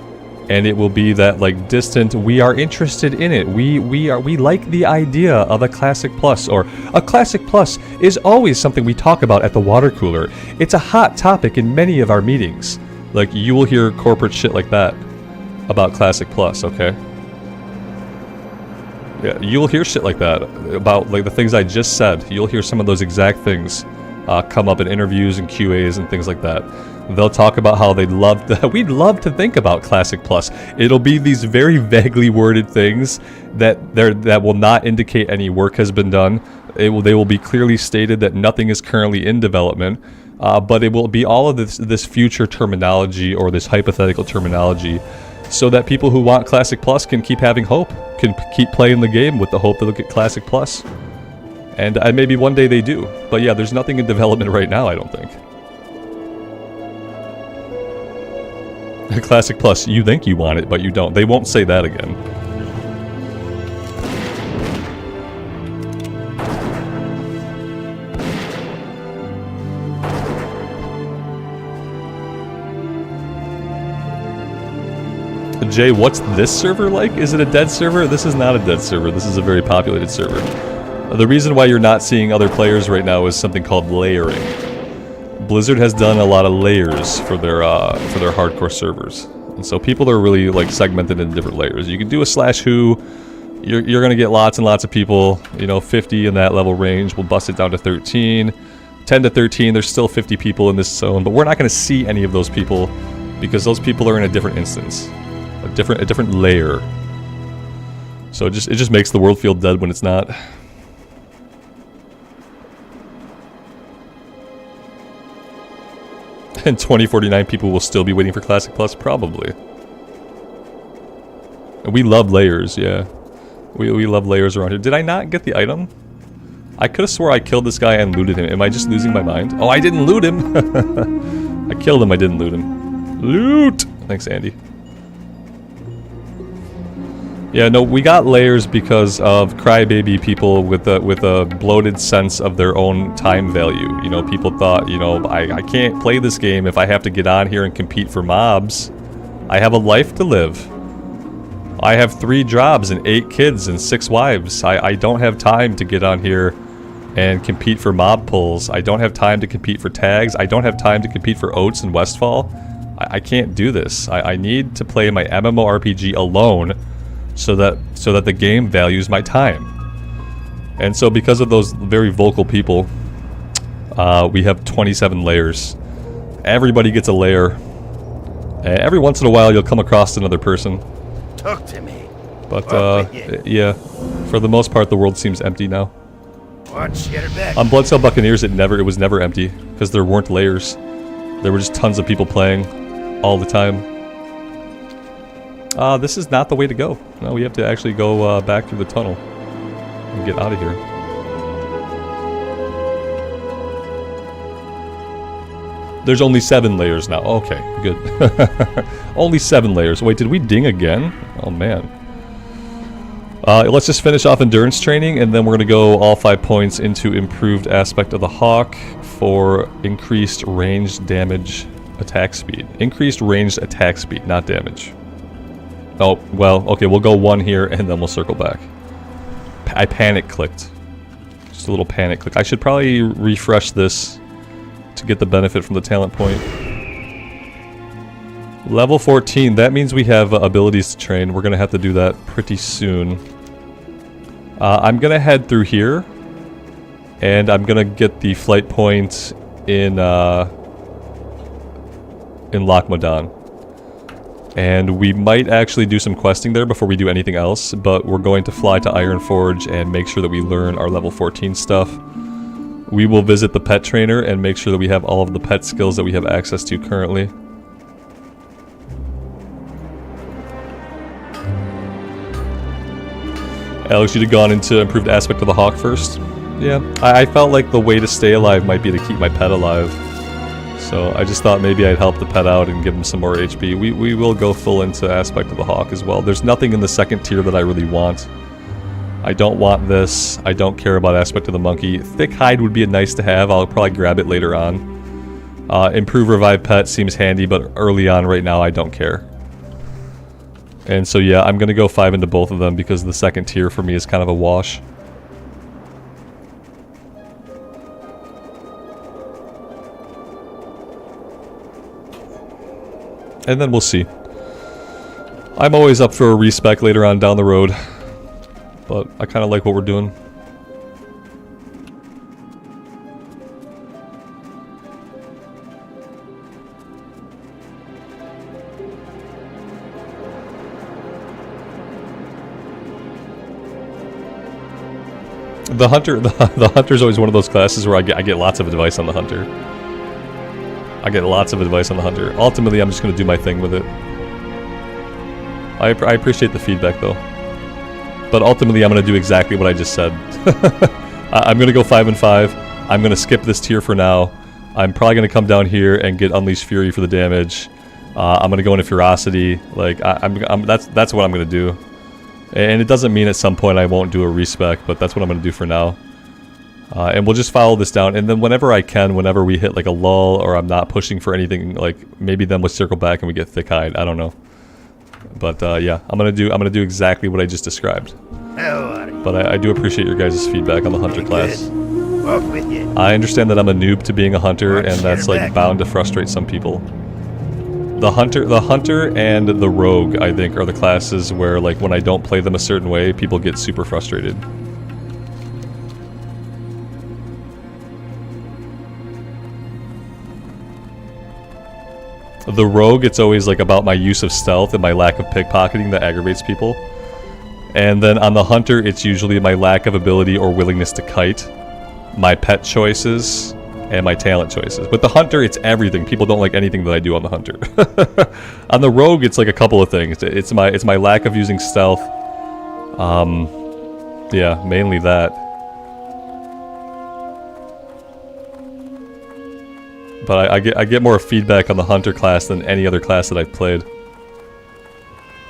And it will be that like distant, we are interested in it. We like the idea of a Classic Plus, or a Classic Plus is always something we talk about at the water cooler. It's a hot topic in many of our meetings. Like you will hear corporate shit like that about Classic Plus, okay? Yeah, you will hear shit like that about like the things I just said. You'll hear some of those exact things come up in interviews and QAs and things like that. They'll talk about how we'd love to think about Classic Plus. It'll be these very vaguely worded things that will not indicate any work has been done. They will be clearly stated that nothing is currently in development, but it will be all of this future terminology or this hypothetical terminology, so that people who want Classic Plus can keep having hope, can keep playing the game with the hope that they'll get Classic Plus. And maybe one day they do. But yeah, there's nothing in development right now, I don't think. Classic Plus, you think you want it, but you don't. They won't say that again. Jay, what's this server like? Is it a dead server? This is not a dead server. This is a very populated server. The reason why you're not seeing other players right now is something called layering. Blizzard has done a lot of layers for their hardcore servers, and so people are really like segmented into different layers. You can do a /who. You're gonna get lots and lots of people. You know, 50 in that level range. We'll bust it down to 13, 10 to 13. There's still 50 people in this zone, but we're not gonna see any of those people because those people are in a different instance. A different layer. So it just makes the world feel dead when it's not. And 2049 people will still be waiting for Classic Plus, probably. And we love layers, yeah. We love layers around here. Did I not get the item? I could have swore I killed this guy and looted him. Am I just losing my mind? Oh, I didn't loot him! I killed him, I didn't loot him. Loot! Thanks, Andy. Yeah, no, we got layers because of crybaby people with a bloated sense of their own time value. You know, people thought, you know, I can't play this game if I have to get on here and compete for mobs. I have a life to live. I have 3 jobs and 8 kids and 6 wives. I don't have time to get on here and compete for mob pulls. I don't have time to compete for tags. I don't have time to compete for Oats and Westfall. I can't do this. I need to play my MMORPG alone, so that the game values my time. And so because of those very vocal people, we have 27 layers. Everybody gets a layer. And every once in a while you'll come across another person. Talk to me. But yeah, for the most part the world seems empty now. Watch, get her back. On Bloodsail Buccaneers it was never empty, because there weren't layers. There were just tons of people playing all the time. This is not the way to go. No, we have to actually go back through the tunnel and get out of here. There's only 7 layers now. Okay, good. Only 7 layers. Wait, did we ding again? Oh, man. Let's just finish off endurance training, and then we're going to go all 5 points into improved aspect of the Hawk for increased ranged damage attack speed. Increased ranged attack speed, not damage. Oh, well, okay, we'll go 1 here, and then we'll circle back. I panic clicked. Just a little panic click. I should probably refresh this to get the benefit from the talent point. Level 14, that means we have abilities to train. We're going to have to do that pretty soon. I'm going to head through here, and I'm going to get the flight point in Lochmadan. And we might actually do some questing there before we do anything else, but we're going to fly to Ironforge and make sure that we learn our level 14 stuff. We will visit the pet trainer and make sure that we have all of the pet skills that we have access to currently. Alex, you'd have gone into improved aspect of the hawk first? Yeah, I felt like the way to stay alive might be to keep my pet alive. So I just thought maybe I'd help the pet out and give him some more HP. We will go full into aspect of the hawk as well. There's nothing in the second tier that I really want. I don't want this. I don't care about aspect of the monkey. Thick hide would be a nice to have. I'll probably grab it later on. Improve revive pet seems handy, but early on right now I don't care. And so yeah, I'm going to go 5 into both of them because the second tier for me is kind of a wash. And then we'll see. I'm always up for a respec later on down the road. But I kind of like what we're doing. The hunter's always one of those classes where I get lots of advice on the hunter. I get lots of advice on the hunter. Ultimately, I'm just going to do my thing with it. I appreciate the feedback, though. But ultimately, I'm going to do exactly what I just said. I'm going to go 5 and 5. I'm going to skip this tier for now. I'm probably going to come down here and get Unleash Fury for the damage. I'm going to go into Ferocity. Like, that's what I'm going to do. And it doesn't mean at some point I won't do a respec, but that's what I'm going to do for now. And we'll just follow this down, and then whenever I can, whenever we hit like a lull or I'm not pushing for anything, like maybe then we'll circle back and we get thick hide. I don't know, but yeah, I'm gonna do exactly what I just described. But I do appreciate your guys' feedback on the hunter class. I understand that I'm a noob to being a hunter, and that's like bound to frustrate some people. The hunter and the rogue, I think, are the classes where like when I don't play them a certain way, people get super frustrated. The rogue, it's always like about my use of stealth and my lack of pickpocketing that aggravates people. And then on the hunter, it's usually my lack of ability or willingness to kite, my pet choices, and my talent choices. With the hunter, it's everything. People don't like anything that I do on the hunter. On the rogue, it's like a couple of things. It's my lack of using stealth. Yeah, mainly that. But I get more feedback on the hunter class than any other class that I've played.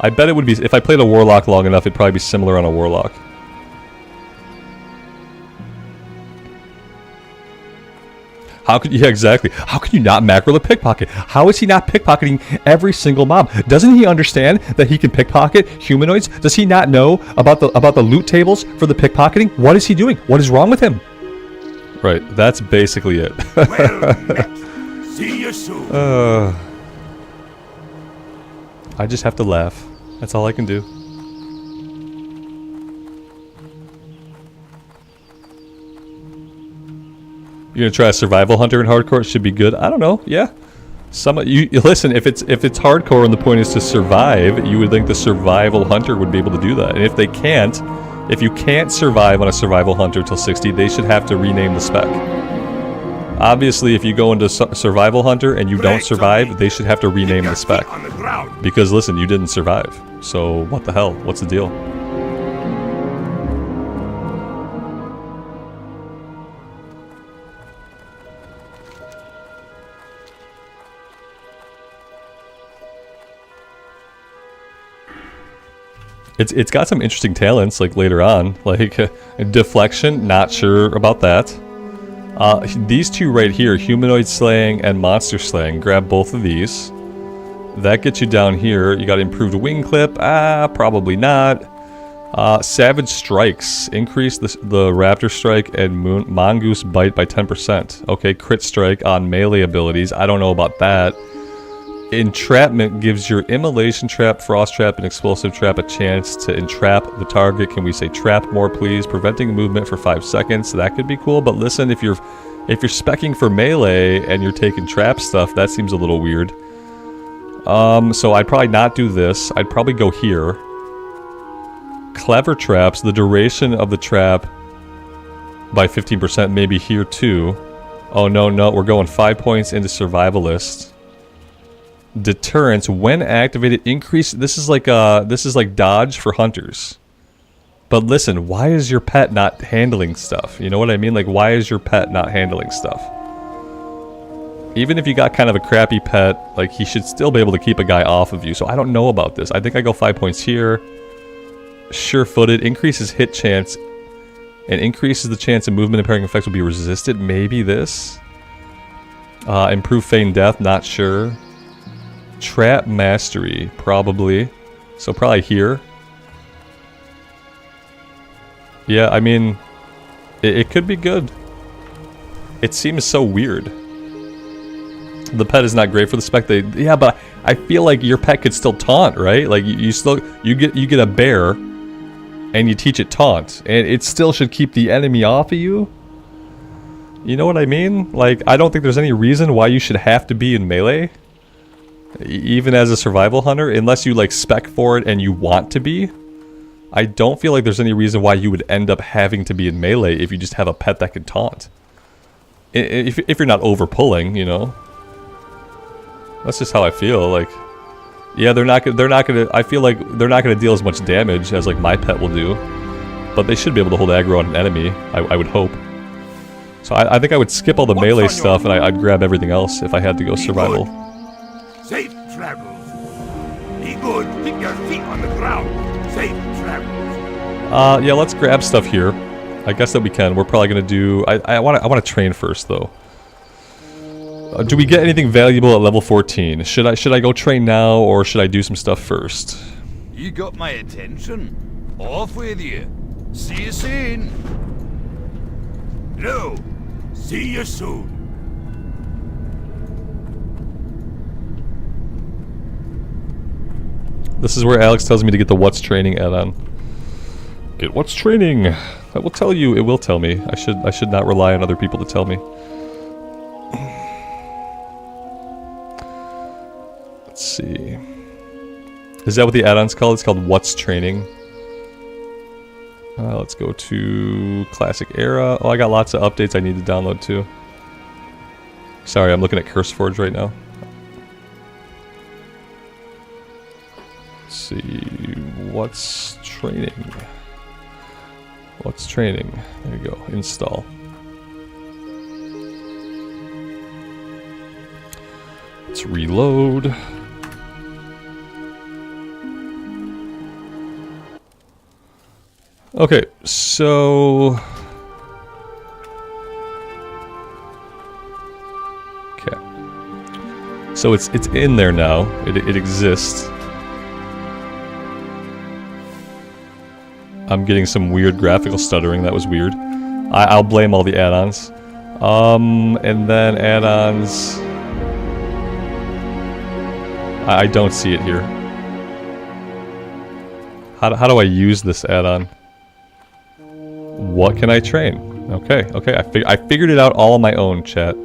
I bet it would be, if I played a warlock long enough, it'd probably be similar on a warlock. How could, yeah, exactly. How can you not macro the pickpocket? How is he not pickpocketing every single mob? Doesn't he understand that he can pickpocket humanoids? Does he not know about the loot tables for the pickpocketing? What is he doing? What is wrong with him? Right, that's basically it. See you soon. I just have to laugh. That's all I can do. You're gonna try a survival hunter in hardcore? It should be good. I don't know. Yeah. You listen. If it's hardcore and the point is to survive, you would think the survival hunter would be able to do that. And if they can't, if you can't survive on a survival hunter till 60, they should have to rename the spec. Obviously, if you go into survival hunter and you don't survive, they should have to rename the spec. Because listen, you didn't survive. So what the hell? What's the deal? It's got some interesting talents, like later on, like deflection. Not sure about that. These two right here, humanoid slaying and monster slaying. Grab both of these. That gets you down here. You got improved wing clip. Probably not. Savage Strikes. Increase the Raptor Strike and Mongoose Bite by 10%. Okay, crit strike on melee abilities. I don't know about that. Entrapment gives your Immolation Trap, Frost Trap, and Explosive Trap a chance to entrap the target. Can we say trap more, please? Preventing movement for 5 seconds. That could be cool, but listen, if you're speccing for melee and you're taking trap stuff, that seems a little weird. So I'd probably not do this. I'd probably go here. Clever Traps, the duration of the trap by 15%, maybe here too. Oh no, we're going 5 points into Survivalist. Deterrence, when activated, increase. This is like dodge for hunters. But listen, why is your pet not handling stuff? You know what I mean? Like, why is your pet not handling stuff? Even if you got kind of a crappy pet, like, he should still be able to keep a guy off of you. So I don't know about this. I think I go 5 points here. Sure-footed, increases hit chance and increases the chance of movement impairing effects will be resisted. Maybe this. Improve feign death, not sure. Trap mastery, probably. So probably here. Yeah, I mean, it could be good. It seems so weird. The pet is not great for the spec. Yeah, but I feel like your pet could still taunt, right? Like you get a bear, and you teach it taunt, and it still should keep the enemy off of you. You know what I mean? Like, I don't think there's any reason why you should have to be in melee, even as a survival hunter, unless you like spec for it and you want to be. I don't feel like there's any reason why you would end up having to be in melee if you just have a pet that can taunt. If you're not over pulling, you know. That's just how I feel. Like, yeah, they're not gonna. I feel like they're not gonna deal as much damage as like my pet will do, but they should be able to hold aggro on an enemy. I would hope. So I think I would skip all the melee stuff and I'd grab everything else if I had to go survival. Safe travels. Be good. Keep your feet on the ground. Safe travels. Yeah, let's grab stuff here. I guess that we can. We're probably gonna do. I want to train first though. Do we get anything valuable at level 14? Should I go train now or should I do some stuff first? You got my attention. Off with you. See you soon. No. See you soon. This is where Alex tells me to get the what's training add-on. Get what's training. That will tell you. It will tell me. I should not rely on other people to tell me. Let's see. Is that what the add-on's called? It's called What's Training. Let's go to Classic Era. Oh, I got lots of updates I need to download too. Sorry, I'm looking at CurseForge right now. Let's see. What's Training? What's Training? There you go. Install. Let's reload. Okay, so... Okay. So it's in there now. It exists. I'm getting some weird graphical stuttering. That was weird. I'll blame all the add-ons. And then add-ons... I don't see it here. How do I use this add-on? What can I train? Okay, I figured it out all on my own, chat.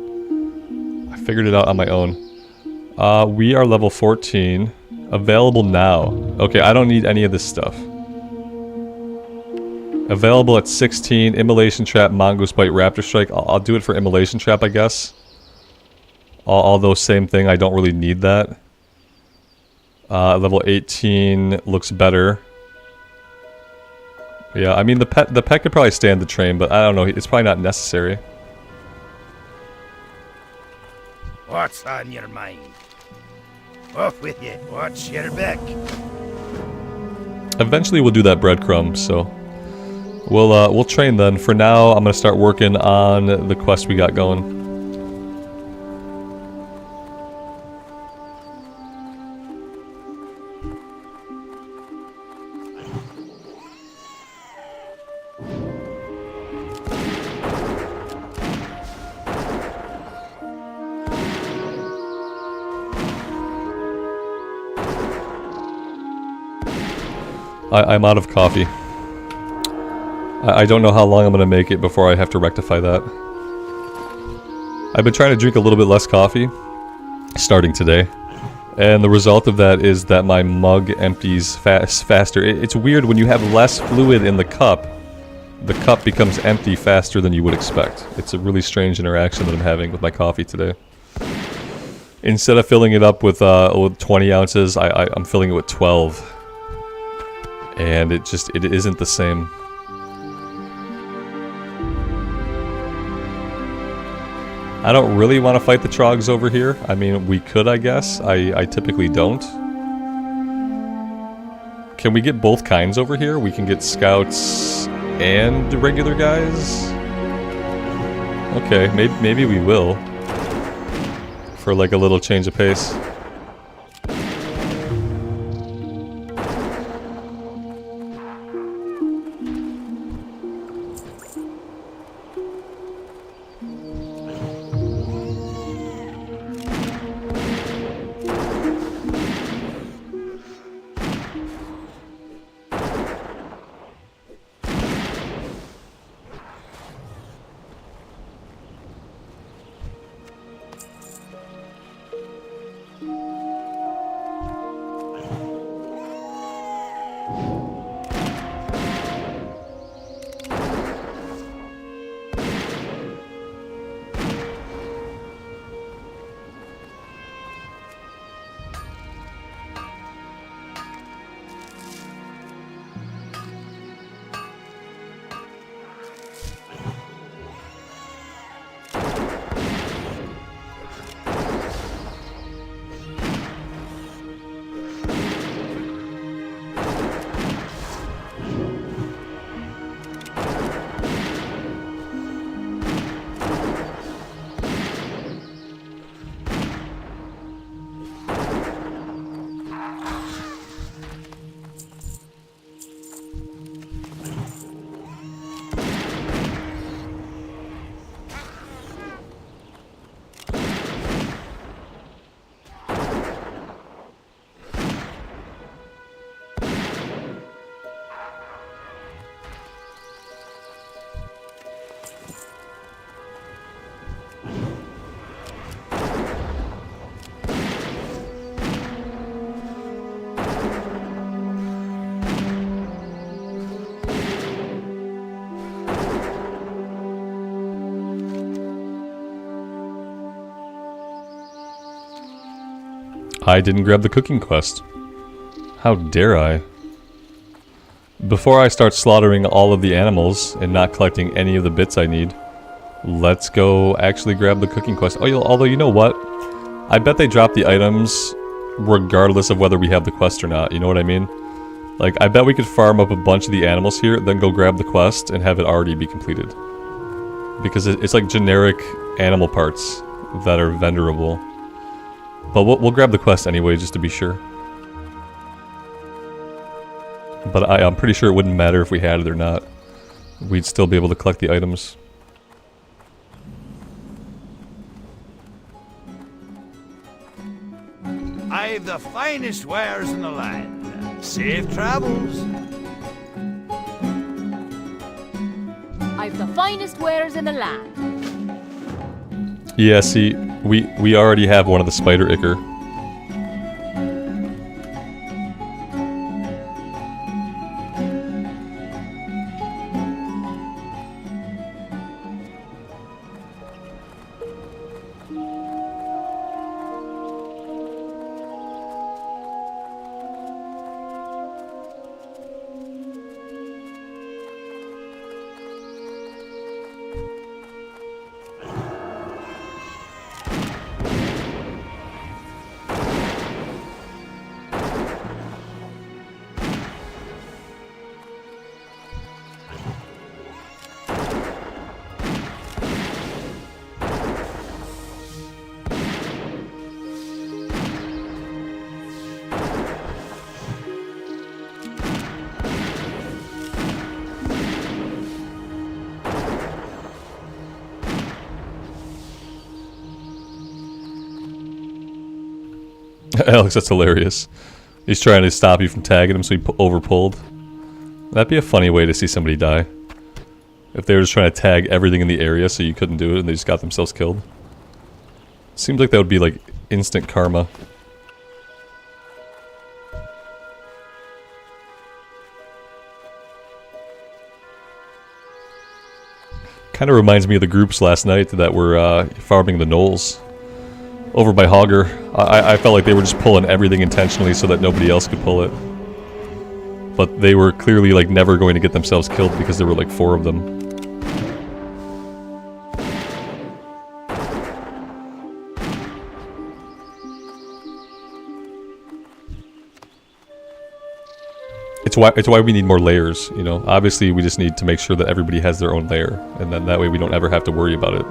I figured it out on my own. We are level 14. Available now. Okay, I don't need any of this stuff. Available at 16. Immolation Trap, Mongoose Bite, Raptor Strike. I'll do it for Immolation Trap, I guess. Although same thing, I don't really need that. Level 18 looks better. Yeah, I mean the pet could probably stand the train, but I don't know, it's probably not necessary. What's on your mind? Off with you. Watch your back. Eventually we'll do that breadcrumb, so we'll train then. For now, I'm gonna start working on the quest we got going. I'm out of coffee. I don't know how long I'm gonna make it before I have to rectify that. I've been trying to drink a little bit less coffee, starting today. And the result of that is that my mug empties faster. It's weird when you have less fluid in the cup becomes empty faster than you would expect. It's a really strange interaction that I'm having with my coffee today. Instead of filling it up with 20 ounces, I'm filling it with 12. And it isn't the same. I don't really want to fight the trogs over here. I mean, we could, I guess. I typically don't. Can we get both kinds over here? We can get scouts and regular guys? Okay, maybe we will. For like a little change of pace. I didn't grab the cooking quest. How dare I? Before I start slaughtering all of the animals and not collecting any of the bits I need, let's go actually grab the cooking quest. Oh, although you know what? I bet they drop the items regardless of whether we have the quest or not, you know what I mean? Like, I bet we could farm up a bunch of the animals here, then go grab the quest and have it already be completed. Because it's like generic animal parts that are vendorable. But we'll grab the quest anyway, just to be sure. But I'm pretty sure it wouldn't matter if we had it or not. We'd still be able to collect the items. I've the finest wares in the land. Safe travels. I've the finest wares in the land. Yeah, see, we already have one of the spider ichor. Alex, that's hilarious. He's trying to stop you from tagging him, so he over-pulled. That'd be a funny way to see somebody die. If they were just trying to tag everything in the area so you couldn't do it and they just got themselves killed. Seems like that would be like instant karma. Kind of reminds me of the groups last night that were farming the gnolls over by Hogger. I felt like they were just pulling everything intentionally so that nobody else could pull it. But they were clearly like never going to get themselves killed because there were like 4 of them. It's why we need more layers, you know. Obviously, we just need to make sure that everybody has their own layer, and then that way we don't ever have to worry about it.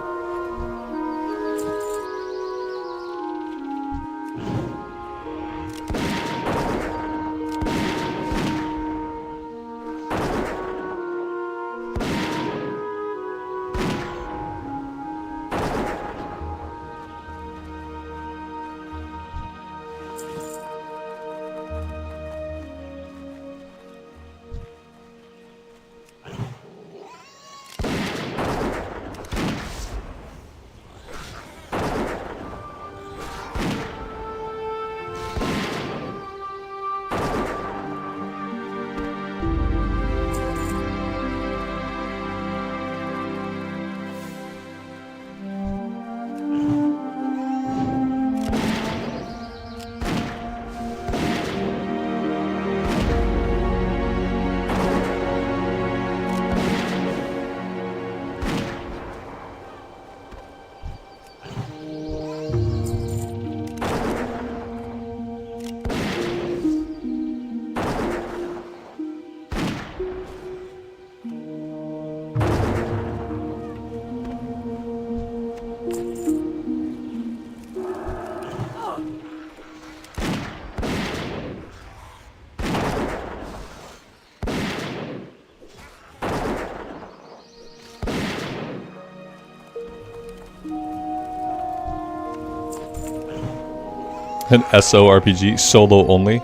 An SO RPG, solo only?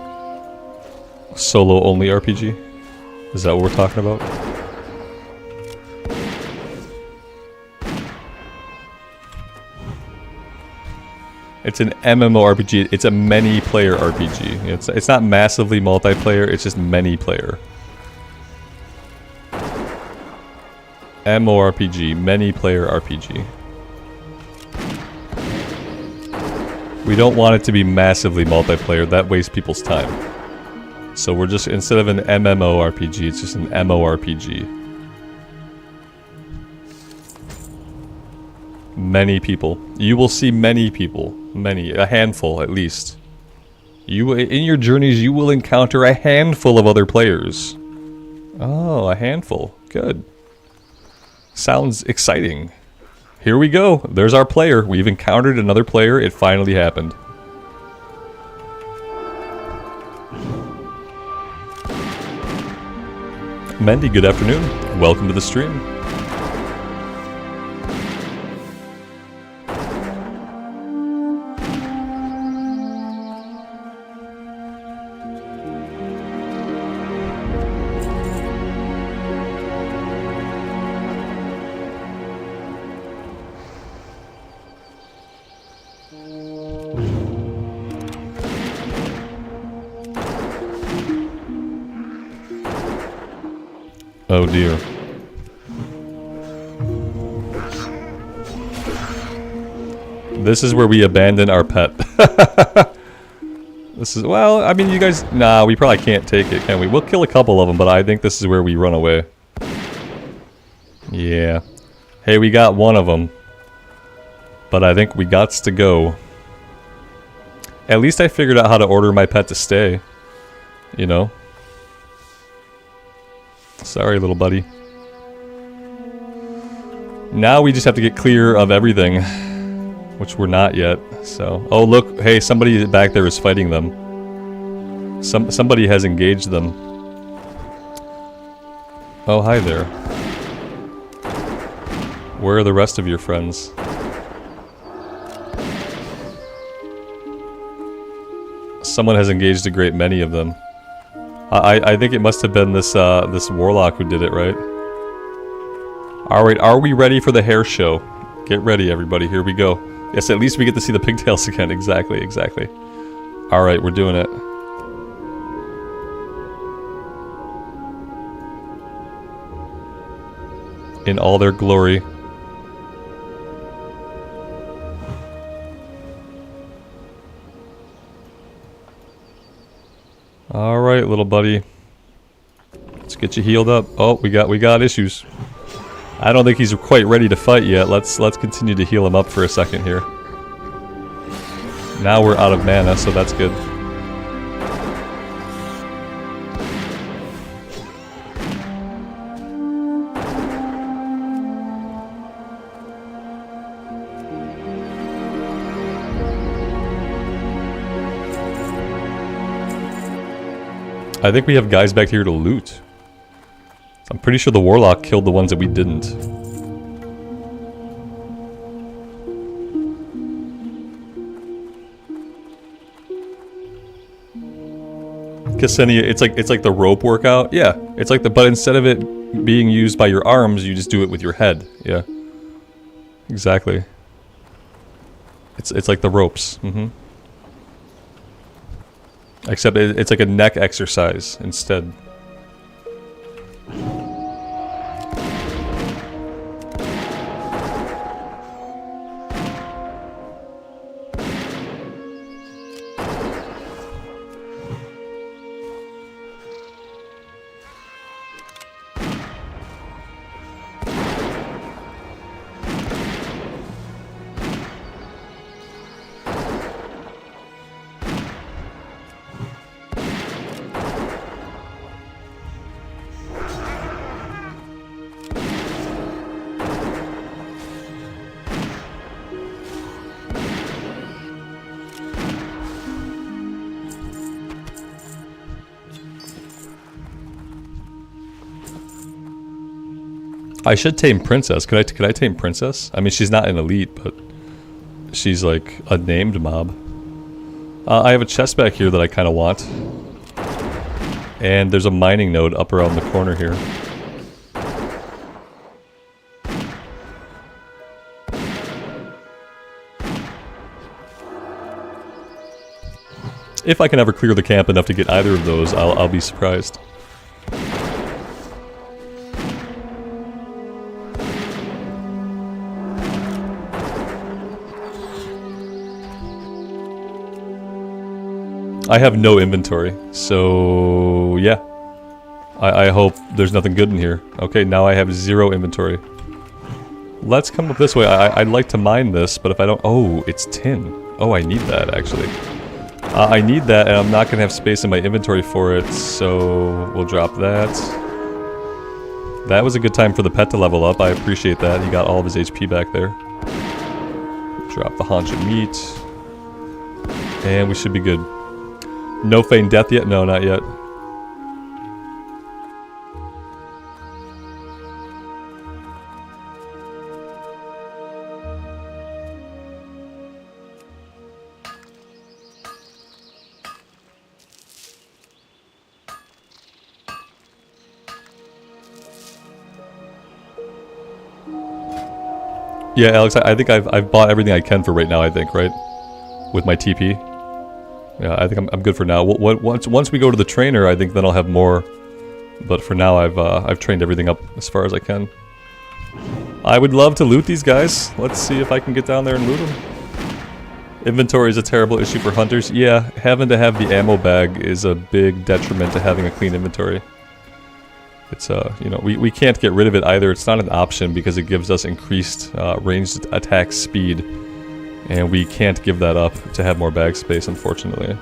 Solo only RPG? Is that what we're talking about? It's an MMORPG, it's a many player RPG. It's not massively multiplayer, it's just many player. MMORPG, many player RPG. We don't want it to be massively multiplayer, that wastes people's time. So we're just, instead of an MMORPG, it's just an MORPG. Many people. You will see many people. Many. A handful, at least. In your journeys, you will encounter a handful of other players. Oh, a handful. Good. Sounds exciting. Here we go. There's our player. We've encountered another player. It finally happened. Mendy, good afternoon. Welcome to the stream. Oh dear. This is where we abandon our pet. This is, well, I mean, you guys, nah, we probably can't take it, can we? We'll kill a couple of them, but I think this is where we run away. Yeah. Hey, we got one of them. But I think we gots to go. At least I figured out how to order my pet to stay. You know? Sorry, little buddy. Now we just have to get clear of everything. Which we're not yet, so... Oh, look, hey, somebody back there is fighting them. Somebody has engaged them. Oh, hi there. Where are the rest of your friends? Someone has engaged a great many of them. I think it must have been this this warlock who did it, right? Alright, are we ready for the hair show? Get ready, everybody. Here we go. Yes, at least we get to see the pigtails again. Exactly, exactly. Alright, we're doing it. In all their glory. Alright, little buddy. Let's get you healed up. Oh, we got issues. I don't think he's quite ready to fight yet. Let's continue to heal him up for a second here. Now we're out of mana, so that's good. I think we have guys back here to loot. I'm pretty sure the warlock killed the ones that we didn't. Ksenia, it's like the rope workout. Yeah, it's like but instead of it being used by your arms, you just do it with your head. Yeah, exactly. It's like the ropes. Except it's like a neck exercise instead. I should tame Princess. Could I tame Princess? I mean, she's not an elite, but she's like a named mob. I have a chest back here that I kind of want. And there's a mining node up around the corner here. If I can ever clear the camp enough to get either of those, I'll be surprised. I have no inventory, so yeah. I hope there's nothing good in here. Okay, now I have 0 inventory. Let's come up this way. I'd like to mine this, but if I don't... Oh, it's tin. Oh, I need that, actually. I need that, and I'm not going to have space in my inventory for it, so we'll drop that. That was a good time for the pet to level up. I appreciate that. He got all of his HP back there. Drop the haunch of meat. And we should be good. No feigned death yet? No, not yet. Yeah, Alex, I think I've bought everything I can for right now, I think, right? With my TP. Yeah, I think I'm good for now. Once we go to the trainer, I think then I'll have more. But for now, I've trained everything up as far as I can. I would love to loot these guys. Let's see if I can get down there and loot them. Inventory is a terrible issue for hunters. Yeah, having to have the ammo bag is a big detriment to having a clean inventory. It's, you know, we can't get rid of it either. It's not an option because it gives us increased ranged attack speed. And we can't give that up to have more bag space, unfortunately.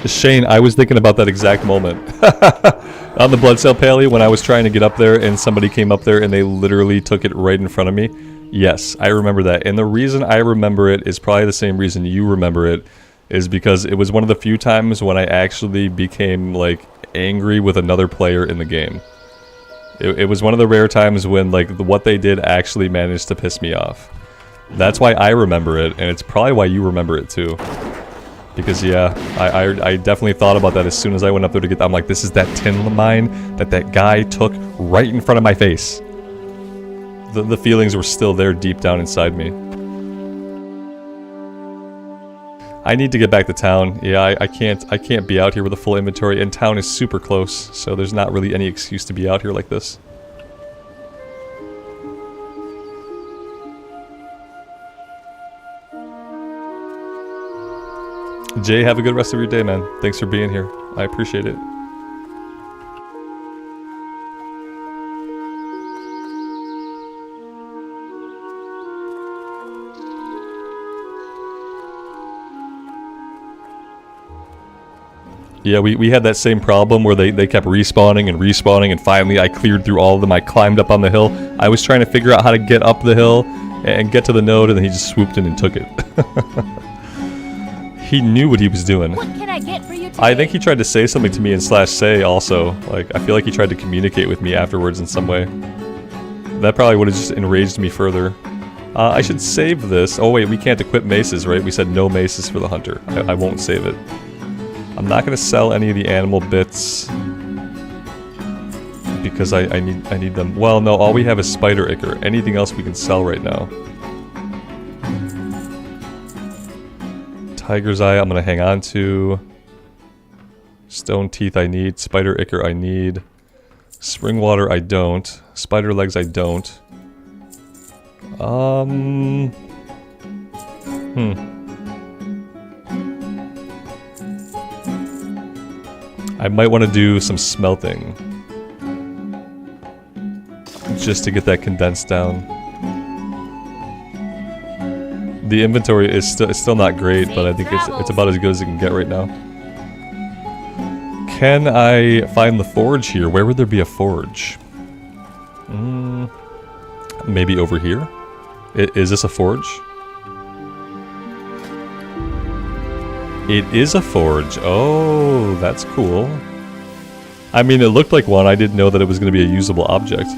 Shane, I was thinking about that exact moment. On the Blood Cell Paley, when I was trying to get up there and somebody came up there and they literally took it right in front of me. Yes, I remember that. And the reason I remember it is probably the same reason you remember it, is because it was one of the few times when I actually became, like, angry with another player in the game. It was one of the rare times when, like, what they did actually managed to piss me off. That's why I remember it, and it's probably why you remember it too. Because yeah, I definitely thought about that as soon as I went up there to get. I'm like, this is that tin mine that guy took right in front of my face. The feelings were still there deep down inside me. I need to get back to town. Yeah, I can't be out here with a full inventory, and town is super close, so there's not really any excuse to be out here like this. Jay, have a good rest of your day, man. Thanks for being here. I appreciate it. Yeah, we had that same problem where they kept respawning, and finally I cleared through all of them. I climbed up on the hill. I was trying to figure out how to get up the hill and get to the node, and then he just swooped in and took it. He knew what he was doing. What can I get for you today? I think he tried to say something to me in /say also. Like, I feel like he tried to communicate with me afterwards in some way. That probably would have just enraged me further. I should save this. Oh wait, we can't equip maces, right? We said no maces for the hunter. I won't save it. I'm not going to sell any of the animal bits because I need them. Well, no, all we have is spider ichor. Anything else we can sell right now. Tiger's eye I'm going to hang on to. Stone teeth I need. Spider ichor I need. Spring water I don't. Spider legs I don't. I might want to do some smelting. Just to get that condensed down. The inventory is still not great, but I think it's about as good as it can get right now. Can I find the forge here? Where would there be a forge? Maybe over here? Is this a forge? It is a forge. Oh, that's cool. I mean, it looked like one. I didn't know that it was going to be a usable object.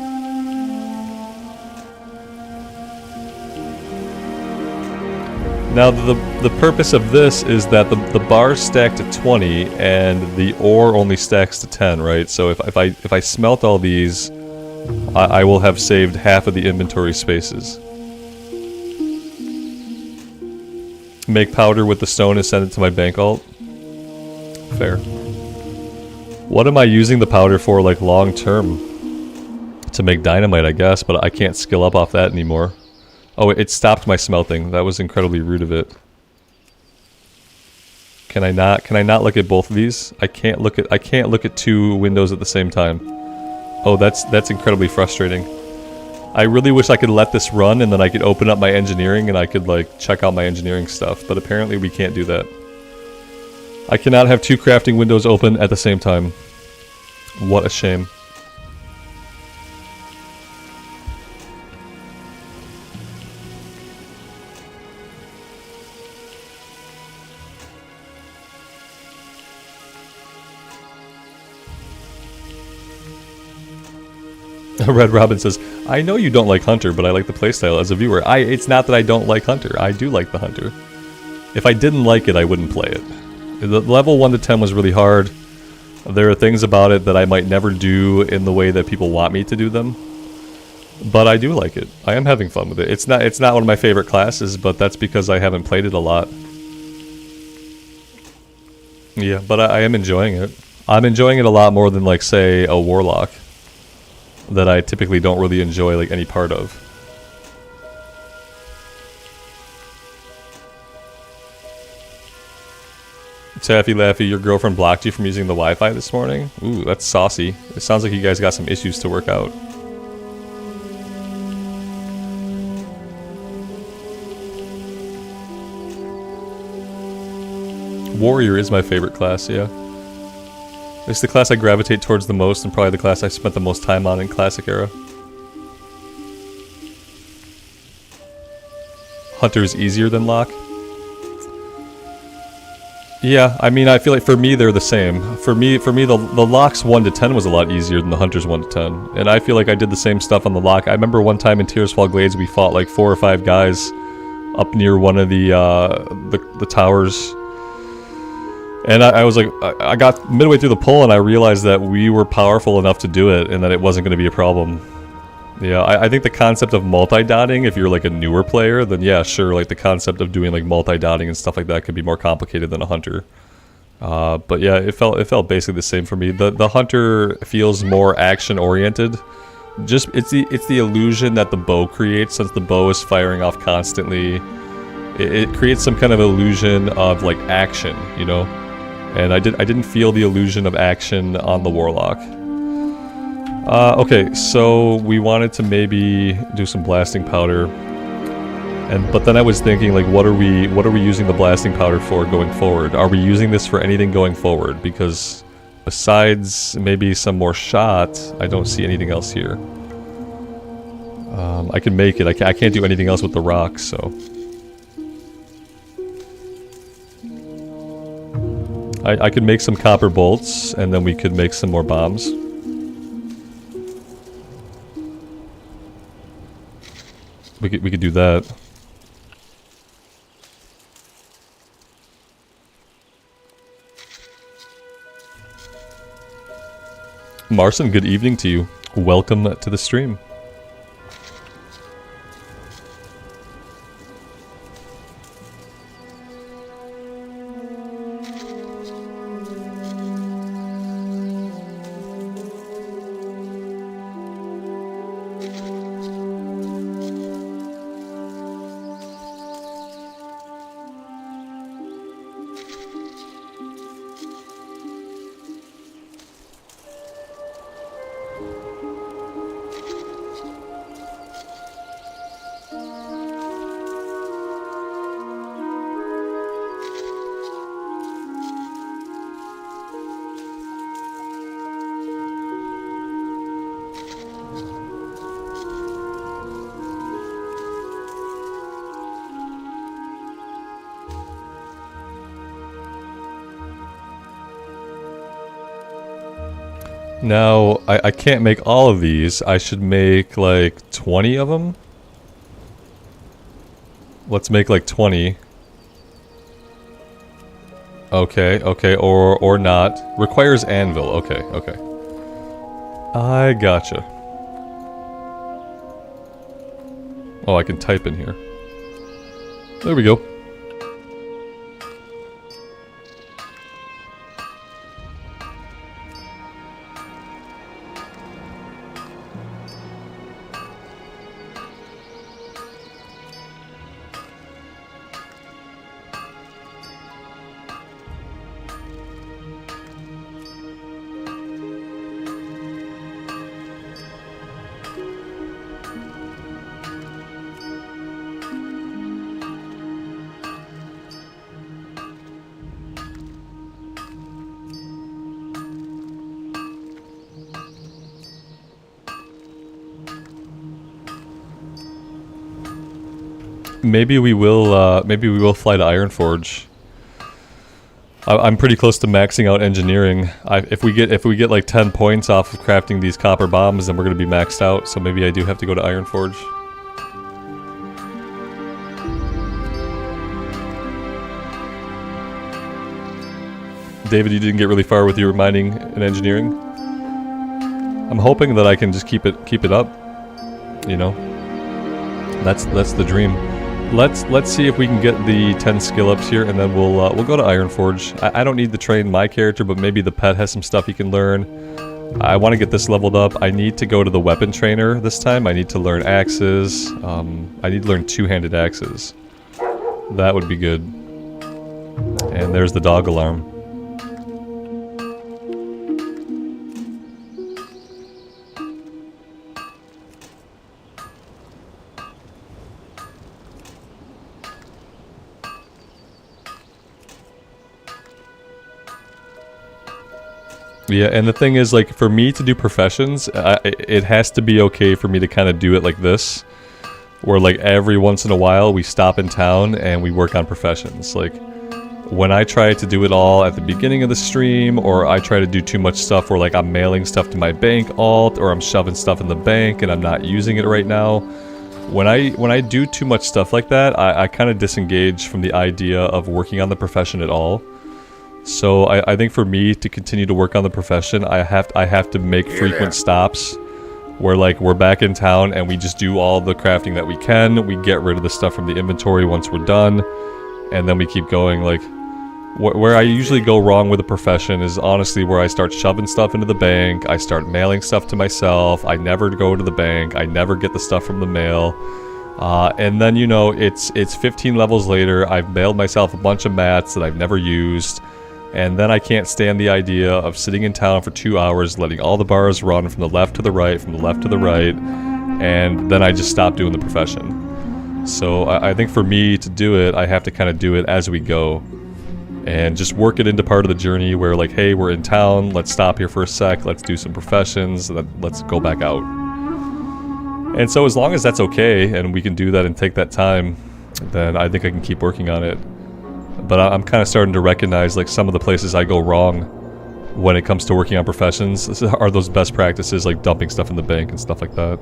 Now, the purpose of this is that the bars stack to 20 and the ore only stacks to 10, right? So if I smelt all these, I will have saved half of the inventory spaces. Make powder with the stone and send it to my bank alt. Fair. What am I using the powder for, like, long term? To make dynamite, I guess, but I can't skill up off that anymore. Oh, it stopped my smelting. That was incredibly rude of it. Can I not look at both of these? I can't look at two windows at the same time. Oh, that's incredibly frustrating. I really wish I could let this run and then I could open up my engineering and I could, like, check out my engineering stuff, but apparently we can't do that. I cannot have two crafting windows open at the same time. What a shame. Red Robin says, I know you don't like Hunter, but I like the playstyle as a viewer. It's not that I don't like Hunter. I do like the Hunter. If I didn't like it, I wouldn't play it. The level 1 to 10 was really hard. There are things about it that I might never do in the way that people want me to do them. But I do like it. I am having fun with it. It's not one of my favorite classes, but that's because I haven't played it a lot. Yeah, but I am enjoying it. I'm enjoying it a lot more than, like, say, a Warlock. That I typically don't really enjoy, like, any part of. Taffy Laffy, your girlfriend blocked you from using the Wi-Fi this morning? Ooh, that's saucy. It sounds like you guys got some issues to work out. Warrior is my favorite class, yeah. It's the class I gravitate towards the most and probably the class I spent the most time on in Classic era. Hunter is easier than Locke? Yeah, I mean, I feel like for me they're the same. For me the Locke's 1 to 10 was a lot easier than the Hunter's 1 to 10. And I feel like I did the same stuff on the Locke. I remember one time in Tearsfall Glades we fought like 4 or 5 guys up near one of the towers. And I was like, I got midway through the pull and I realized that we were powerful enough to do it and that it wasn't going to be a problem. Yeah, I think the concept of multi-dotting, if you're like a newer player, then yeah, sure, like the concept of doing like multi-dotting and stuff like that could be more complicated than a hunter. But yeah, it felt basically the same for me. The hunter feels more action-oriented. Just it's the illusion that the bow creates, since the bow is firing off constantly. It creates some kind of illusion of like action, you know. And I didn't feel the illusion of action on the warlock. Okay, so we wanted to maybe do some blasting powder, but then I was thinking, like, what are we using the blasting powder for going forward? Are we using this for anything going forward? Because besides maybe some more shot, I don't see anything else here. I can make it. I can't do anything else with the rocks, so I could make some copper bolts, and then we could make some more bombs. We could do that. Marson, good evening to you. Welcome to the stream. Now, I can't make all of these. I should make like 20 of them. Let's make like 20. Okay, or not. Requires anvil. Okay. I gotcha. Oh, I can type in here. There we go. Maybe we will fly to Ironforge. I'm pretty close to maxing out engineering. If we get like 10 points off of crafting these copper bombs, then we're gonna be maxed out. So maybe I do have to go to Ironforge. David, you didn't get really far with your mining and engineering. I'm hoping that I can just keep it up. You know, that's the dream. Let's see if we can get the 10 skill ups here, and then we'll go to Ironforge. I don't need to train my character, but maybe the pet has some stuff he can learn. I want to get this leveled up. I need to go to the weapon trainer this time. I need to learn axes. I need to learn two-handed axes. That would be good. And there's the dog alarm. Yeah, and the thing is, like, for me to do professions, it has to be okay for me to kind of do it like this, where, like, every once in a while we stop in town and we work on professions. Like, when I try to do it all at the beginning of the stream, or I try to do too much stuff where, like, I'm mailing stuff to my bank alt, or I'm shoving stuff in the bank and I'm not using it right now, when I do too much stuff like that, I kind of disengage from the idea of working on the profession at all. So I think for me to continue to work on the profession, I have to make frequent stops where like we're back in town and we just do all the crafting that we can. We get rid of the stuff from the inventory once we're done, and then we keep going. Like where I usually go wrong with the profession is honestly where I start shoving stuff into the bank. I start mailing stuff to myself. I never go to the bank. I never get the stuff from the mail. And then, you know, it's 15 levels later. I've mailed myself a bunch of mats that I've never used. And then I can't stand the idea of sitting in town for 2 hours, letting all the bars run from the left to the right, from the left to the right. And then I just stop doing the profession. So I think for me to do it, I have to kind of do it as we go. And just work it into part of the journey where like, hey, we're in town, let's stop here for a sec, let's do some professions, then let's go back out. And so as long as that's okay, and we can do that and take that time, then I think I can keep working on it. But I'm kind of starting to recognize like some of the places I go wrong when it comes to working on professions are those best practices like dumping stuff in the bank and stuff like that.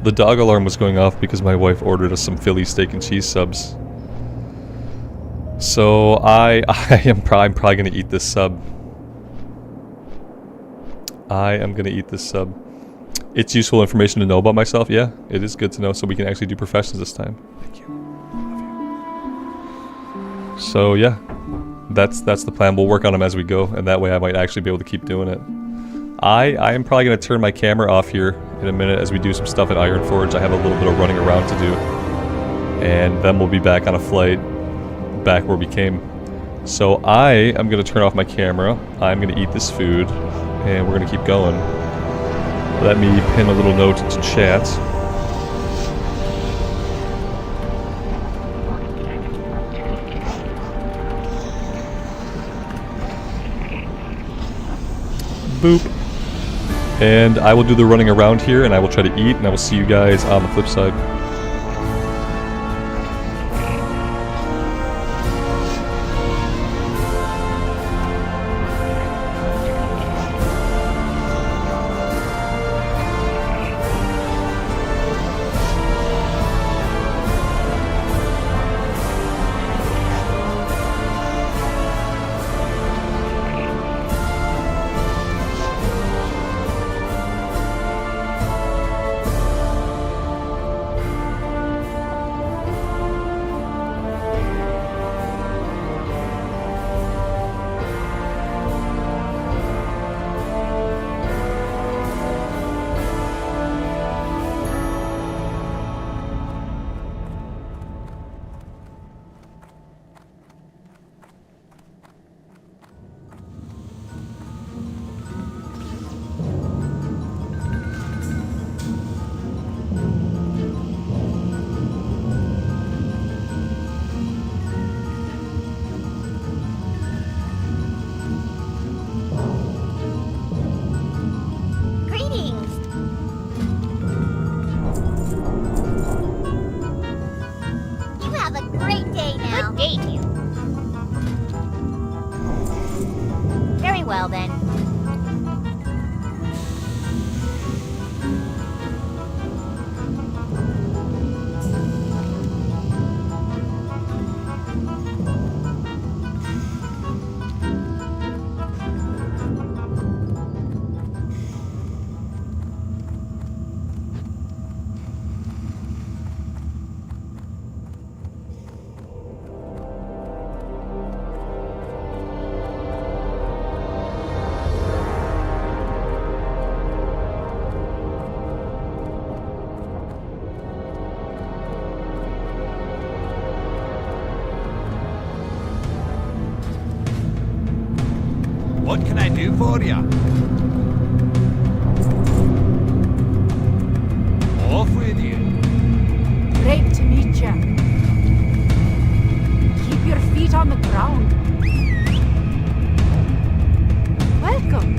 The dog alarm was going off because my wife ordered us some Philly steak and cheese subs. So I'm probably gonna eat this sub. I am gonna eat this sub. It's useful information to know about myself. Yeah, it is good to know, so we can actually do professions this time. Thank you. Love you. So yeah, that's the plan. We'll work on them as we go, and that way I might actually be able to keep doing it. I am probably gonna turn my camera off here in a minute as we do some stuff at Ironforge. I have a little bit of running around to do, and then we'll be back on a flight back where we came. So I am gonna turn off my camera. I'm gonna eat this food, and we're gonna keep going. Let me pin a little note to chat. Boop. And I will do the running around here, and I will try to eat, and I will see you guys on the flip side. well then. What can I do for you? Off with you. Great to meet you. Keep your feet on the ground. Welcome.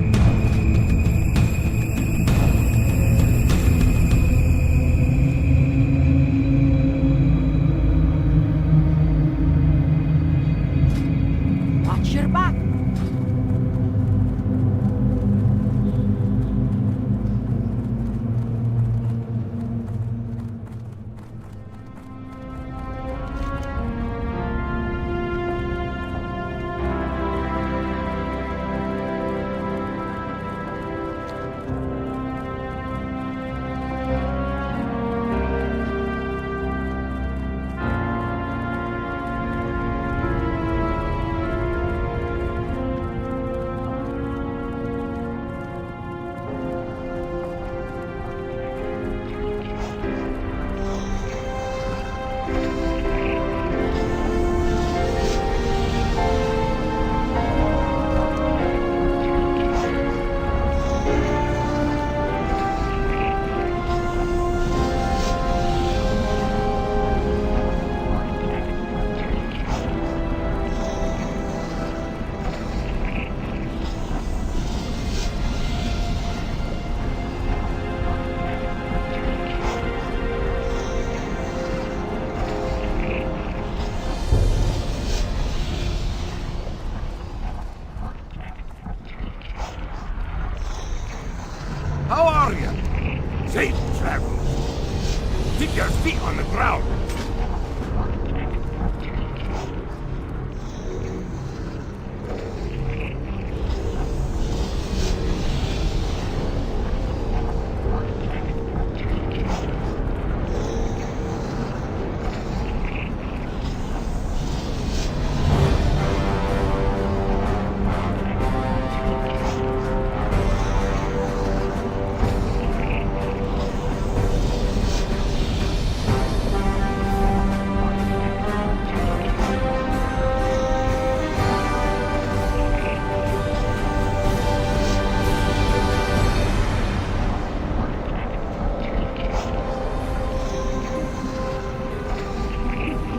Keep your feet on the ground.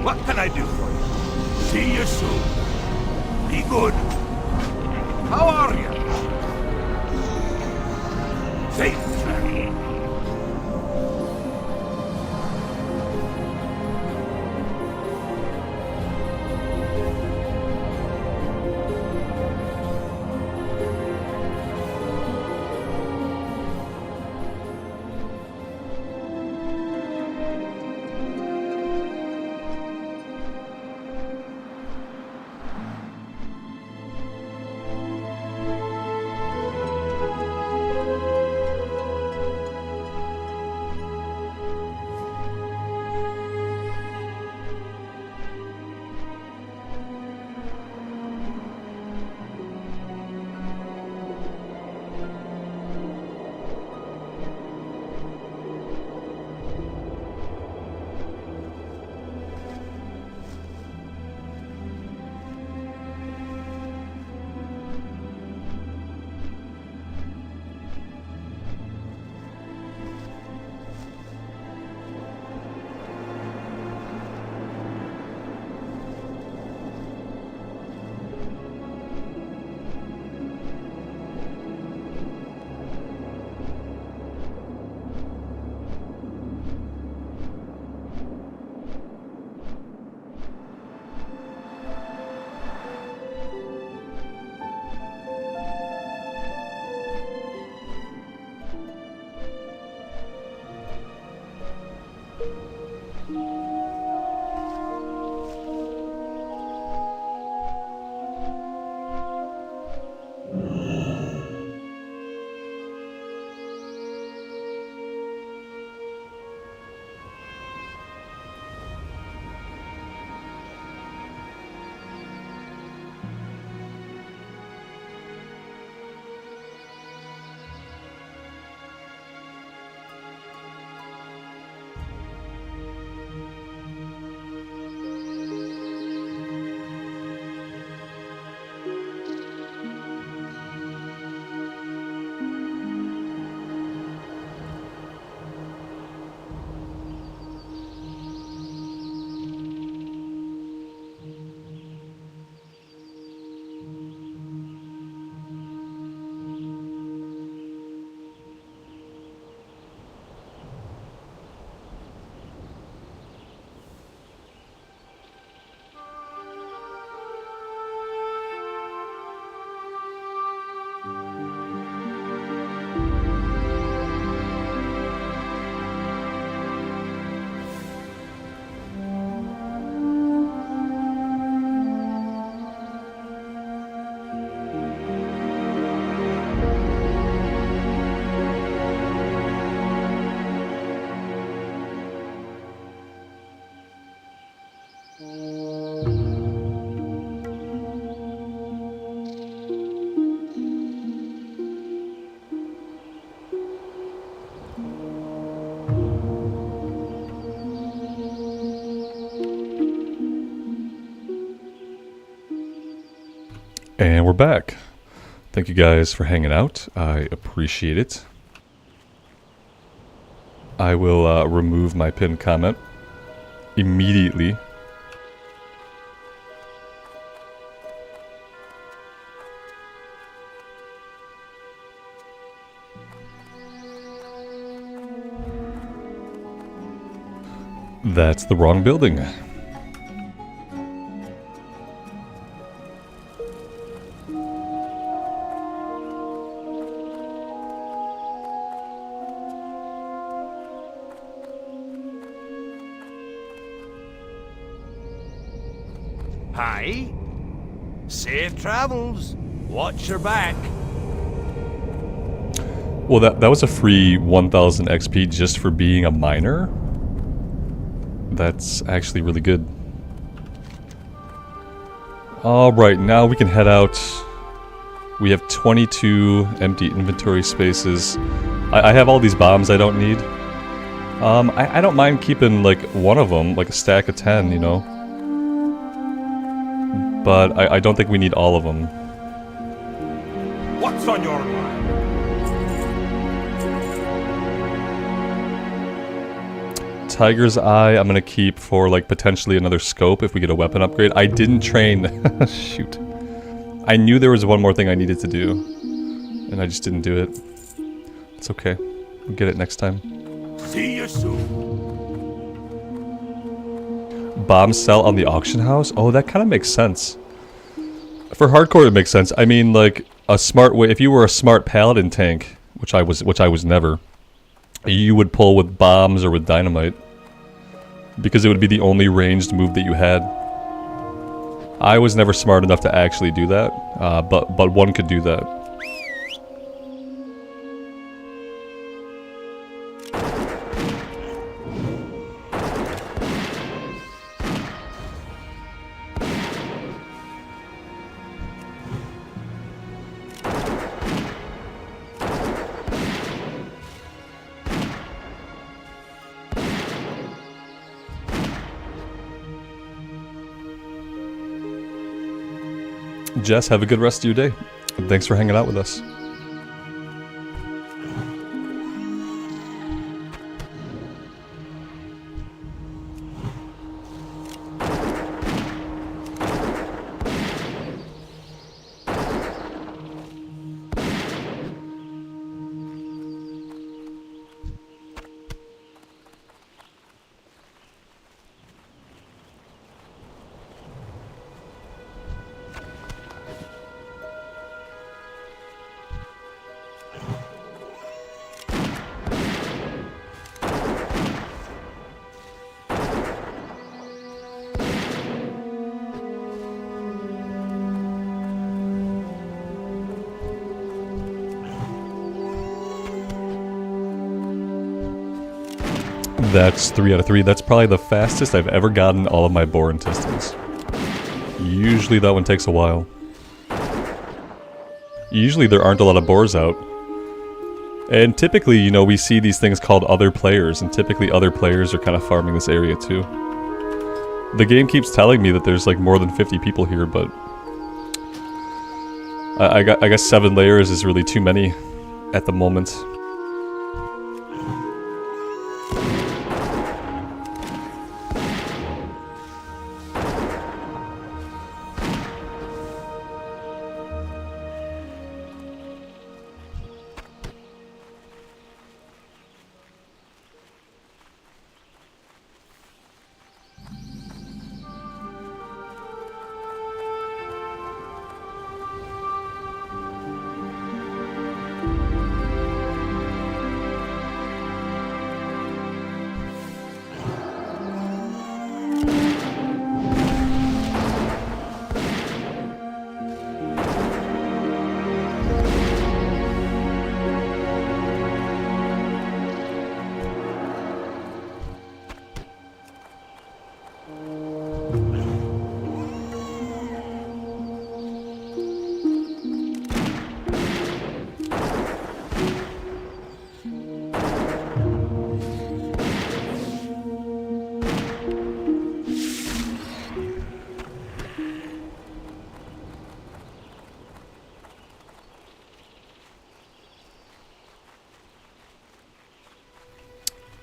What can I do for you? See you soon. Be good. How are you? Safe travel. And we're back. Thank you guys for hanging out. I appreciate it. I will remove my pinned comment immediately. That's the wrong building. Aye. Safe travels. Watch your back. Well, that was a free 1000 XP just for being a miner. That's actually really good. Alright, now we can head out. We have 22 empty inventory spaces. I have all these bombs I don't need. I don't mind keeping like one of them, like a stack of 10, you know. But I don't think we need all of them. What's on your mind? Tiger's Eye, I'm gonna keep for like potentially another scope if we get a weapon upgrade. I didn't train. Shoot. I knew there was one more thing I needed to do, and I just didn't do it. It's okay. We'll get it next time. See you soon. Bomb sell on the auction house? Oh, that kind of makes sense. For hardcore, it makes sense. I mean, like a smart way. If you were a smart paladin tank, which I was never, you would pull with bombs or with dynamite. Because it would be the only ranged move that you had. I was never smart enough to actually do that, but one could do that. Jess, have a good rest of your day. Thanks for hanging out with us. That's 3 out of 3. That's probably the fastest I've ever gotten all of my boar intestines. Usually that one takes a while. Usually there aren't a lot of boars out. And typically, you know, we see these things called other players, and typically other players are kind of farming this area too. The game keeps telling me that there's like more than 50 people here, but I guess 7 layers is really too many at the moment.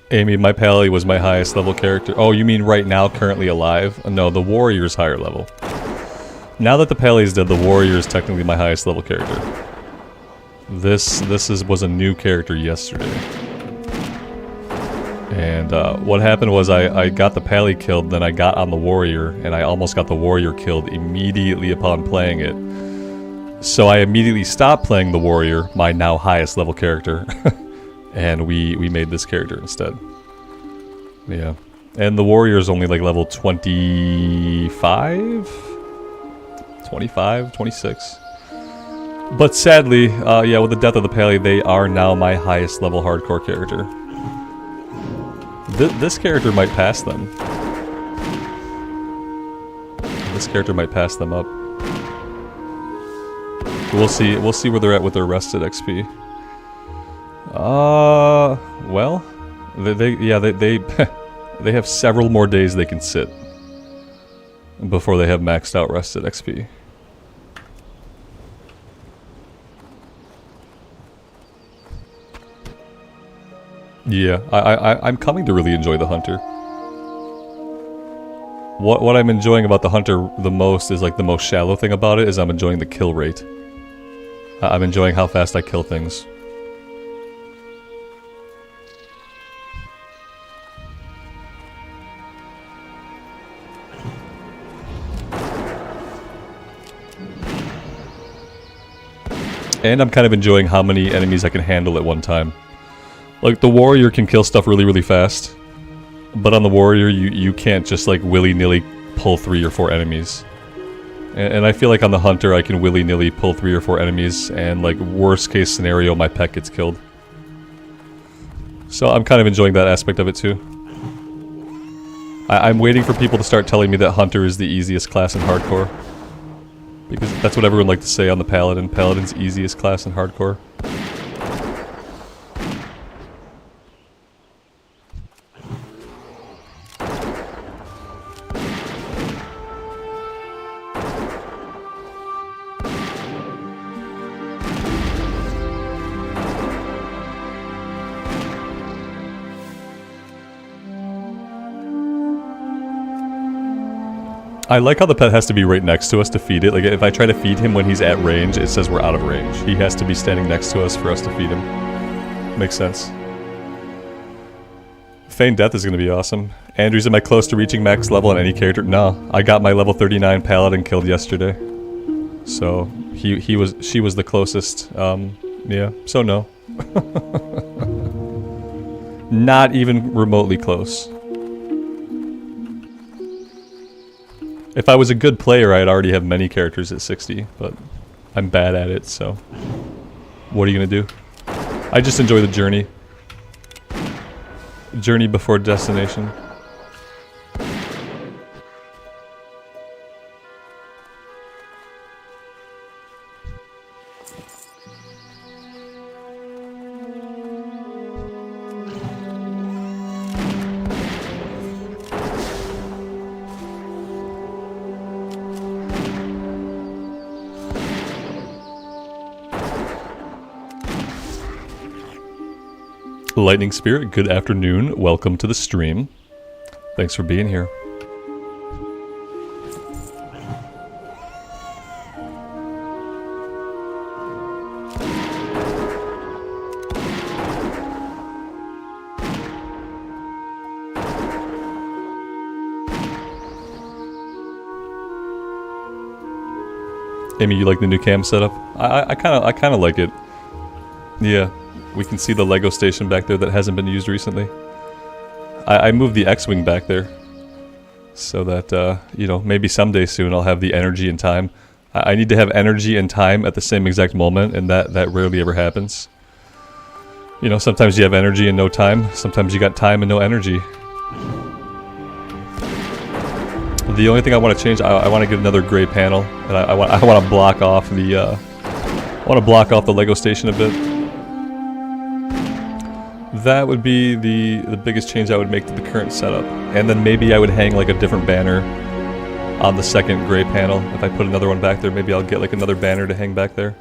Amy, my pally was my highest level character. Oh, you mean right now, currently alive? No, the warrior's higher level. Now that the pally is dead, the warrior is technically my highest level character. This was a new character yesterday. And what happened was I got the pally killed, then I got on the warrior, and I almost got the warrior killed immediately upon playing it. So I immediately stopped playing the warrior, my now highest level character. And we made this character instead. Yeah. And the warrior is only like level 25? 25, 26. But sadly, yeah, with the death of the Pally, they are now my highest level hardcore character. This character might pass them. This character might pass them up. We'll see where they're at with their rested XP. Well, they have several more days they can sit before they have maxed out rested XP. Yeah, I'm coming to really enjoy the Hunter. What I'm enjoying about the Hunter the most is like the most shallow thing about it is I'm enjoying the kill rate. I'm enjoying how fast I kill things. And I'm kind of enjoying how many enemies I can handle at one time. Like, the warrior can kill stuff really, really fast. But on the warrior, you can't just, like, willy-nilly pull 3 or 4 enemies. And I feel like on the hunter, I can willy-nilly pull 3 or 4 enemies, and, like, worst-case scenario, my pet gets killed. So I'm kind of enjoying that aspect of it, too. I'm waiting for people to start telling me that hunter is the easiest class in hardcore. Because that's what everyone liked to say on the paladin. Paladin's easiest class in hardcore. I like how the pet has to be right next to us to feed it. Like, if I try to feed him when he's at range, it says we're out of range. He has to be standing next to us for us to feed him. Makes sense. Feigned death is going to be awesome. Andrews, am I close to reaching max level on any character? No. I got my level 39 paladin killed yesterday. So, she was the closest. Yeah, so no. Not even remotely close. If I was a good player, I'd already have many characters at 60, but I'm bad at it, so what are you gonna do? I just enjoy the journey. Journey before destination. Lightning Spirit, good afternoon. Welcome to the stream. Thanks for being here. Amy, you like the new cam setup? I kind of like it. Yeah. We can see the Lego station back there that hasn't been used recently. I moved the X-Wing back there. So that, you know, maybe someday soon I'll have the energy and time. I need to have energy and time at the same exact moment, and that rarely ever happens. You know, sometimes you have energy and no time. Sometimes you got time and no energy. The only thing I want to change, I want to get another gray panel. And I want to block off the, I want to block off the Lego station a bit. That would be the biggest change I would make to the current setup. And then maybe I would hang like a different banner on the second gray panel. If I put another one back there, maybe I'll get like another banner to hang back there.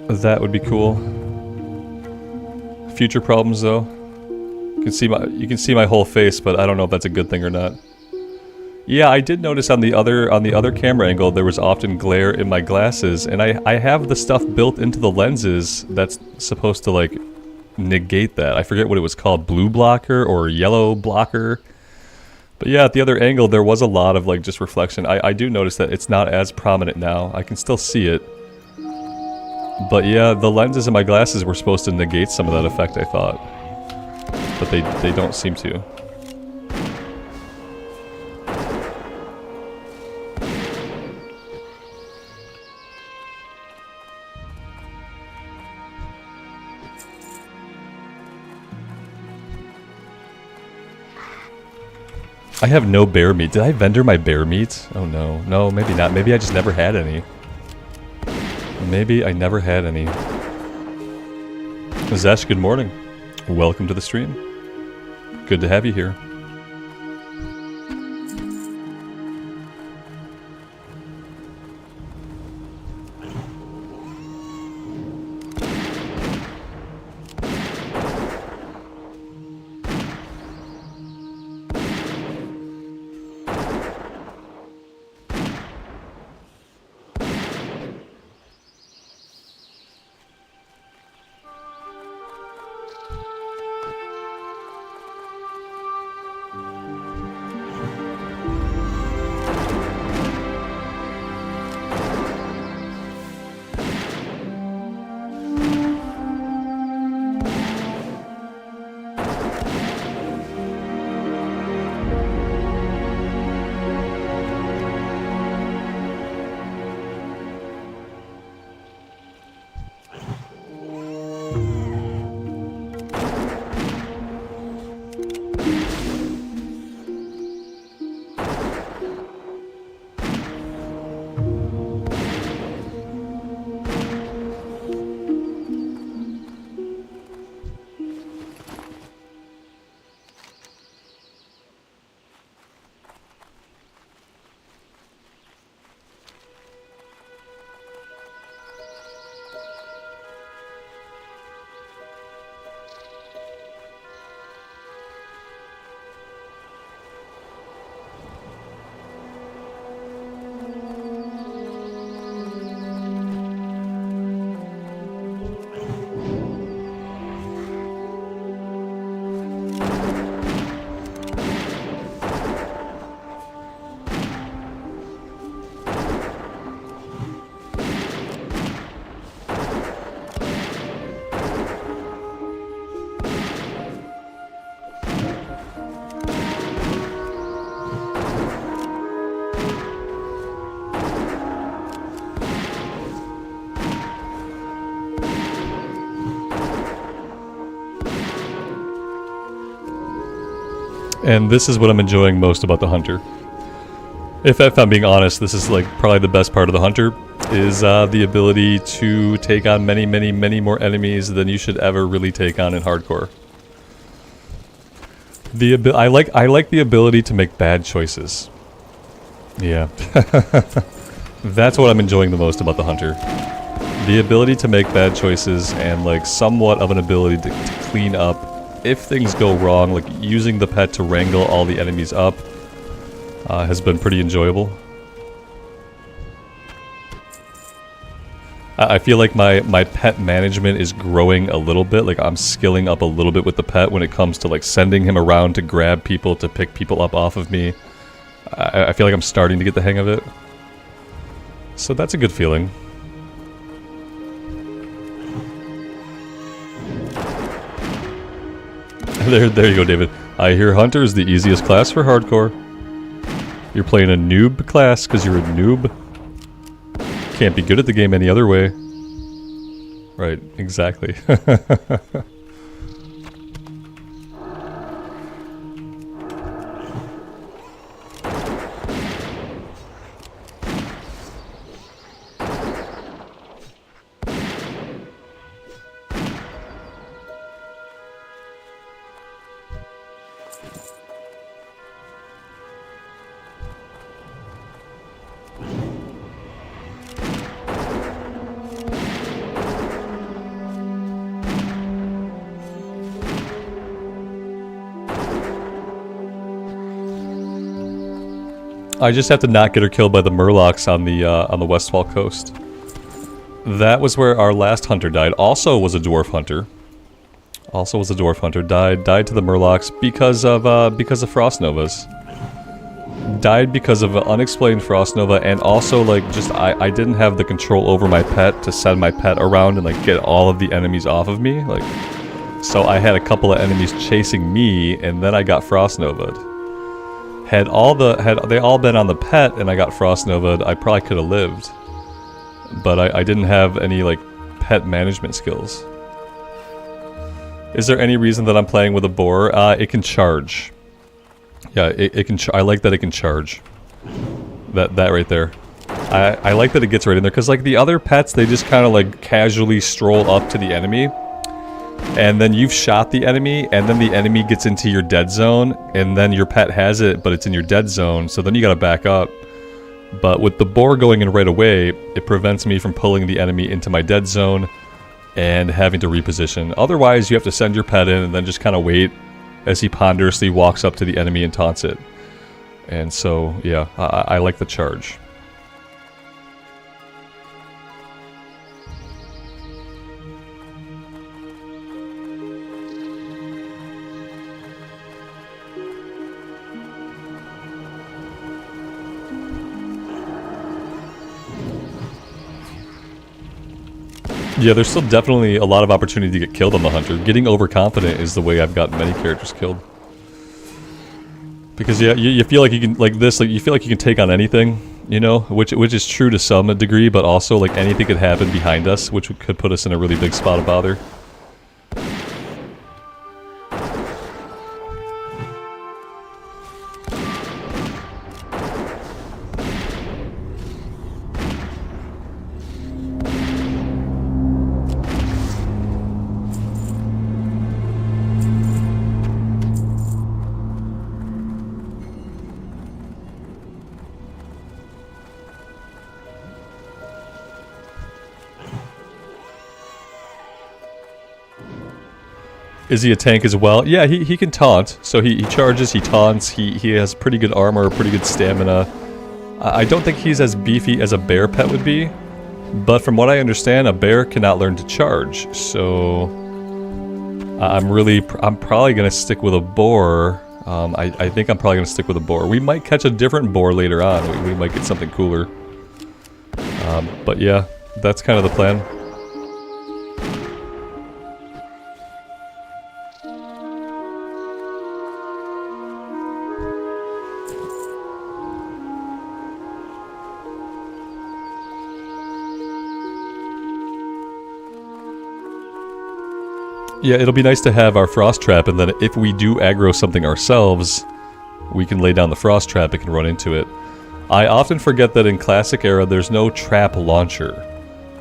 That would be cool. Future problems though. You can see my whole face, but I don't know if that's a good thing or not. Yeah, I did notice on the other camera angle there was often glare in my glasses, and I have the stuff built into the lenses that's supposed to like negate that. I forget what it was called, blue blocker or yellow blocker. But yeah, at the other angle there was a lot of like just reflection. I do notice that it's not as prominent now. I can still see it. But yeah, the lenses in my glasses were supposed to negate some of that effect, I thought. But they don't seem to. I have no bear meat. Did I vendor my bear meat? Oh no. No, maybe not. Maybe I just never had any. Maybe I never had any. Zesh, good morning. Welcome to the stream. Good to have you here. And this is what I'm enjoying most about the Hunter. If I'm being honest, this is like probably the best part of the Hunter, is the ability to take on many, many, many more enemies than you should ever really take on in hardcore. I like the ability to make bad choices. Yeah. That's what I'm enjoying the most about the Hunter. The ability to make bad choices and like somewhat of an ability to clean up if things go wrong, like using the pet to wrangle all the enemies up has been pretty enjoyable. I feel like my pet management is growing a little bit, like I'm skilling up a little bit with the pet when it comes to like sending him around to grab people, to pick people up off of me. I feel like I'm starting to get the hang of it. So that's a good feeling. There you go, David. I hear Hunter is the easiest class for hardcore. You're playing a noob class because you're a noob. Can't be good at the game any other way. Right, exactly. I just have to not get her killed by the Murlocs on the Westfall coast. That was where our last hunter died. Also was a dwarf hunter. Died to the Murlocs because of frost novas. Died because of an unexplained frost nova, and also like just I didn't have the control over my pet to send my pet around and like get all of the enemies off of me. Like, so I had a couple of enemies chasing me, and then I got frost nova'd. Had they all been on the pet and I got frost nova'd, I probably could have lived. But I didn't have any like pet management skills. Is there any reason that I'm playing with a boar? It can charge. Yeah, it can. I like that it can charge. That right there. I like that it gets right in there because like the other pets, they just kind of like casually stroll up to the enemy, and then you've shot the enemy, and then the enemy gets into your dead zone, and then your pet has it, but it's in your dead zone, so then you gotta back up. But with the boar going in right away, it prevents me from pulling the enemy into my dead zone and having to reposition. Otherwise, you have to send your pet in and then just kind of wait as he ponderously walks up to the enemy and taunts it. And so, yeah, I like the charge. Yeah, there's still definitely a lot of opportunity to get killed on the hunter. Getting overconfident is the way I've gotten many characters killed. Because yeah, you feel like you can, like this, like you feel like you can take on anything, you know, which is true to some degree, but also like anything could happen behind us, which could put us in a really big spot of bother. Is he a tank as well? Yeah, he can taunt. So he charges, he taunts, he has pretty good armor, pretty good stamina. I don't think he's as beefy as a bear pet would be. But from what I understand, a bear cannot learn to charge. So I'm probably going to stick with a boar. I think I'm probably going to stick with a boar. We might catch a different boar later on. We might get something cooler. But yeah, that's kind of the plan. Yeah, it'll be nice to have our frost trap, and then if we do aggro something ourselves, we can lay down the frost trap and can run into it. I often forget that in Classic Era, there's no trap launcher.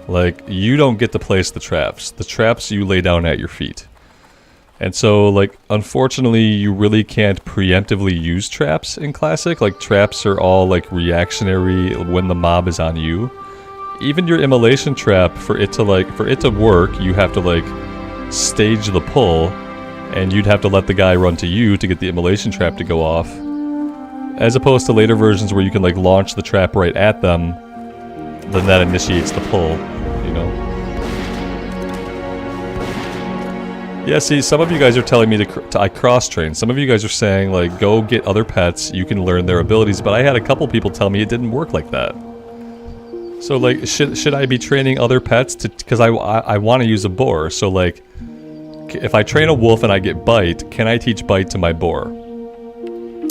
Like, you don't get to place the traps. The traps you lay down at your feet. And so, like, unfortunately, you really can't preemptively use traps in Classic. Like, traps are all, like, reactionary when the mob is on you. Even your immolation trap, for it to work, you have to, like, stage the pull, and you'd have to let the guy run to you to get the immolation trap to go off. As opposed to later versions where you can like launch the trap right at them, then that initiates the pull, you know? Yeah, see, some of you guys are telling me to cross-train. Some of you guys are saying, like, go get other pets, you can learn their abilities, but I had a couple people tell me it didn't work like that. So, like, should I be training other pets to... Because I want to use a boar, so, like... If I train a wolf and I get bite, can I teach bite to my boar?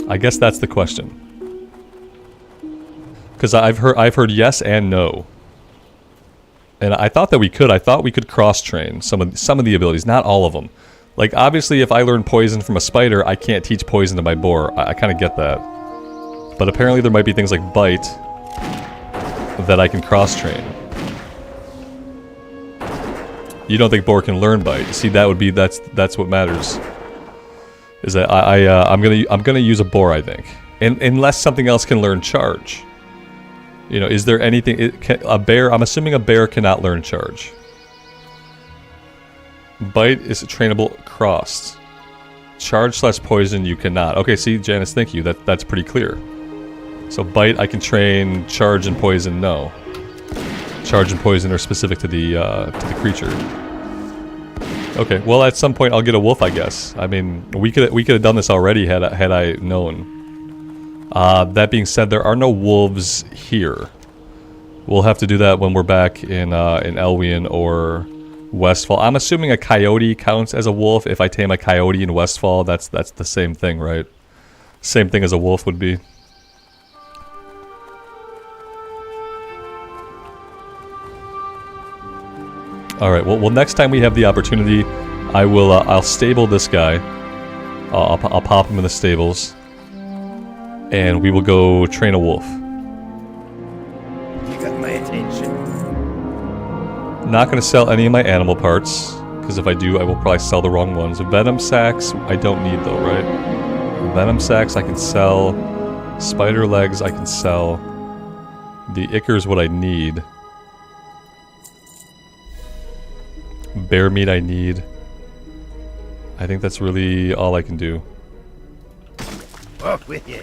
I guess that's the question. Because I've heard yes and no. And I thought that we could. I thought we could cross-train some of the abilities, not all of them. Like, obviously, if I learn poison from a spider, I can't teach poison to my boar. I kind of get that. But apparently there might be things like bite that I can cross-train. You don't think boar can learn bite? See, that's what matters. Is that I'm gonna use a boar, I think, and unless something else can learn charge. You know, is there anything a bear? I'm assuming a bear cannot learn charge. Bite is trainable crossed. Charge / poison you cannot. Okay, see, Janice, thank you. That's pretty clear. So bite I can train, charge and poison no. Charge and poison are specific to the creature. Okay, well at some point I'll get a wolf, I guess. I mean, we could have done this already had I known. That being said, there are no wolves here. We'll have to do that when we're back in Elwyn or Westfall. I'm assuming a coyote counts as a wolf. If I tame a coyote in Westfall, that's the same thing, right? Same thing as a wolf would be. Alright, well next time we have the opportunity, I'll stable this guy. I'll pop him in the stables. and we will go train a wolf. You got my attention. Not going to sell any of my animal parts, because if I do, I will probably sell the wrong ones. Venom sacks, I don't need though, right? Venom sacks I can sell. Spider legs I can sell. The ichor is what I need. Bear meat I need. I think that's really all I can do. Off with you.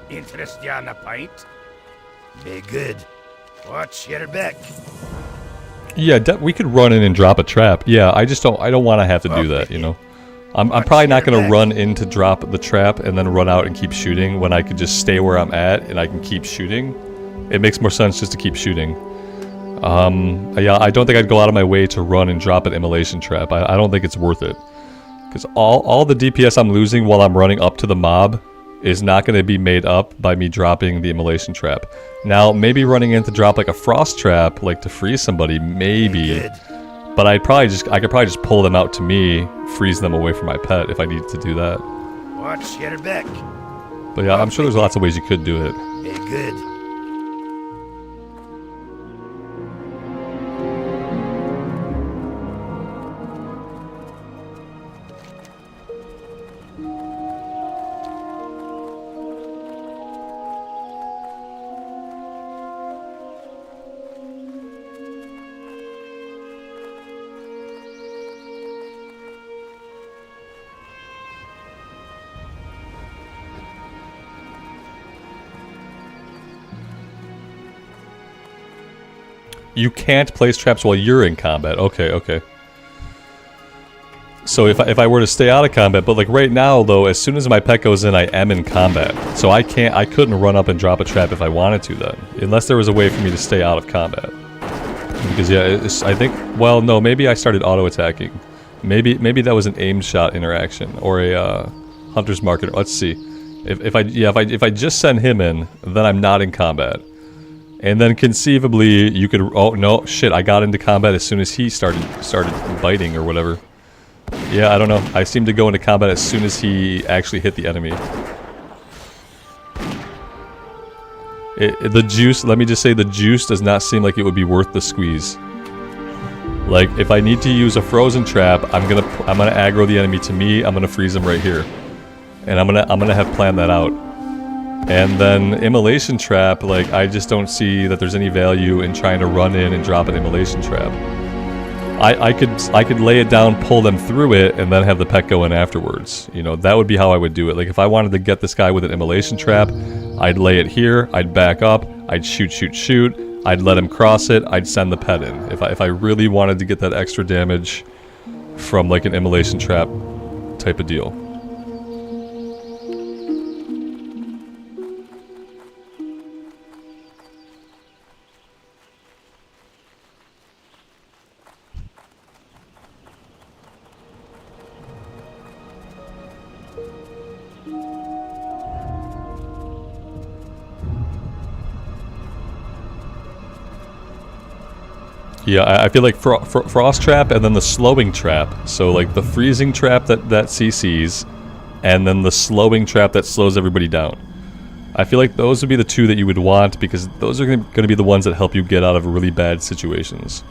Interest you on a pint? Be good. Watch your back. Yeah, we could run in and drop a trap. Yeah, I don't want to have to do that, you know. I'm probably not going to run in to drop the trap and then run out and keep shooting when I could just stay where I'm at and I can keep shooting. It makes more sense just to keep shooting. Yeah, I don't think I'd go out of my way to run and drop an immolation trap. I don't think it's worth it. Because all the DPS I'm losing while I'm running up to the mob is not going to be made up by me dropping the immolation trap. Now, maybe running in to drop like a frost trap, like to freeze somebody, maybe. But I could probably just pull them out to me, freeze them away from my pet if I needed to do that. Watch your back. But yeah, I'm sure there's lots of ways you could do it. Be good. You can't place traps while you're in combat. Okay, okay. So if I were to stay out of combat, but like right now though, as soon as my pet goes in, I am in combat. So I couldn't run up and drop a trap if I wanted to then. Unless there was a way for me to stay out of combat. Because yeah, I think, well no, maybe I started auto-attacking. Maybe that was an aim shot interaction or a hunter's marker. Let's see. If I just send him in, then I'm not in combat. And then conceivably you could, oh no, shit, I got into combat as soon as he started biting or whatever. Yeah, I don't know. I seem to go into combat as soon as he actually hit the enemy. The juice, let me just say, the juice does not seem like it would be worth the squeeze. Like, if I need to use a frozen trap, I'm gonna aggro the enemy to me, I'm gonna freeze him right here. And I'm gonna have planned that out. And then immolation trap, like, I just don't see that there's any value in trying to run in and drop an immolation trap. I could lay it down, pull them through it, and then have the pet go in afterwards. You know, that would be how I would do it. Like, if I wanted to get this guy with an immolation trap, I'd lay it here, I'd back up, I'd shoot, I'd let him cross it, I'd send the pet in. If I really wanted to get that extra damage from, like, an immolation trap type of deal. Yeah, I feel like frost trap and then the slowing trap. So like the freezing trap that CCs, and then the slowing trap that slows everybody down. I feel like those would be the two that you would want because those are going to be the ones that help you get out of really bad situations.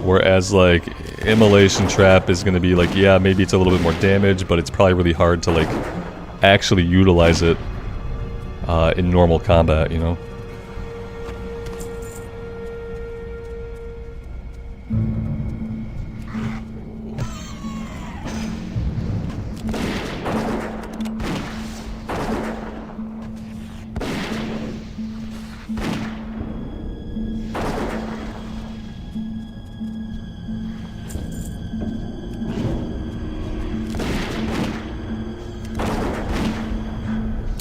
Whereas like immolation trap is going to be like, yeah, maybe it's a little bit more damage, but it's probably really hard to like actually utilize it in normal combat, you know?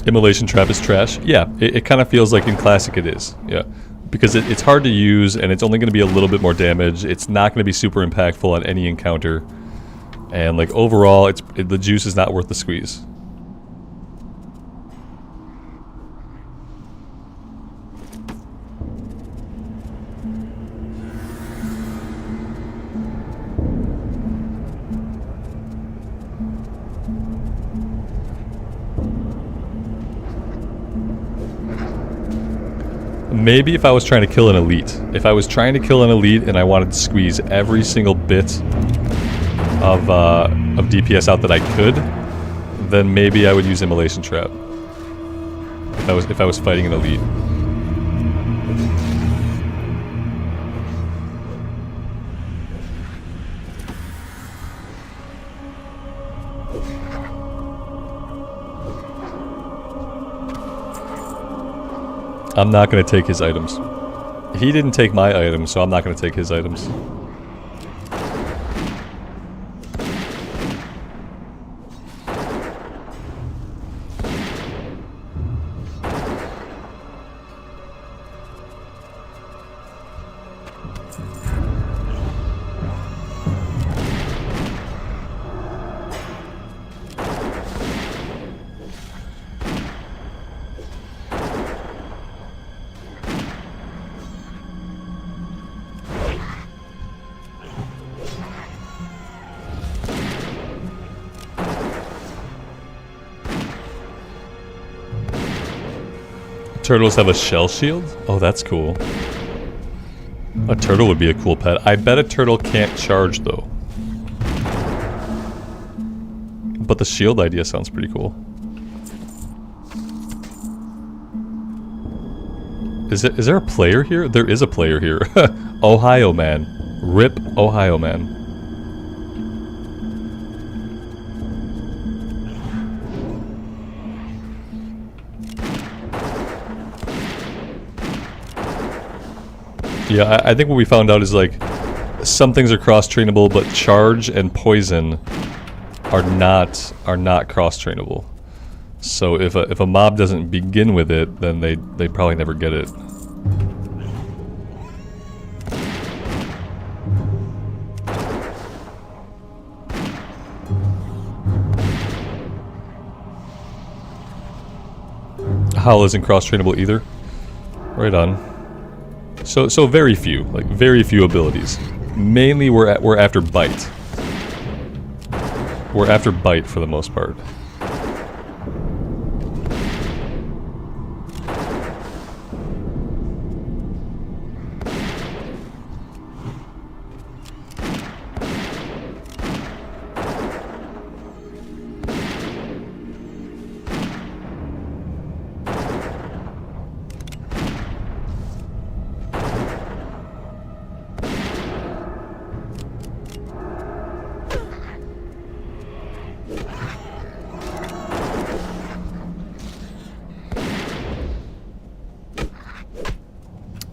Immolation trap is trash. Yeah, it kind of feels like in Classic it is. Yeah, because it's hard to use and it's only going to be a little bit more damage. It's not going to be super impactful on any encounter, and like overall, the juice is not worth the squeeze. Maybe if I was trying to kill an elite. If I was trying to kill an elite and I wanted to squeeze every single bit of DPS out that I could, then maybe I would use Immolation Trap. If I was fighting an elite. I'm not going to take his items. He didn't take my items, so I'm not going to take his items. Turtles have a shell shield? Oh, that's cool. A turtle would be a cool pet. I bet a turtle can't charge, though. But the shield idea sounds pretty cool. Is there a player here? There is a player here. Ohio man. RIP Ohio man. Yeah, I think what we found out is like some things are cross-trainable, but charge and poison are not cross-trainable. So if a mob doesn't begin with it, then they probably never get it. Howl isn't cross-trainable either. Right on. So very few, like very few abilities. Mainly we're after bite. We're after bite for the most part.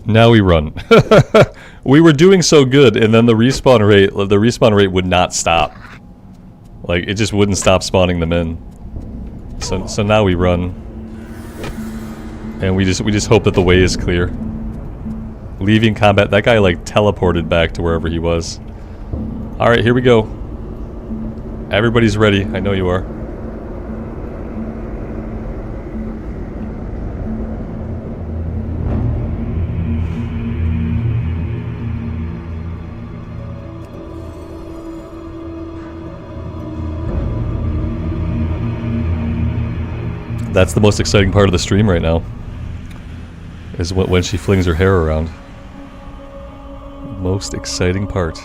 Now we run. We were doing so good, and then the respawn rate would not stop. Like it just wouldn't stop spawning them in. So now we run, and we just hope that the way is clear. Leaving combat, that guy like teleported back to wherever he was. All right, here we go. Everybody's ready. I know you are. That's the most exciting part of the stream right now. Is when she flings her hair around. Most exciting part.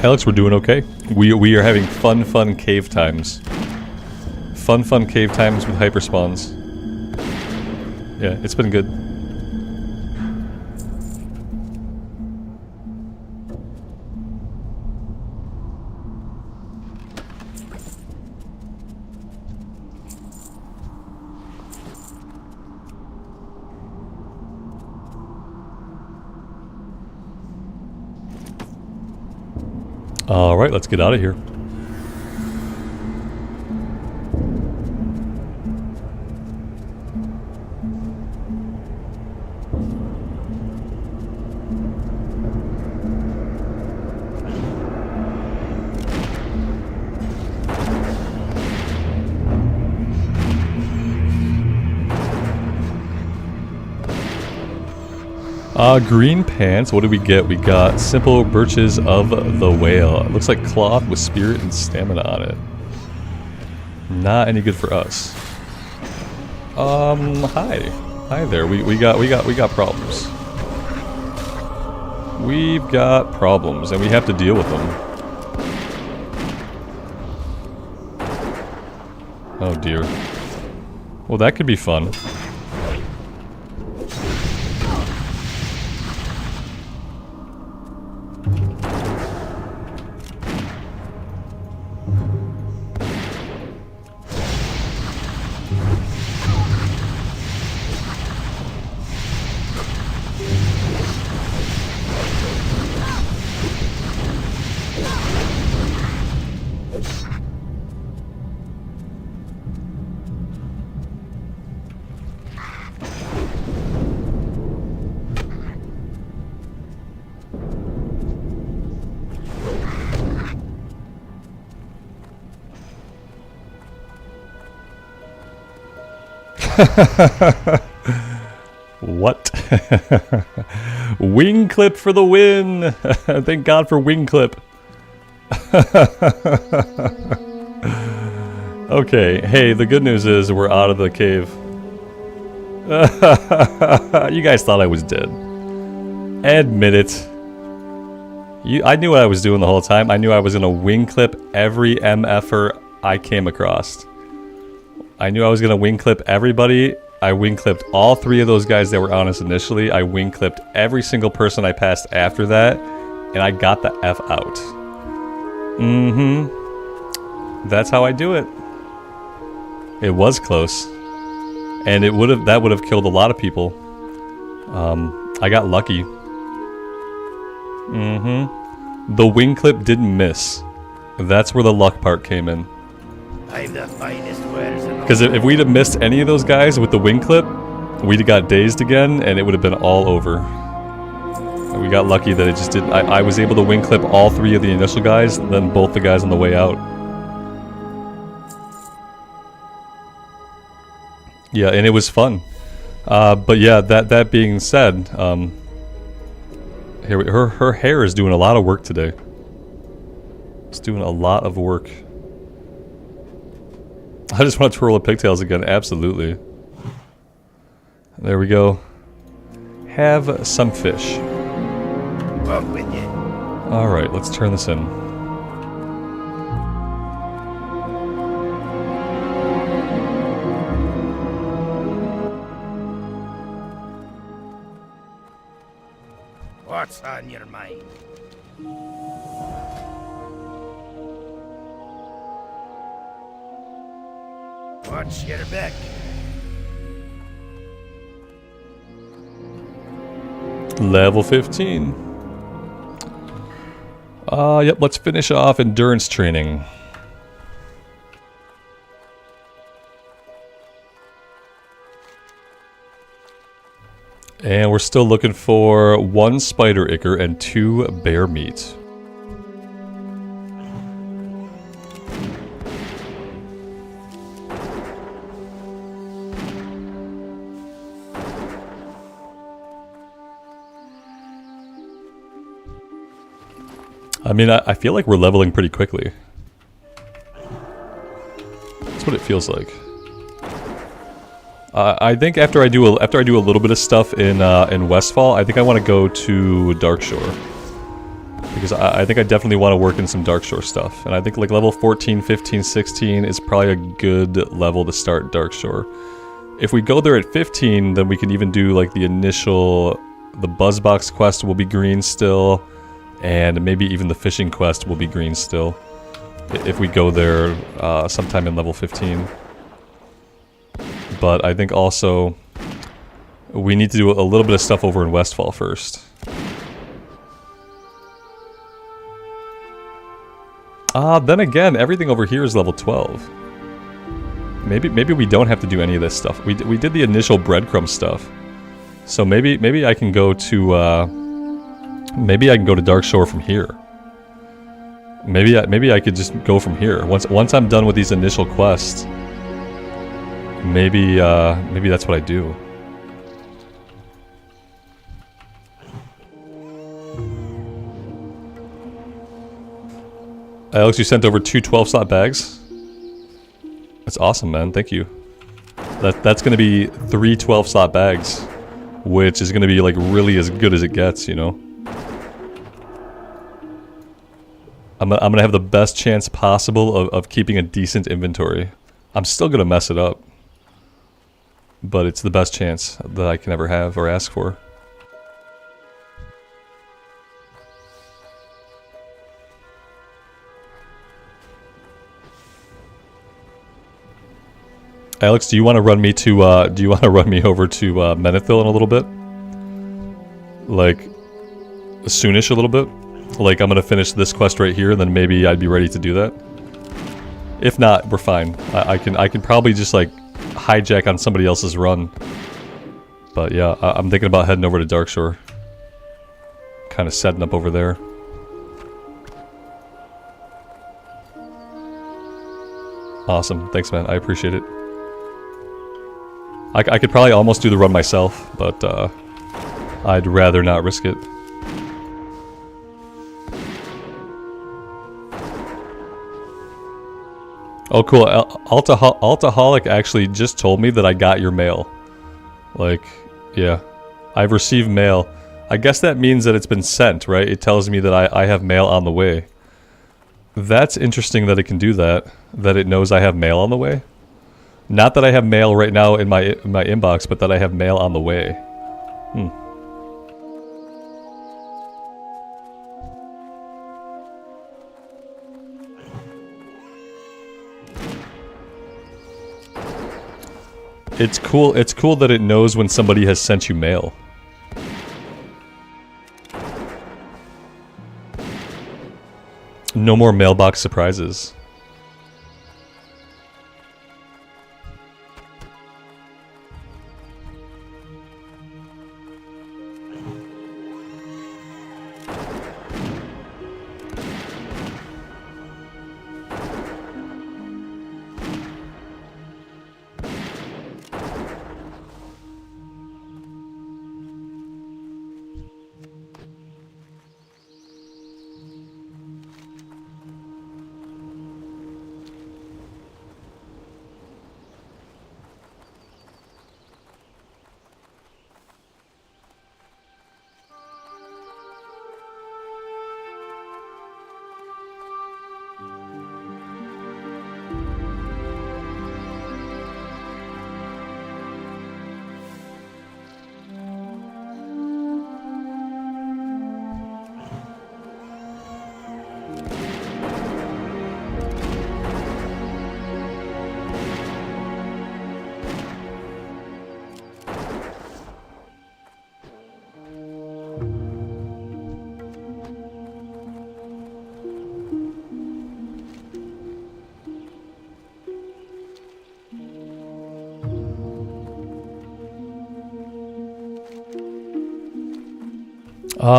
Alex, we're doing okay. We are having fun cave times. Fun cave times with hyperspawns. Yeah, it's been good. Alright, let's get out of here. Green pants, what did we get? We got simple birches of the whale. It looks like cloth with spirit and stamina on it. Not any good for us. Hi. Hi there. We got problems. We've got problems and we have to deal with them. Oh dear. Well, that could be fun. What? Wing clip for the win! Thank God for wing clip. Okay, hey, the good news is we're out of the cave. You guys thought I was dead. Admit it. I knew what I was doing the whole time. I knew I was gonna wing clip every MFer I came across. I knew I was gonna wing clip everybody. I wing clipped all 3 of those guys that were on us initially. I wing clipped every single person I passed after that, and I got the F out. That's how I do it. It was close, and that would have killed a lot of people. I got lucky. The wing clip didn't miss. That's where the luck part came in. I'm the finest wares in the Because if we'd have missed any of those guys with the wing clip, we'd have got dazed again, and it would have been all over. And we got lucky that it just didn't. I was able to wing clip all 3 of the initial guys, and then both the guys on the way out. Yeah, and it was fun. But yeah, that being said, her hair is doing a lot of work today. It's doing a lot of work. I just want to twirl the pigtails again, absolutely. There we go. Have some fish. Up with you. Alright, let's turn this in. What's on your mind? Watch your back. Level 15. Yep, let's finish off endurance training. And we're still looking for 1 spider ichor and 2 bear meat. I mean, I feel like we're leveling pretty quickly. That's what it feels like. I think after I do a little bit of stuff in Westfall, I think I want to go to Darkshore, because I think I definitely want to work in some Darkshore stuff, and I think like level 14, 15, 16 is probably a good level to start Darkshore. If we go there at 15, then we can even do like the initial, the Buzzbox quest will be green still, and maybe even the fishing quest will be green still. If we go there sometime in level 15. But I think also we need to do a little bit of stuff over in Westfall first. Then again, everything over here is level 12. Maybe we don't have to do any of this stuff. We did the initial breadcrumb stuff. So maybe I can go to maybe I can go to Darkshore from here. Maybe I could just go from here. Once I'm done with these initial quests, maybe that's what I do. Alex, you sent over 2 12-slot bags. That's awesome, man. Thank you. That's gonna be 3 12-slot bags, which is gonna be like really as good as it gets, you know. I'm gonna have the best chance possible of keeping a decent inventory. I'm still gonna mess it up, but it's the best chance that I can ever have or ask for. Alex, do you want to run me to? Do you want to run me over to Menethil in a little bit? Like, soonish a little bit. Like, I'm gonna finish this quest right here, and then maybe I'd be ready to do that. If not, we're fine. I can probably just like hijack on somebody else's run. But yeah, I'm thinking about heading over to Darkshore. Kind of setting up over there. Awesome, thanks, man. I appreciate it. I could probably almost do the run myself, but I'd rather not risk it. Oh, cool. Altaholic actually just told me that I got your mail. Like, yeah. I've received mail. I guess that means that it's been sent, right? It tells me that I have mail on the way. That's interesting that it can do that. That it knows I have mail on the way. Not that I have mail right now in my inbox, but that I have mail on the way. It's cool that it knows when somebody has sent you mail. No more mailbox surprises.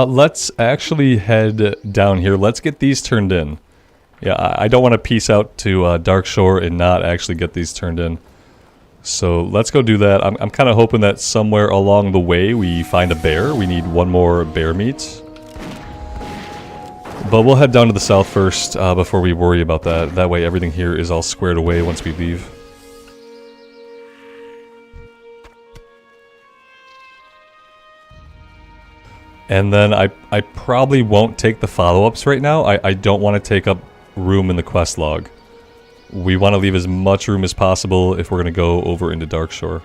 Let's actually head down here. Let's get these turned in. Yeah, I don't want to peace out to Darkshore and not actually get these turned in. So let's go do that. I'm kind of hoping that somewhere along the way we find a bear. We need 1 more bear meat. But we'll head down to the south first before we worry about that. That way everything here is all squared away once we leave. And then I probably won't take the follow-ups right now. I don't want to take up room in the quest log. We want to leave as much room as possible if we're going to go over into Darkshore.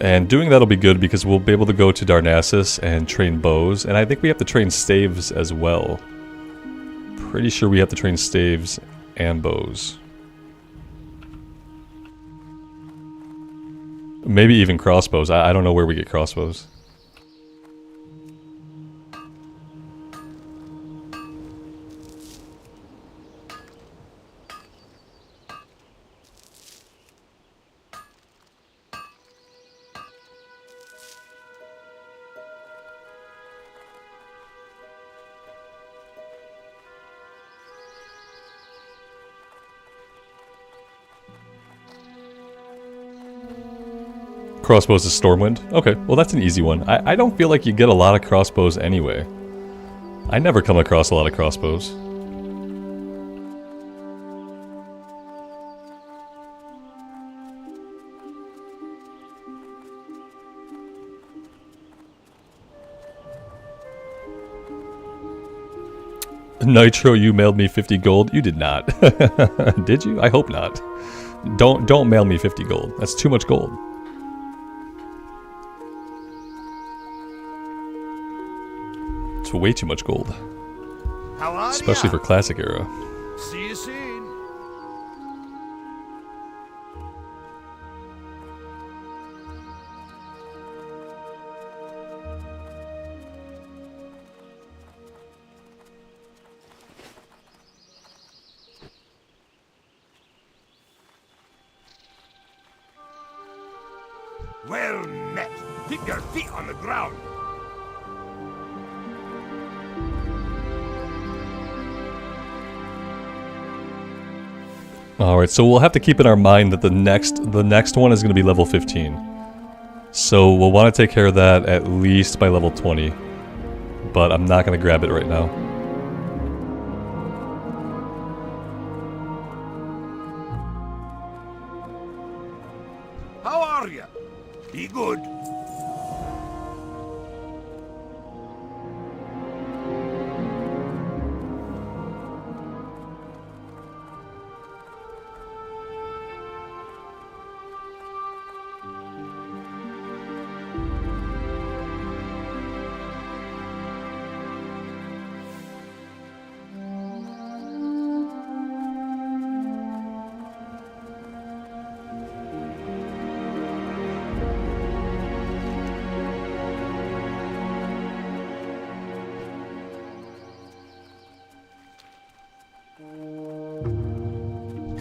And doing that'll be good because we'll be able to go to Darnassus and train bows. And I think we have to train staves as well. Pretty sure we have to train staves and bows. Maybe even crossbows. I don't know where we get crossbows. Crossbows is Stormwind? Okay, well that's an easy one. I don't feel like you get a lot of crossbows anyway. I never come across a lot of crossbows. Nitro, you mailed me 50 gold? You did not. Did you? I hope not. Don't mail me 50 gold. That's too much gold. Way too much gold. How are Especially ya? for classic era. See you soon. Well met. Keep your feet on the ground. Alright, so we'll have to keep in our mind that the next one is going to be level 15. So we'll want to take care of that at least by level 20. But I'm not going to grab it right now. How are you? Be good.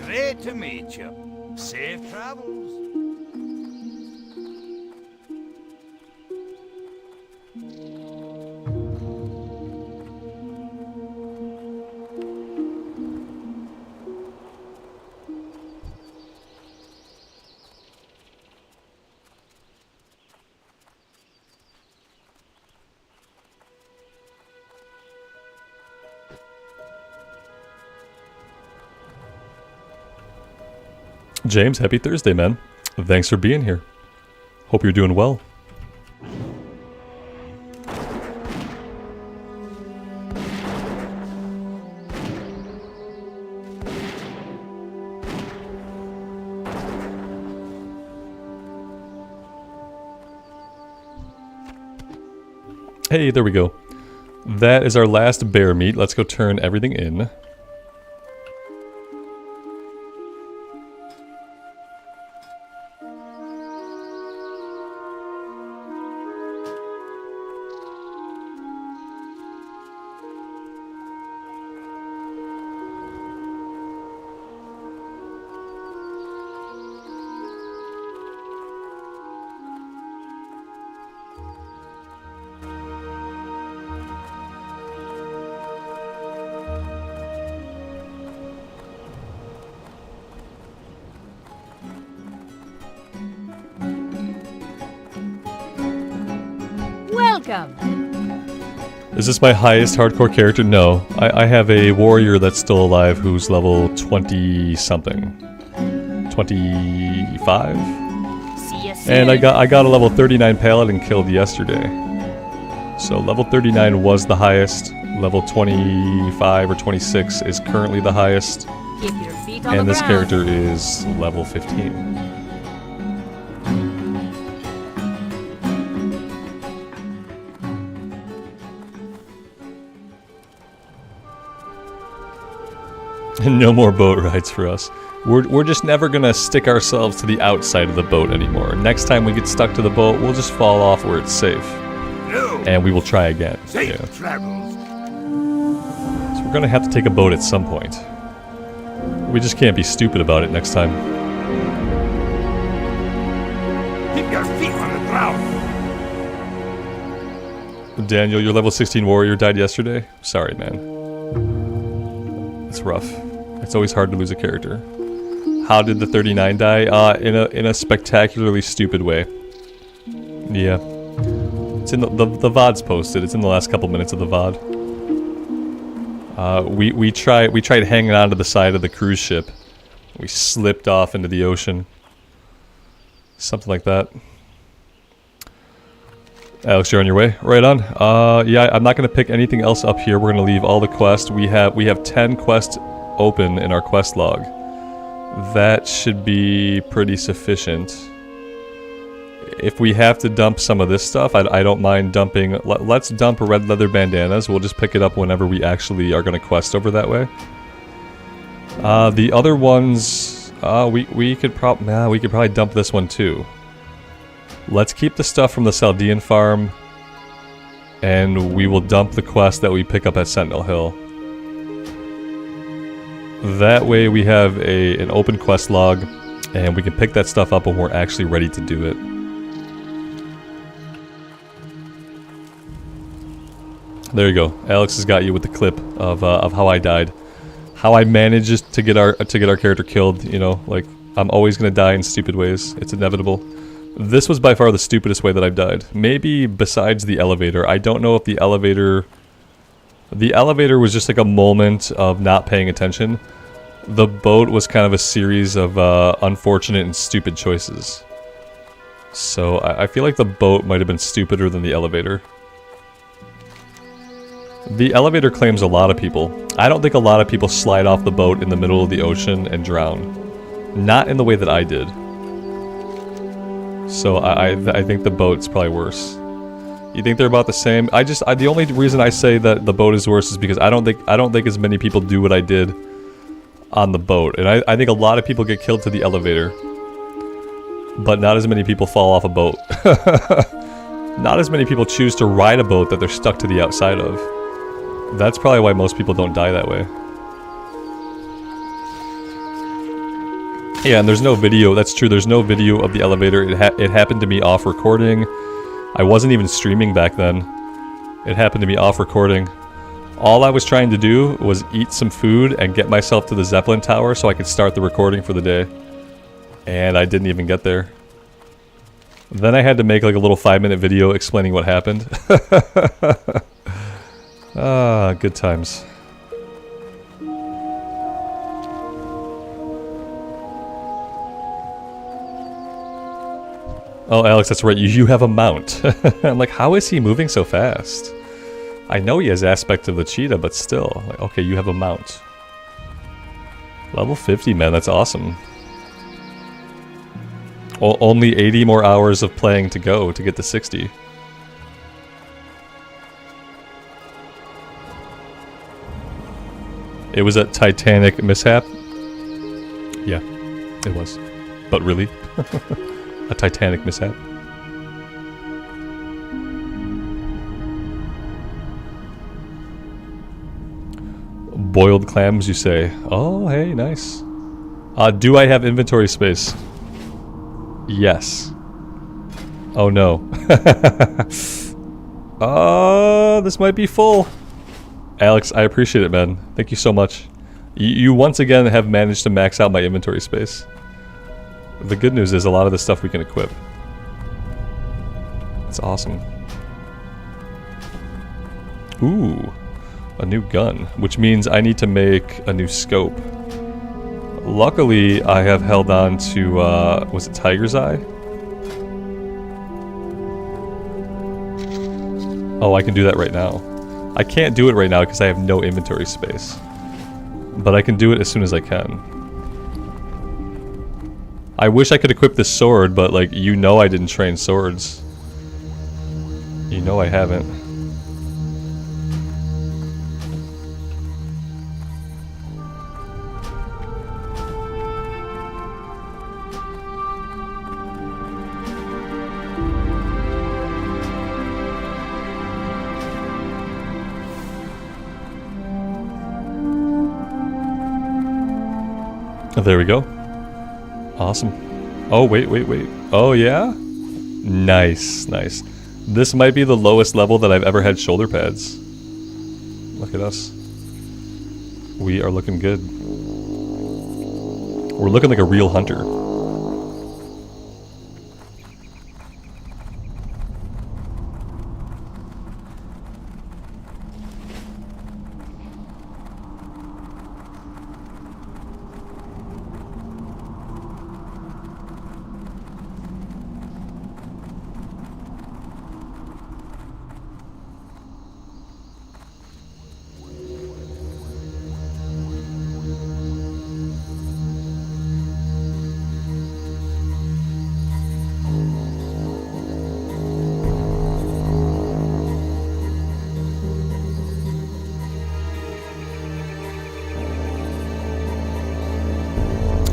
Great to meet you. Safe travels. James, happy Thursday, man. Thanks for being here. Hope you're doing well. Hey, there we go. That is our last bear meat. Let's go turn everything in. Welcome. Is this my highest hardcore character? No. I have a warrior that's still alive who's level 20-something. 25? See you soon. And I got a level 39 paladin killed yesterday. So level 39 was the highest. Level 25 or 26 is currently the highest. Keep your feet on And the this ground. character is level 15. No more boat rides for us. We're just never gonna stick ourselves to the outside of the boat anymore. Next time we get stuck to the boat, we'll just fall off where it's safe. No. And we will try again. Safe travels. So we're gonna have to take a boat at some point. We just can't be stupid about it next time. Keep your feet on the ground. Daniel, your level 16 warrior died yesterday? Sorry, man. It's rough. It's always hard to lose a character. How did the 39 die? In a spectacularly stupid way. Yeah. It's in the VOD's posted. It's in the last couple minutes of the VOD. We tried hanging on to the side of the cruise ship. We slipped off into the ocean. Something like that. Alex, you're on your way. Right on. Yeah, I'm not going to pick anything else up here. We're going to leave all the quests. We have 10 quests open in our quest log. That should be pretty sufficient. If we have to dump some of this stuff, I don't mind dumping. Let's dump red leather bandanas. We'll just pick it up whenever we actually are going to quest over that way. The other ones, we could probably dump this one too. Let's keep the stuff from the Saldean farm, and we will dump the quest that we pick up at Sentinel Hill. That way we have an open quest log, and we can pick that stuff up when we're actually ready to do it. There you go. Alex has got you with the clip of how I died. How I managed to get our character killed, you know, like, I'm always gonna die in stupid ways. It's inevitable. This was by far the stupidest way that I've died. Maybe besides the elevator. I don't know if the elevator... The elevator was just like a moment of not paying attention. The boat was kind of a series of unfortunate and stupid choices. So I feel like the boat might have been stupider than the elevator. The elevator claims a lot of people. I don't think a lot of people slide off the boat in the middle of the ocean and drown. Not in the way that I did. So I think the boat's probably worse. You think they're about the same? The only reason I say that the boat is worse is because I don't think as many people do what I did on the boat. And I think a lot of people get killed to the elevator. But not as many people fall off a boat. Not as many people choose to ride a boat that they're stuck to the outside of. That's probably why most people don't die that way. Yeah, and there's no video. That's true. There's no video of the elevator. It happened to me off recording. I wasn't even streaming back then. It happened to me off recording. All I was trying to do was eat some food and get myself to the Zeppelin Tower so I could start the recording for the day. And I didn't even get there. Then I had to make like a little 5-minute video explaining what happened. Ah, good times. Oh, Alex, that's right. You have a mount. I'm like, how is he moving so fast? I know he has aspect of the cheetah, but still. Like, okay, you have a mount. Level 50, man. That's awesome. Only 80 more hours of playing to go to get to 60. It was a Titanic mishap? Yeah, it was. But really? A Titanic mishap. Boiled clams, you say? Oh, hey, nice. Do I have inventory space? Yes. Oh no. This might be full. Alex, I appreciate it, man. Thank you so much. You once again have managed to max out my inventory space. The good news is a lot of the stuff we can equip. It's awesome. Ooh, a new gun, which means I need to make a new scope. Luckily, I have held on to, was it Tiger's Eye? Oh, I can do that right now. I can't do it right now because I have no inventory space. But I can do it as soon as I can. I wish I could equip this sword, but like, you know I didn't train swords. You know I haven't. There we go. Awesome. Oh, wait. Oh, yeah? Nice. This might be the lowest level that I've ever had shoulder pads. Look at us. We are looking good. We're looking like a real hunter.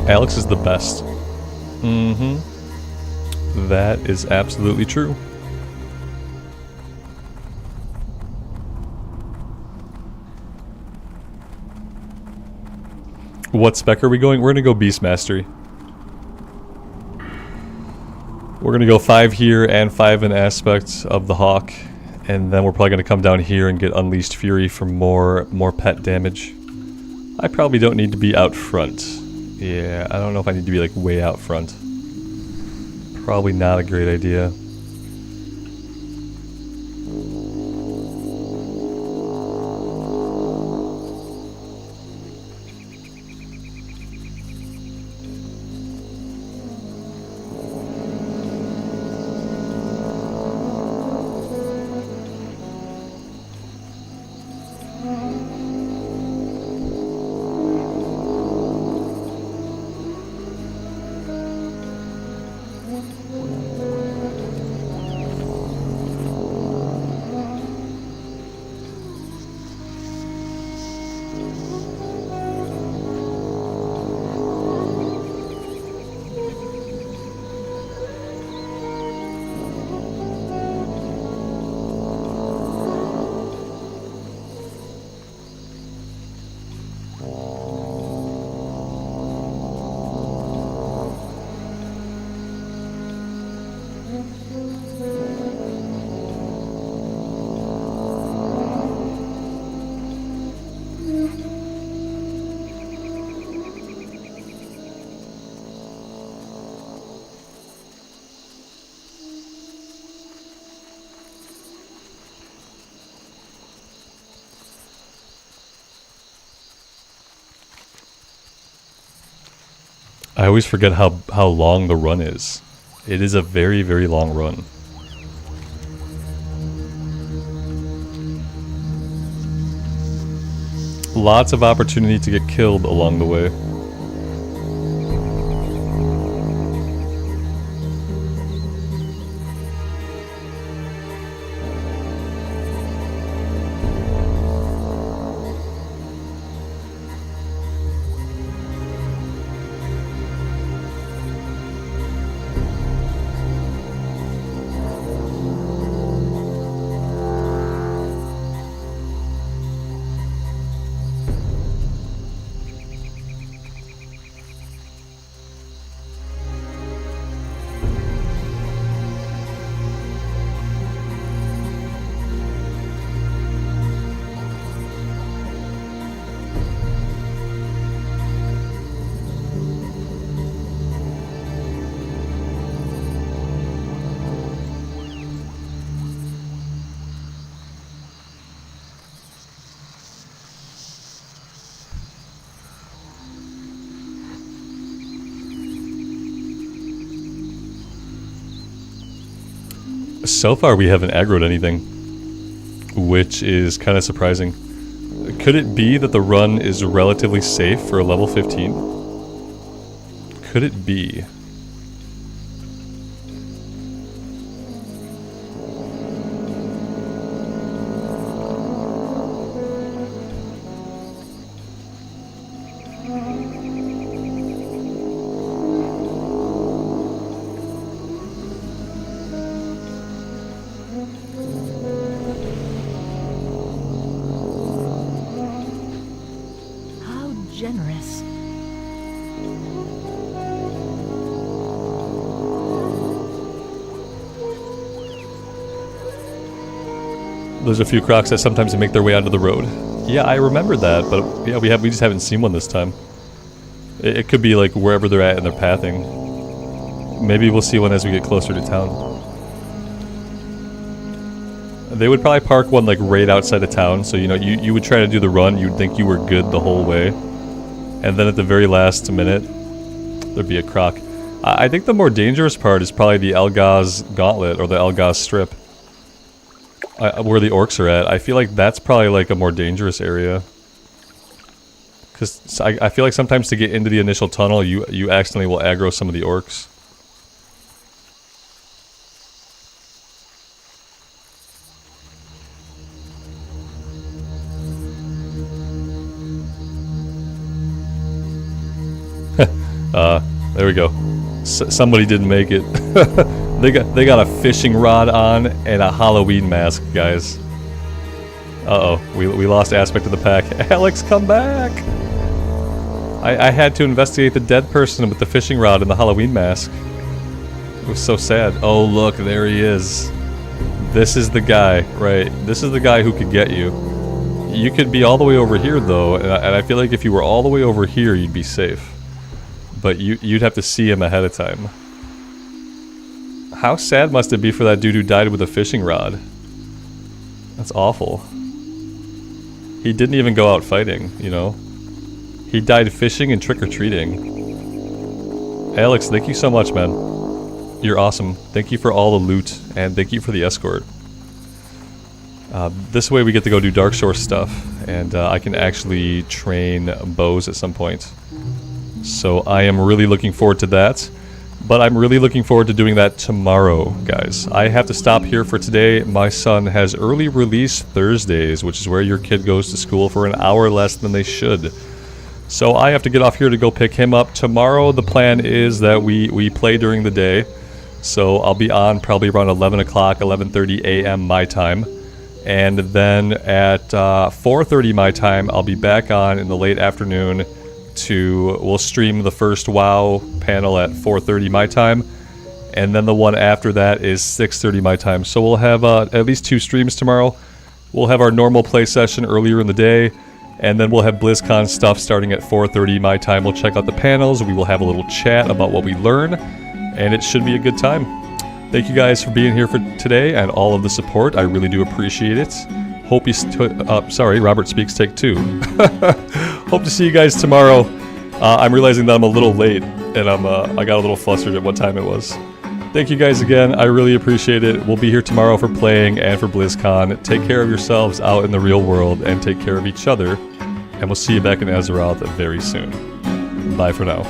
Alex is the best. That is absolutely true. What spec are we going? We're gonna go Beast Mastery. We're gonna go 5 here and 5 in aspect of the Hawk. And then we're probably gonna come down here and get Unleashed Fury for more pet damage. I probably don't need to be out front. Yeah, I don't know if I need to be like way out front. Probably not a great idea. I always forget how long the run is. It is a very, very long run. Lots of opportunity to get killed along the way. So far we haven't aggroed anything, which is kind of surprising. Could it be that the run is relatively safe for a level 15? Could it be? Generous. There's a few crocs that sometimes make their way onto the road. Yeah, I remember that, but yeah, we just haven't seen one this time. It could be like wherever they're at in their pathing. Maybe we'll see one as we get closer to town. They would probably park one like right outside of town, so you know, you would try to do the run, you'd think you were good the whole way. And then at the very last minute, there'd be a croc. I think the more dangerous part is probably the Algaz Gauntlet, or the Algaz Strip. Where the orcs are at. I feel like that's probably like a more dangerous area. Because I feel like sometimes to get into the initial tunnel, you accidentally will aggro some of the orcs. There we go. Somebody didn't make it. They got a fishing rod on and a Halloween mask, guys. Uh-oh, we lost aspect of the pack. Alex, come back! I had to investigate the dead person with the fishing rod and the Halloween mask. It was so sad. Oh, look, there he is. This is the guy, right? This is the guy who could get you. You could be all the way over here, though, and I feel like if you were all the way over here, you'd be safe. But you'd have to see him ahead of time. How sad must it be for that dude who died with a fishing rod? That's awful. He didn't even go out fighting, you know? He died fishing and trick-or-treating. Alex, thank you so much, man. You're awesome. Thank you for all the loot, and thank you for the escort. This way we get to go do Dark Shore stuff, and I can actually train bows at some point. So I am really looking forward to that. But I'm really looking forward to doing that tomorrow, guys. I have to stop here for today. My son has early release Thursdays, which is where your kid goes to school for an hour less than they should. So I have to get off here to go pick him up. Tomorrow, the plan is that we play during the day. So I'll be on probably around 11 o'clock, 11:30 a.m. my time. And then at 4:30 my time, I'll be back on in the late afternoon. We'll stream the first WoW panel at 4:30 my time, and then the one after that is 6:30 my time. So we'll have at least 2 streams tomorrow. We'll have our normal play session earlier in the day, and then we'll have BlizzCon stuff starting at 4:30 my time. We'll check out the panels, we will have a little chat about what we learn, and it should be a good time. Thank you guys for being here for today and all of the support. I really do appreciate it. Hope you sorry, Robert Speaks Take 2. Hope to see you guys tomorrow. I'm realizing that I'm a little late, and I got a little flustered at what time it was. Thank you guys again. I really appreciate it. We'll be here tomorrow for playing and for BlizzCon. Take care of yourselves out in the real world, and take care of each other. And we'll see you back in Azeroth very soon. Bye for now.